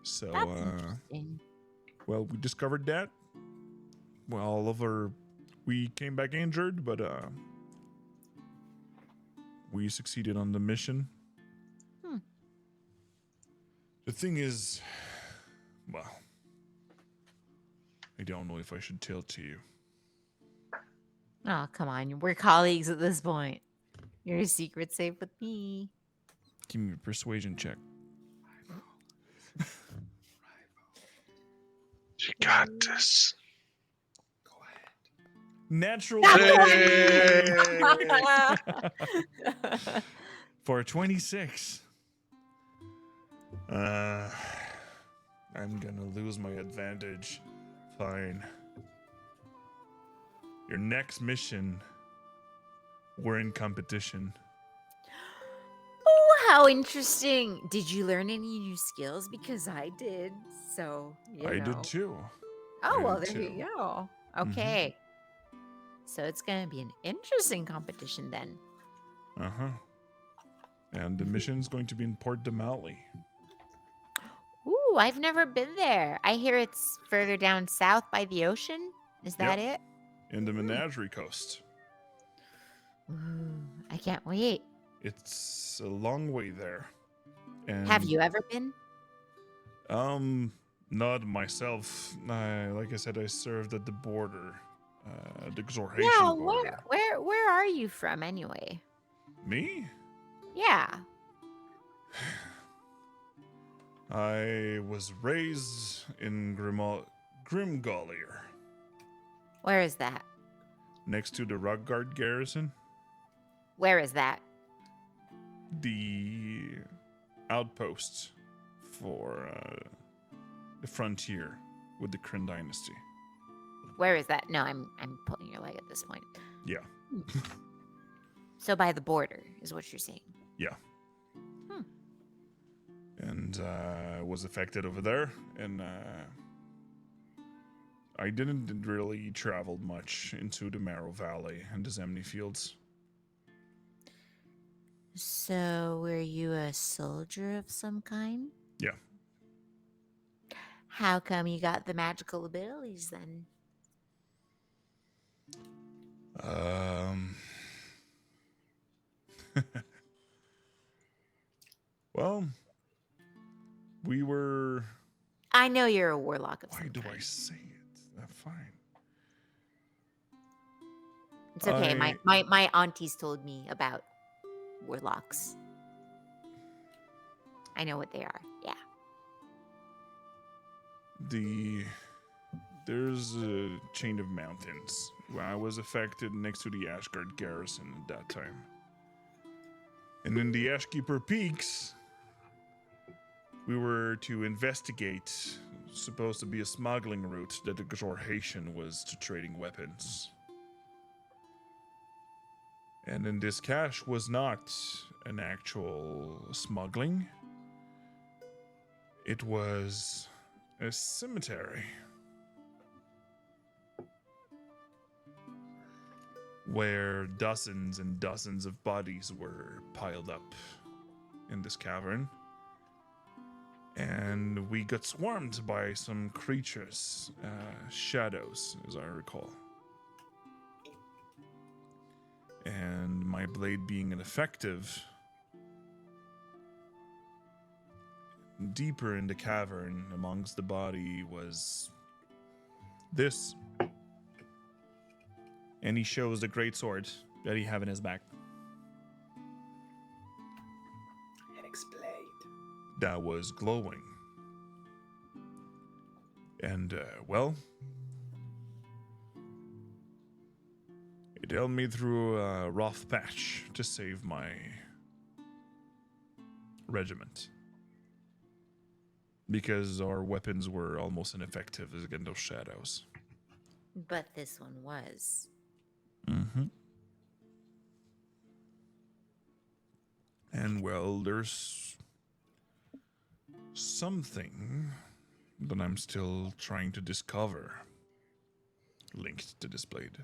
So, That's interesting. well, we discovered that. Well, we came back injured, but we succeeded on the mission. The thing is, well, I don't know if I should tell to you. Oh, come on. We're colleagues at this point. Your secret's safe with me. Give me a persuasion check. You got this. Natural Hey! 20 for 26. I'm gonna lose my advantage. Fine. Your next mission, we're in competition. Oh, how interesting. Did you learn any new skills? Because I did. So, I did too. Oh, I well, did there you too. go. Okay. So it's going to be an interesting competition then. Uh-huh. And the mission's going to be in Port de Mali. Ooh, I've never been there. I hear it's further down south by the ocean. Is that it? In the Menagerie Coast. Ooh, I can't wait. It's a long way there. And Have you ever been? Not myself. Like I said, I served at the border, the Xorhatian Yeah, border. where are you from anyway? Me? Yeah. I was raised in Grimgollier, Where is that? next to the Rockguard garrison, Where is that? the outpost for the frontier with the Kryn dynasty. Where is that? No, I'm pulling your leg at this point. Yeah. So by the border is what you're saying. Yeah. And was affected over there, and I didn't really travel much into the Marrow Valley and the Zemni Fields. So were you a soldier of some kind? Yeah. How come you got the magical abilities then? Well, we were. I know you're a warlock of Why some do kind. I say it? Fine. It's okay. I- My aunties told me about warlocks. I know what they are. Yeah. There's a chain of mountains where I was affected next to the Ashgard garrison at that time. And in the Ashkeeper Peaks, we were to investigate supposed to be a smuggling route that the exhortation was to trading weapons. And then this cache was not an actual smuggling. It was a cemetery. Where dozens and dozens of bodies were piled up in this cavern. And we got swarmed by some creatures, shadows, as I recall. And my blade being ineffective, deeper in the cavern amongst the body was this. And he shows the great sword that he have in his back. An explained. That was glowing. And, well, it held me through a rough patch to save my regiment. Because our weapons were almost ineffective against those shadows. But this one was. Mm-hmm. And, well, there's something that I'm still trying to discover linked to this blade.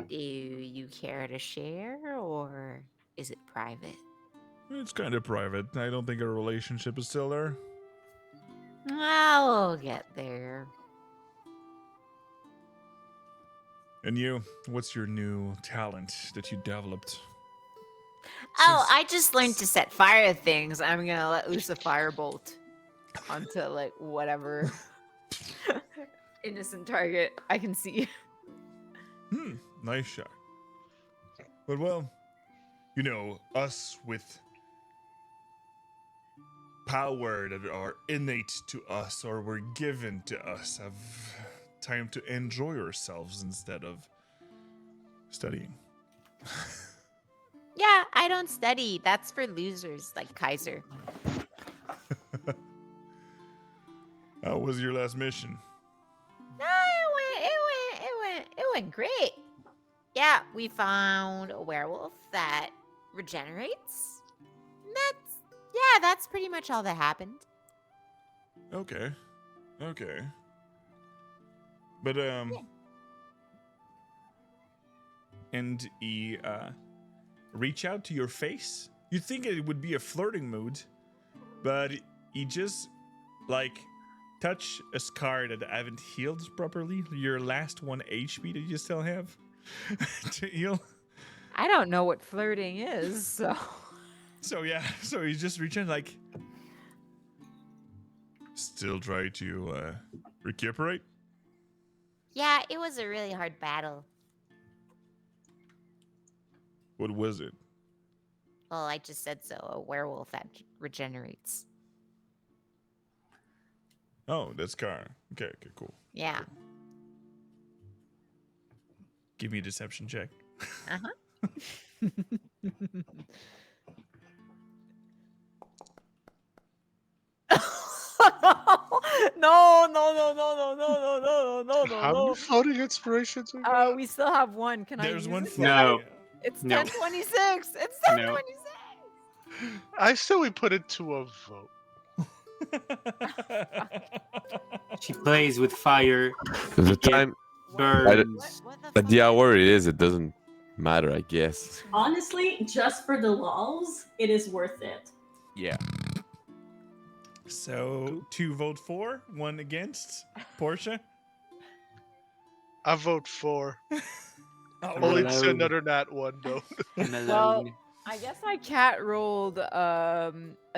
Do you care to share, or is it private? It's kind of private. I don't think our relationship is still there. I'll get there. And you, what's your new talent that you developed? Oh, I just learned to set fire to things. I'm gonna let loose a firebolt onto like whatever innocent target I can see. Nice shot. But well, you know, us with power that are innate to us or were given to us have time to enjoy ourselves instead of studying. Yeah, I don't study. That's for losers like Kaiser. How was your last mission? No, it went great. Yeah, we found a werewolf that regenerates. That's pretty much all that happened. Okay. But and he reach out to your face. You'd think it would be a flirting mood, but he just like touch a scar that I haven't healed properly. Your last 1 HP that you still have to heal. I don't know what flirting is, so. So yeah, so he's just reaching like still try to recuperate. Yeah, it was a really hard battle. What was it? Well, I just said so. A werewolf that regenerates. Oh, that's Scar. Okay, cool. Yeah. Give me a deception check. Uh-huh. No. How many floating inspirations we got? We still have one. Can I There's use one it? floating. No. It's No. 1026. It's No. 1026. I say we put it to a vote. She plays with fire. The Get time, burns. at the hour it is, it doesn't matter, I guess. Honestly, just for the lols, it is worth it. Yeah. So 2 vote for, 1 against. Portia. I vote for. Oh, Only Hello. to another nat one though. I'm Well, alone. I guess I cat rolled a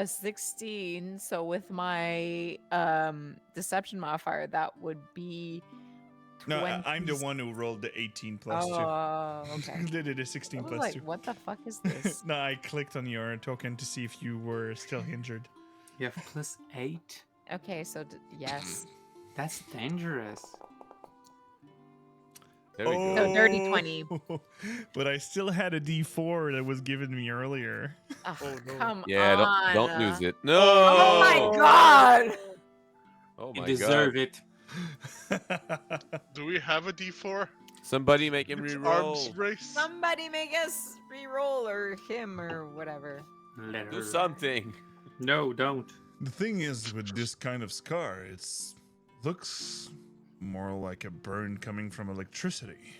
16, so with my deception modifier, that would be 20. No, I'm the one who rolled the 18 plus 2. Oh, okay. Did it a 16 I was plus like, 2. what the fuck is this? No, I clicked on your token to see if you were still injured. You have +8? Okay, so yes. That's dangerous. There we So go. dirty 20. But I still had a D4 that was given me earlier. Ugh, Oh, no. come Yeah, on. don't lose it. No. Oh my god! Oh You my deserve god. it. Do we have a D4? Somebody make him It's re-roll. arms race. Somebody make us re-roll or him or whatever. Let Do her. something. No, don't. The thing is, with this kind of scar, it's looks more like a burn coming from electricity.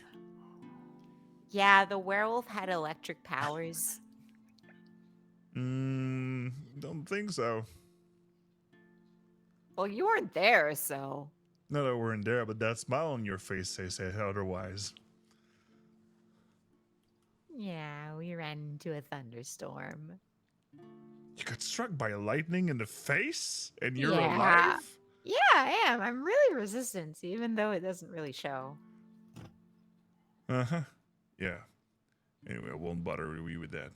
Yeah, the werewolf had electric powers. Don't think so. Well, you weren't there, so. Not that we're in there, but that smile on your face says otherwise. Yeah, we ran into a thunderstorm. You got struck by lightning in the face, and you're Yeah. alive? Yeah, I am. I'm really resistant, even though it doesn't really show. Uh-huh. Yeah. Anyway, I won't bother you with that.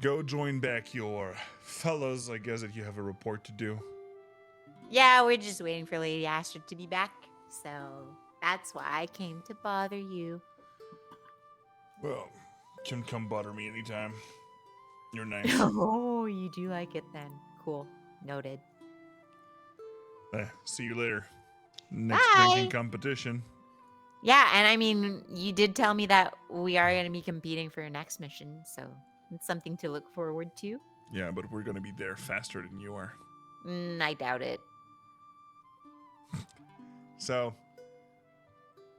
Go join back your fellows. I guess that you have a report to do. Yeah, we're just waiting for Lady Astrid to be back. So that's why I came to bother you. Well, can come bother me anytime. You're nice. Oh, you do like it then. Cool. Noted. See you later. Next Bye. drinking competition. Yeah, and I mean, you did tell me that we are going to be competing for your next mission, so it's something to look forward to. Yeah, but we're gonna be there faster than you are. I doubt it. So,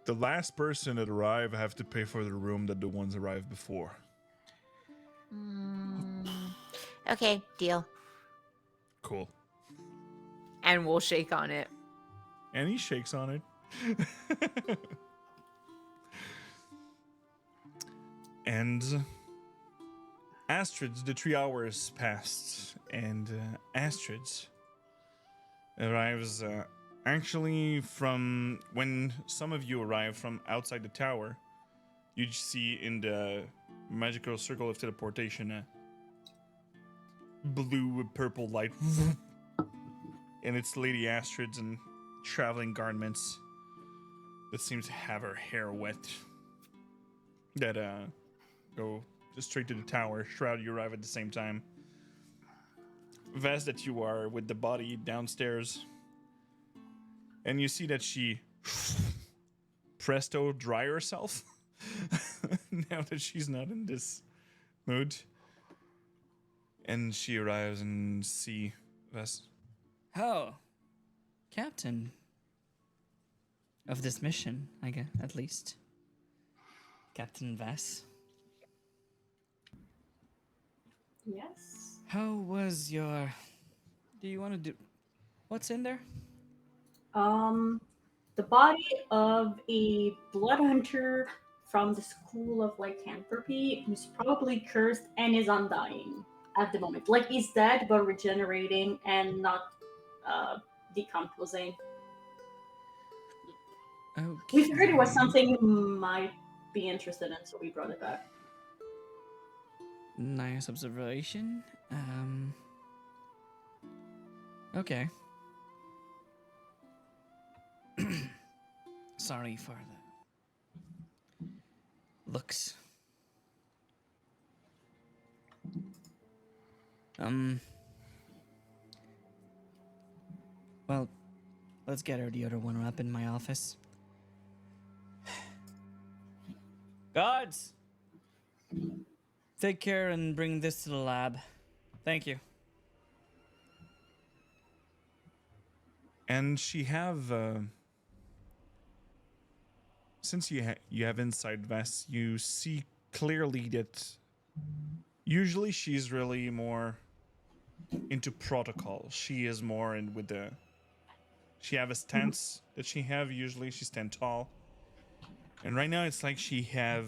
the last person that arrive have to pay for the room that the ones arrived before. Okay, deal. Cool. And we'll shake on it. And he shakes on it. And Astrid's, the 3 hours passed, and Astrid's arrives actually from when some of you arrive from outside the tower. You see in the magical circle of teleportation a blue purple light, and it's Lady Astrid's in traveling garments that seems to have her hair wet. That go just straight to the tower. Shroud, you arrive at the same time. Vest, that you are with the body downstairs. And you see that she presto dry herself. Now that she's not in this mood. And she arrives and see Vest. Oh, Captain of this mission, I guess, at least. Captain Vess. Yes. How was your... Do you want to do... What's in there? The body of a blood hunter from the school of lycanthropy who's probably cursed and is undying at the moment. Like, he's dead but regenerating and not decomposing. Okay. We figured it was something you might be interested in, so we brought it back. Nice observation. Okay. Sorry for the looks. Well, let's get her the other one up in my office. Guards! Take care and bring this to the lab. Thank you. And she have, since you have inside vests, you see clearly that usually she's really more into protocol. She is more in with the. She have a stance that she have. Usually she stand tall, and right now it's like she have.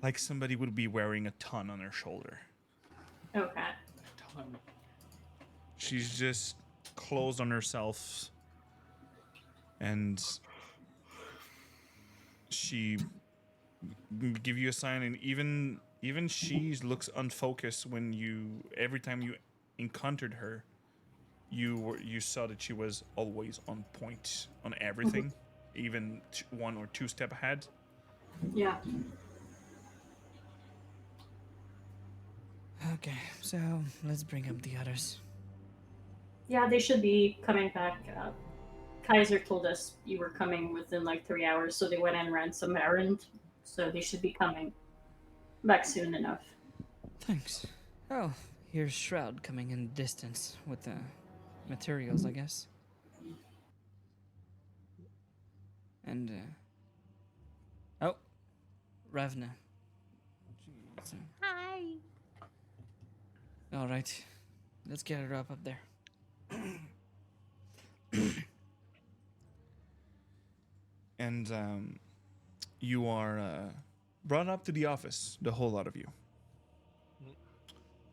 Like somebody would be wearing a ton on her shoulder. Okay. She's just closed on herself, and she give you a sign, and even she looks unfocused when every time you encountered her, you saw that she was always on point on everything. even one or two step ahead. Yeah. Okay, so let's bring up the others. Yeah, they should be coming back. Kaiser told us you were coming within like 3 hours, so they went and ran some errand. So they should be coming back soon enough. Thanks. Oh, here's Shroud coming in the distance with the materials, I guess. And, oh, Ravna. Jeez. Hi. Alright, let's get her up there. And you are brought up to the office, the whole lot of you.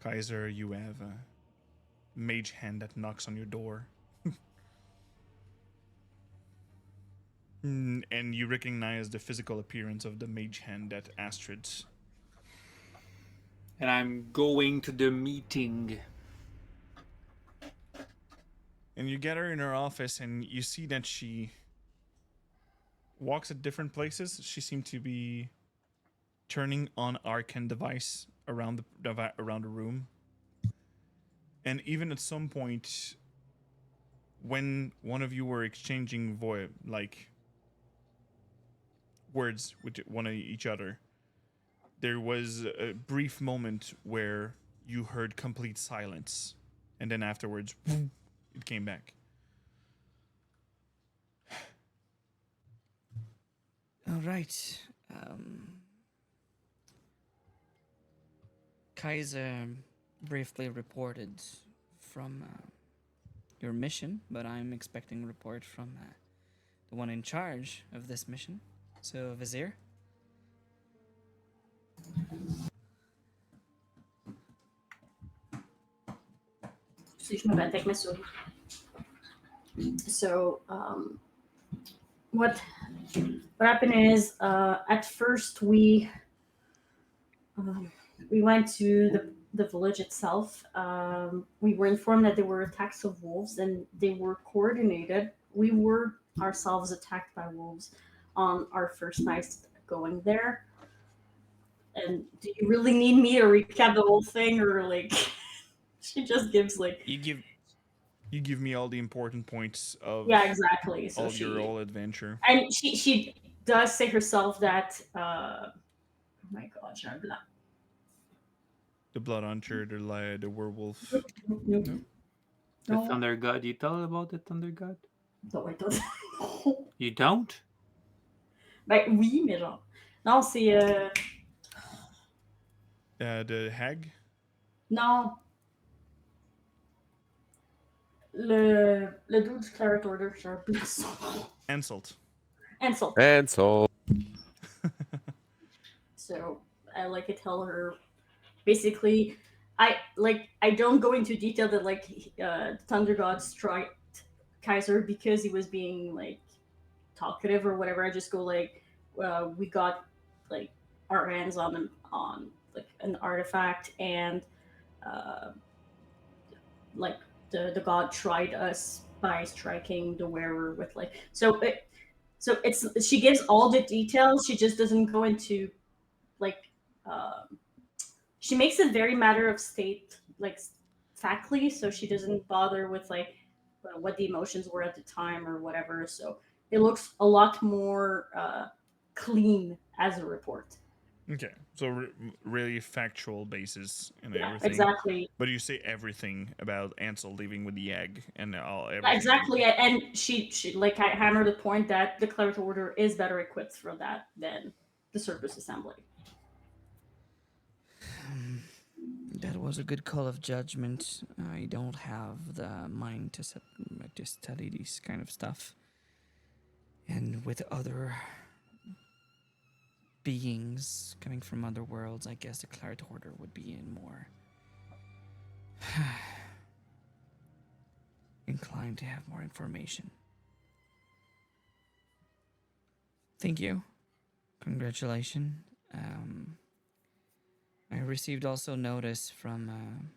Kaiser, you have a mage hand that knocks on your door. And you recognize the physical appearance of the mage hand at Astrid's. And I'm going to the meeting. And you get her in her office, and you see that she walks at different places. She seemed to be turning on arcane device around the room. And even at some point, when one of you were exchanging words with one of each other, there was a brief moment where you heard complete silence, and then afterwards, it came back. All right. Kaiser briefly reported from your mission, but I'm expecting a report from the one in charge of this mission. So, Vizier? Si je me battais avec ma souris. So, what happened is, at first we went to the village itself. We were informed that there were attacks of wolves, and they were coordinated. We were ourselves attacked by wolves on our first night going there. And do you really need me to recap the whole thing, or like she just gives like You give me all the important points of yeah, exactly. So all she your whole adventure. and she does say herself that oh my god, j'ai un blanc. The blood hunter, the werewolf. Nope. The No. Thunder God. You tell about the Thunder God? Non, ouais, toi. You don't? Ben oui, mais genre. Non, c'est The hag. non. Le dude du Claret Order, j'ai un blanc son nom. Ansalt. Ansel. And so So I like to tell her basically I don't go into detail that like Thunder God struck Kaiser because he was being like talkative or whatever. I just go like we got like our hands on like an artifact, and like the god tried us by striking the wearer with like so it's she gives all the details. She just doesn't go into like she makes it very matter of state, like factly, so she doesn't bother with like what the emotions were at the time or whatever. So it looks a lot more clean as a report. Okay, so really factual basis and Yeah, everything. exactly. But you say everything about Ansel leaving with the egg and everything. Exactly, and she like I hammered the point that the Cleric Order is better equipped for that than the Cerberus Assembly. That was a good call of judgment. I don't have the mind to study this kind of stuff. And with other beings coming from other worlds, I guess the Claret Order would be in more inclined to have more information. Thank you. Congratulations. I received also notice from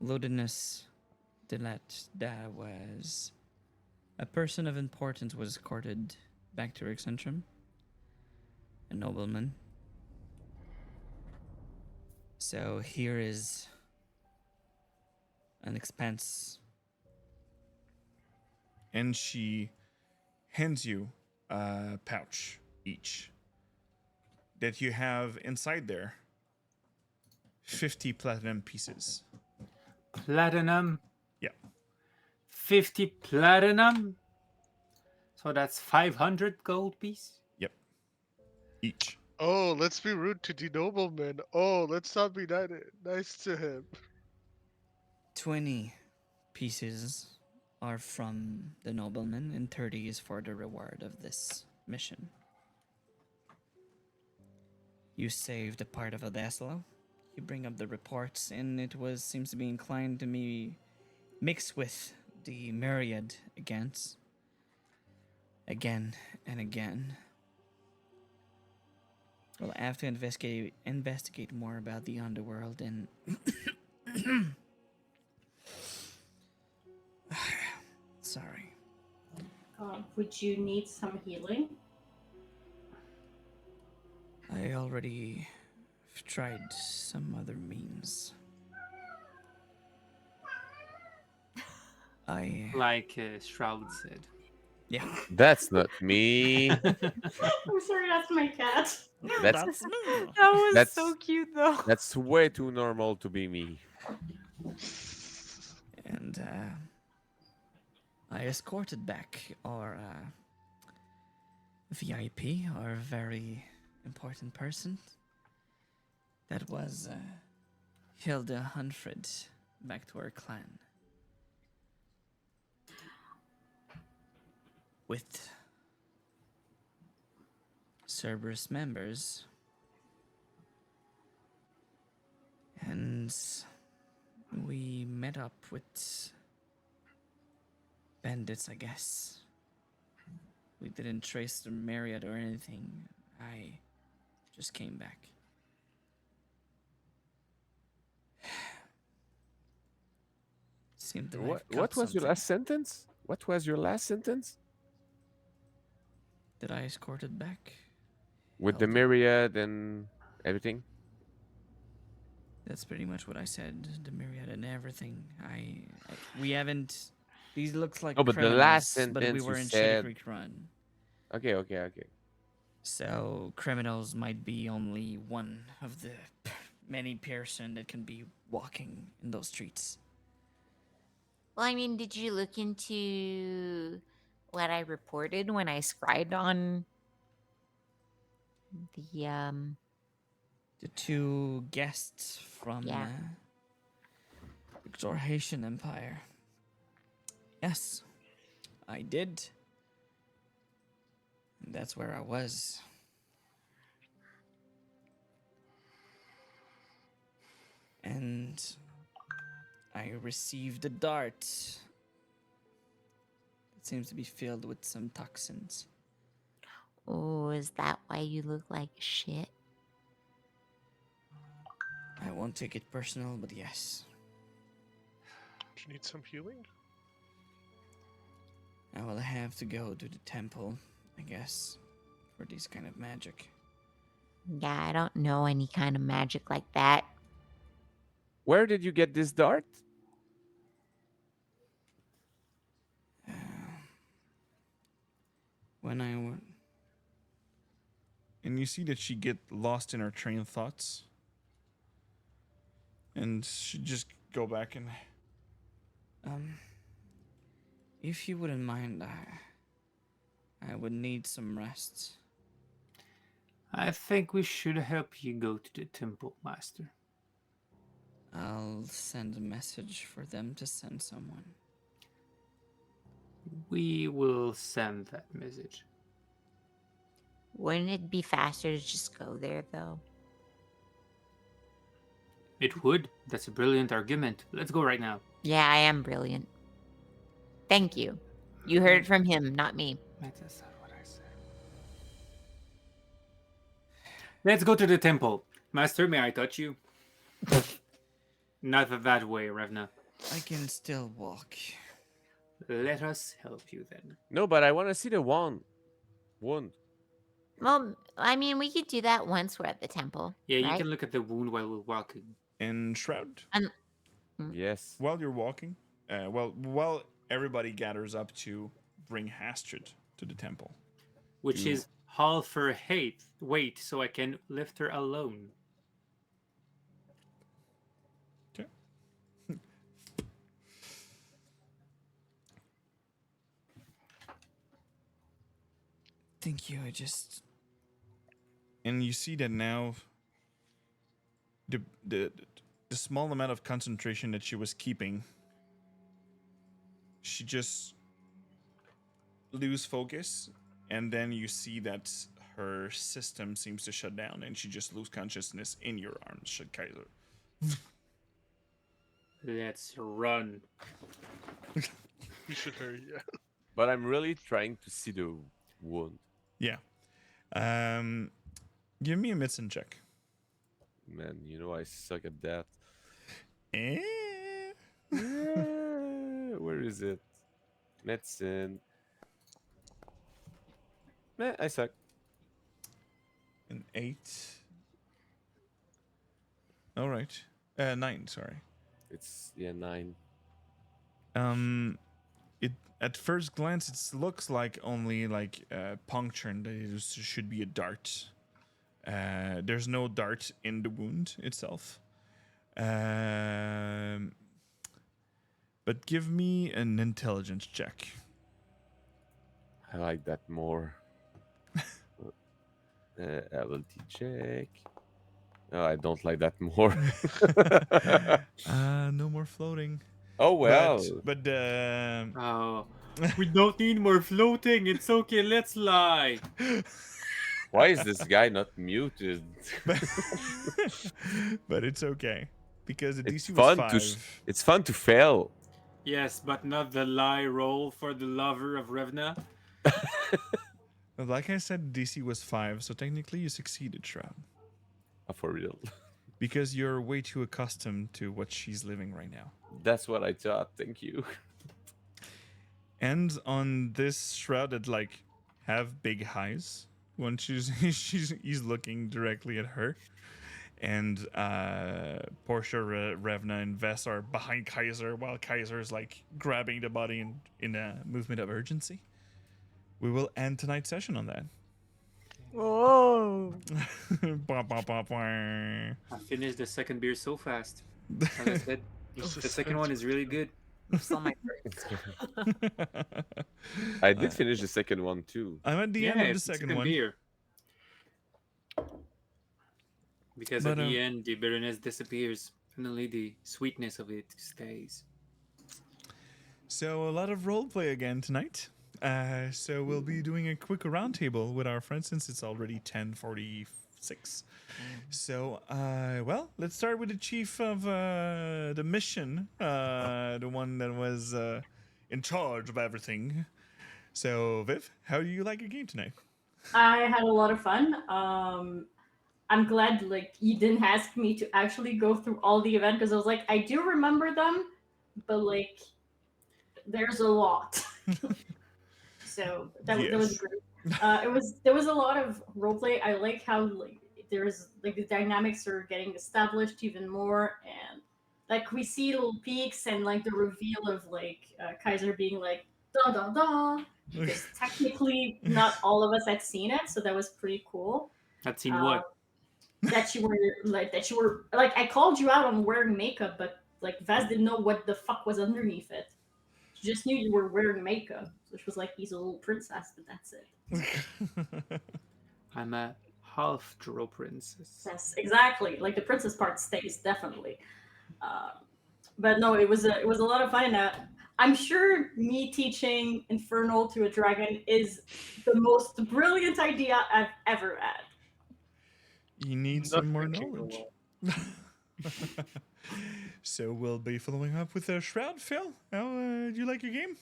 Ludinus Delet that was A person of importance was escorted back to Rixentrum. A nobleman. So here is an expense. And she hands you a pouch each that you have inside there 50 platinum pieces. Platinum. Yeah. 50 platinum. So that's 500 gold piece. Yep. Each. Oh, let's be rude to the nobleman. Oh, let's not be nice to him. 20 pieces are from the nobleman, and 30 is for the reward of this mission. You saved a part of Odaslo. You bring up the reports, and it seems to be inclined to me mix with the myriad again and again. Well, I have to investigate more about the underworld and sorry. Would you need some healing? I already tried some other means. Like Shroud said. Yeah. That's not me. I'm sorry, that's my cat. That's me. That was That's- so cute, though. that's way too normal to be me. And I escorted back our VIP, our very important person. That was Hilda Hunfred, back to our clan. With Cerberus members. And we met up with bandits, I guess. We didn't trace the Marriott or anything. I just came back. Seemed that What I've got was your something. last sentence? What was your last sentence? That I escorted back? With the Held- myriad and everything? That's pretty much what I said. The myriad and everything. We haven't. These looks like Oh, but the criminals, last but we sentence were you in said- Shitty Creek Run. Okay. So criminals might be only one of the many person that can be walking in those streets. Well, I mean, did you look into what I reported when I scribed on the The two guests from Yeah. the Haitian Empire. Yes, I did. And that's where I was. And I received a dart. It seems to be filled with some toxins. Oh, is that why you look like shit? I won't take it personal, but yes. Do you need some healing? I will have to go to the temple, I guess, for this kind of magic. Yeah, I don't know any kind of magic like that. Where did you get this dart? When I went. And you see that she get lost in her train of thoughts. And she just go back and If you wouldn't mind, I would need some rest. I think we should help you go to the temple, Master. I'll send a message for them to send someone. We will send that message. Wouldn't it be faster to just go there, though? It would. That's a brilliant argument. Let's go right now. Yeah, I am brilliant. Thank you. You heard it from him, not me. That's not what I said. Let's go to the temple. Master, may I touch you? Not that way, Revna. I can still walk. Let us help you then. No, but I want to see the wand. Wound. Well, I mean, we could do that once we're at the temple, Yeah, you right? can look at the wound while we're walking, And Shroud, And Yes. while you're walking, while everybody gathers up to bring Hastrid to the temple. which Do is half her weight, so I can lift her alone. Okay. Thank you. I just. And you see that now the small amount of concentration that she was keeping, she just lose focus, and then you see that her system seems to shut down, and she just lose consciousness in your arms, Kaiser. Let's run. We should hurry. Yeah. But I'm really trying to see the wound. Yeah. Give me a medicine check. Man, you know I suck at that. Eh? Where is it? Medicine. I suck. An 8. All right. 9, sorry. It's 9. It at first glance it looks like only like puncture, and it should be a dart. There's no dart in the wound itself. But give me an intelligence check. I like that more. Ability check. No, I don't like that more. No more floating. Oh well. But Oh, we don't need more floating. It's okay. Let's lie. Why is this guy not muted? but it's okay because the It's DC was fun 5. it's fun to fail. Yes, but not the lie roll for the lover of Revna. But like I said, DC was 5, so technically you succeeded, Shroud, For real. because you're way too accustomed to what she's living right now. That's what I thought. Thank you. And on this Shroud that like have big eyes when he's looking directly at her, and Portia, Revna, and Vess are behind Kaiser while Kaiser is like grabbing the body in a movement of urgency. We will end tonight's session on that. Whoa. Bah, bah, bah, bah. I finished the second beer so fast. As I said, the second one is really good. Still my first. I did finish the second one too. I'm at the end of the it's second one. beer. Because But, at the end, the bitterness disappears, and only the sweetness of it stays. So a lot of roleplay again tonight. So we'll be doing a quick roundtable with our friends since it's already 10:46. So, well, let's start with the chief of the mission, the one that was in charge of everything. So, Viv, how do you like your game tonight? I had a lot of fun. I'm glad like you didn't ask me to actually go through all the event because I was like, I do remember them, but like there's a lot. So that was Yes. great. There was a lot of roleplay. I like how like there's like the dynamics are getting established even more, and like we see little peaks and like the reveal of like Kaiser being like da da da, because technically not all of us had seen it, so that was pretty cool. I've seen what? That you were like I called you out on wearing makeup, but like Vaz didn't know what the fuck was underneath it. She just knew you were wearing makeup, which was like he's a little princess, but that's it. I'm a half drow princess. Yes, exactly. Like the princess part stays definitely. But no, it was a lot of fun. I'm sure me teaching Infernal to a dragon is the most brilliant idea I've ever had. You need Not some more thinking knowledge. alone. So we'll be following up with Shroud. Phil, how do you like your game?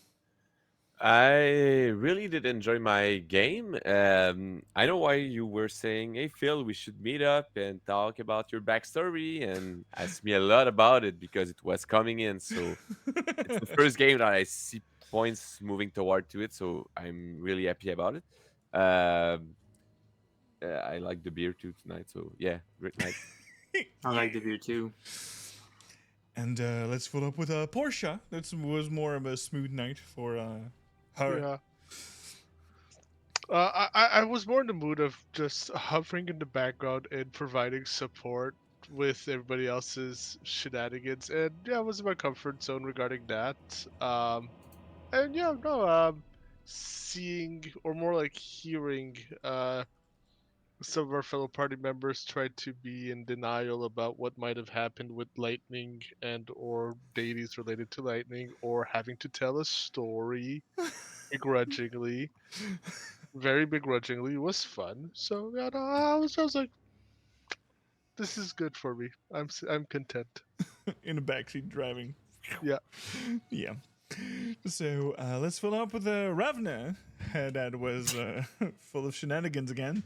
I really did enjoy my game. I know why you were saying, "Hey Phil, we should meet up and talk about your backstory," and ask me a lot about it because it was coming in. So it's the first game that I see points moving toward to it, so I'm really happy about it. Um, I like the beer too tonight, so yeah, great night. I like the beer too. And let's follow up with Portia. That was more of a smooth night for her. Yeah. I was more in the mood of just hovering in the background and providing support with everybody else's shenanigans, and yeah, I was in my comfort zone regarding that. And yeah, no, seeing or more like hearing some of our fellow party members try to be in denial about what might have happened with lightning and or deities related to lightning, or having to tell a story begrudgingly, very begrudgingly, was fun. So yeah, no, I was like, this is good for me. I'm content. In the backseat driving. Yeah. Yeah. So let's follow up with Ravna. That was full of shenanigans again.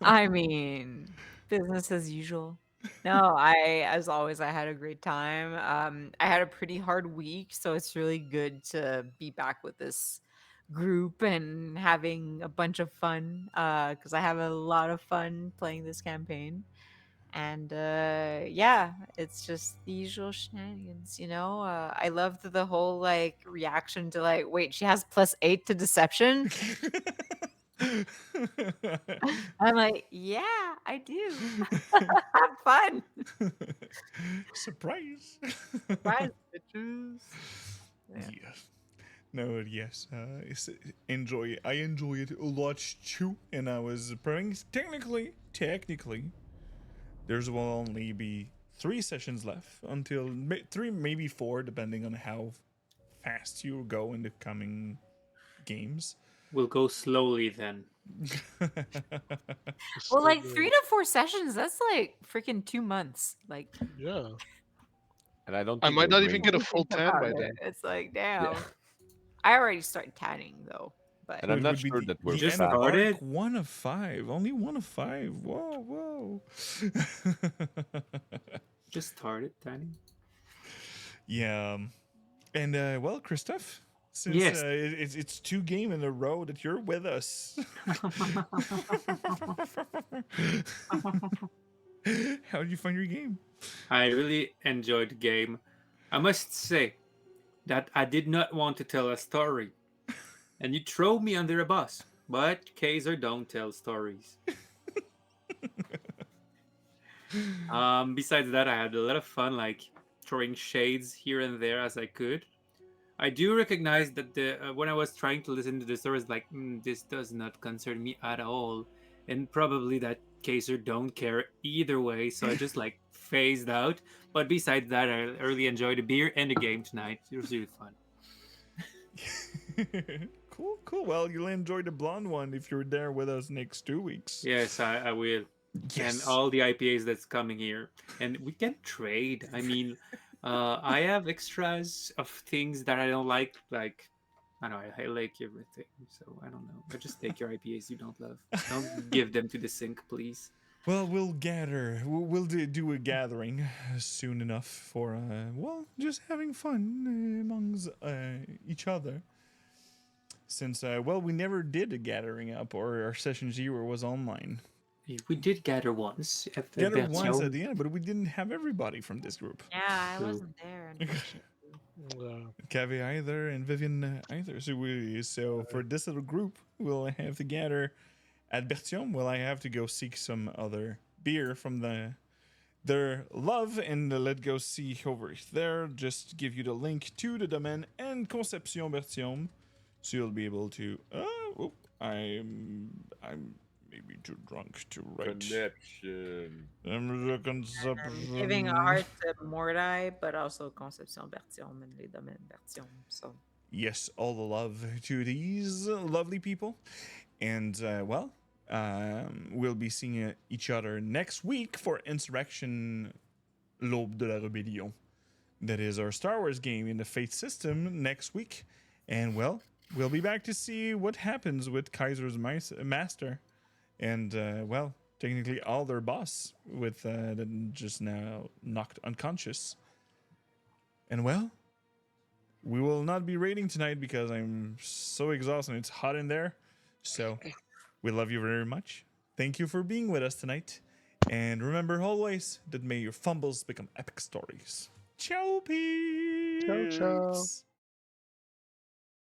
I mean, business as usual. No, as always, I had a great time. I had a pretty hard week, so it's really good to be back with this group and having a bunch of fun. Because I have a lot of fun playing this campaign, and yeah, it's just the usual shenanigans. I loved the whole like reaction to like, wait, she has +8 to deception. I'm like, yeah, I do. Have fun. Surprise. Surprise, bitches. Yeah. Yes. No, yes. I enjoy it a lot too. And I was praying. Technically, there's will only be 3 sessions left until 3, maybe 4, depending on how fast you go in the coming games. We'll go slowly then. Well, like 3 to 4 sessions, that's like freaking 2 months. Like, Yeah. And I don't I think might we're not going even get a think full 10 about by it. then. It's like, damn. Yeah. I already started tanning though, but And I'm It not would be sure that we're the Just end of fast. started? arc 1 of 5. Only 1 of 5. Whoa. Just started, Danny. Yeah. And well, Christoph, since Yes. it's 2 games in a row that you're with us. How did you find your game? I really enjoyed the game. I must say that I did not want to tell a story, and you throw me under a bus. But Kaiser don't tell stories. Besides that, I had a lot of fun, like throwing shades here and there as I could. I do recognize that when I was trying to listen to the stories, like this does not concern me at all, and probably that Kaiser don't care either way. So I just like phased out. But besides that, I really enjoyed the beer and the game tonight. It was really fun. Cool. Well, you'll enjoy the blonde one if you're there with us next 2 weeks. Yes, I will. Yes. And all the IPAs that's coming here, and we can trade. I mean, I have extras of things that I don't like. Like, I know I like everything, so I don't know. But just take your IPAs you don't love. Don't give them to the sink, please. Well, we'll gather. We'll do a gathering soon enough for just having fun amongst each other. Since we never did a gathering up, or our session 0 was online. We did gather once at the Gather once Bertillon. at the end, but we didn't have everybody from this group. yeah, I True. wasn't there. Unfortunately. Kavi either, and Vivian either. So for this little group, we'll have to gather at Bertillon. Well, I have to go seek some other beer from their love, and let's go see over there. Just give you the link to the domain and Conception Bertillon, so you'll be able to. I'm maybe too drunk to write. Connection. I'm conception. I'm giving a heart to Mordai, but also Conception Bertillon and Les Domaines Bertillon. So Yes, all the love to these lovely people. And, we'll be seeing each other next week for Insurrection L'Aube de la Rébellion. That is our Star Wars game in the Fate system next week. And, well, we'll be back to see what happens with Kaiser's Master. And, technically all their boss with that just now knocked unconscious. And, well, we will not be raiding tonight because I'm so exhausted. It's hot in there. So we love you very much. Thank you for being with us tonight. And remember always that may your fumbles become epic stories. Ciao, peeps. Ciao, ciao.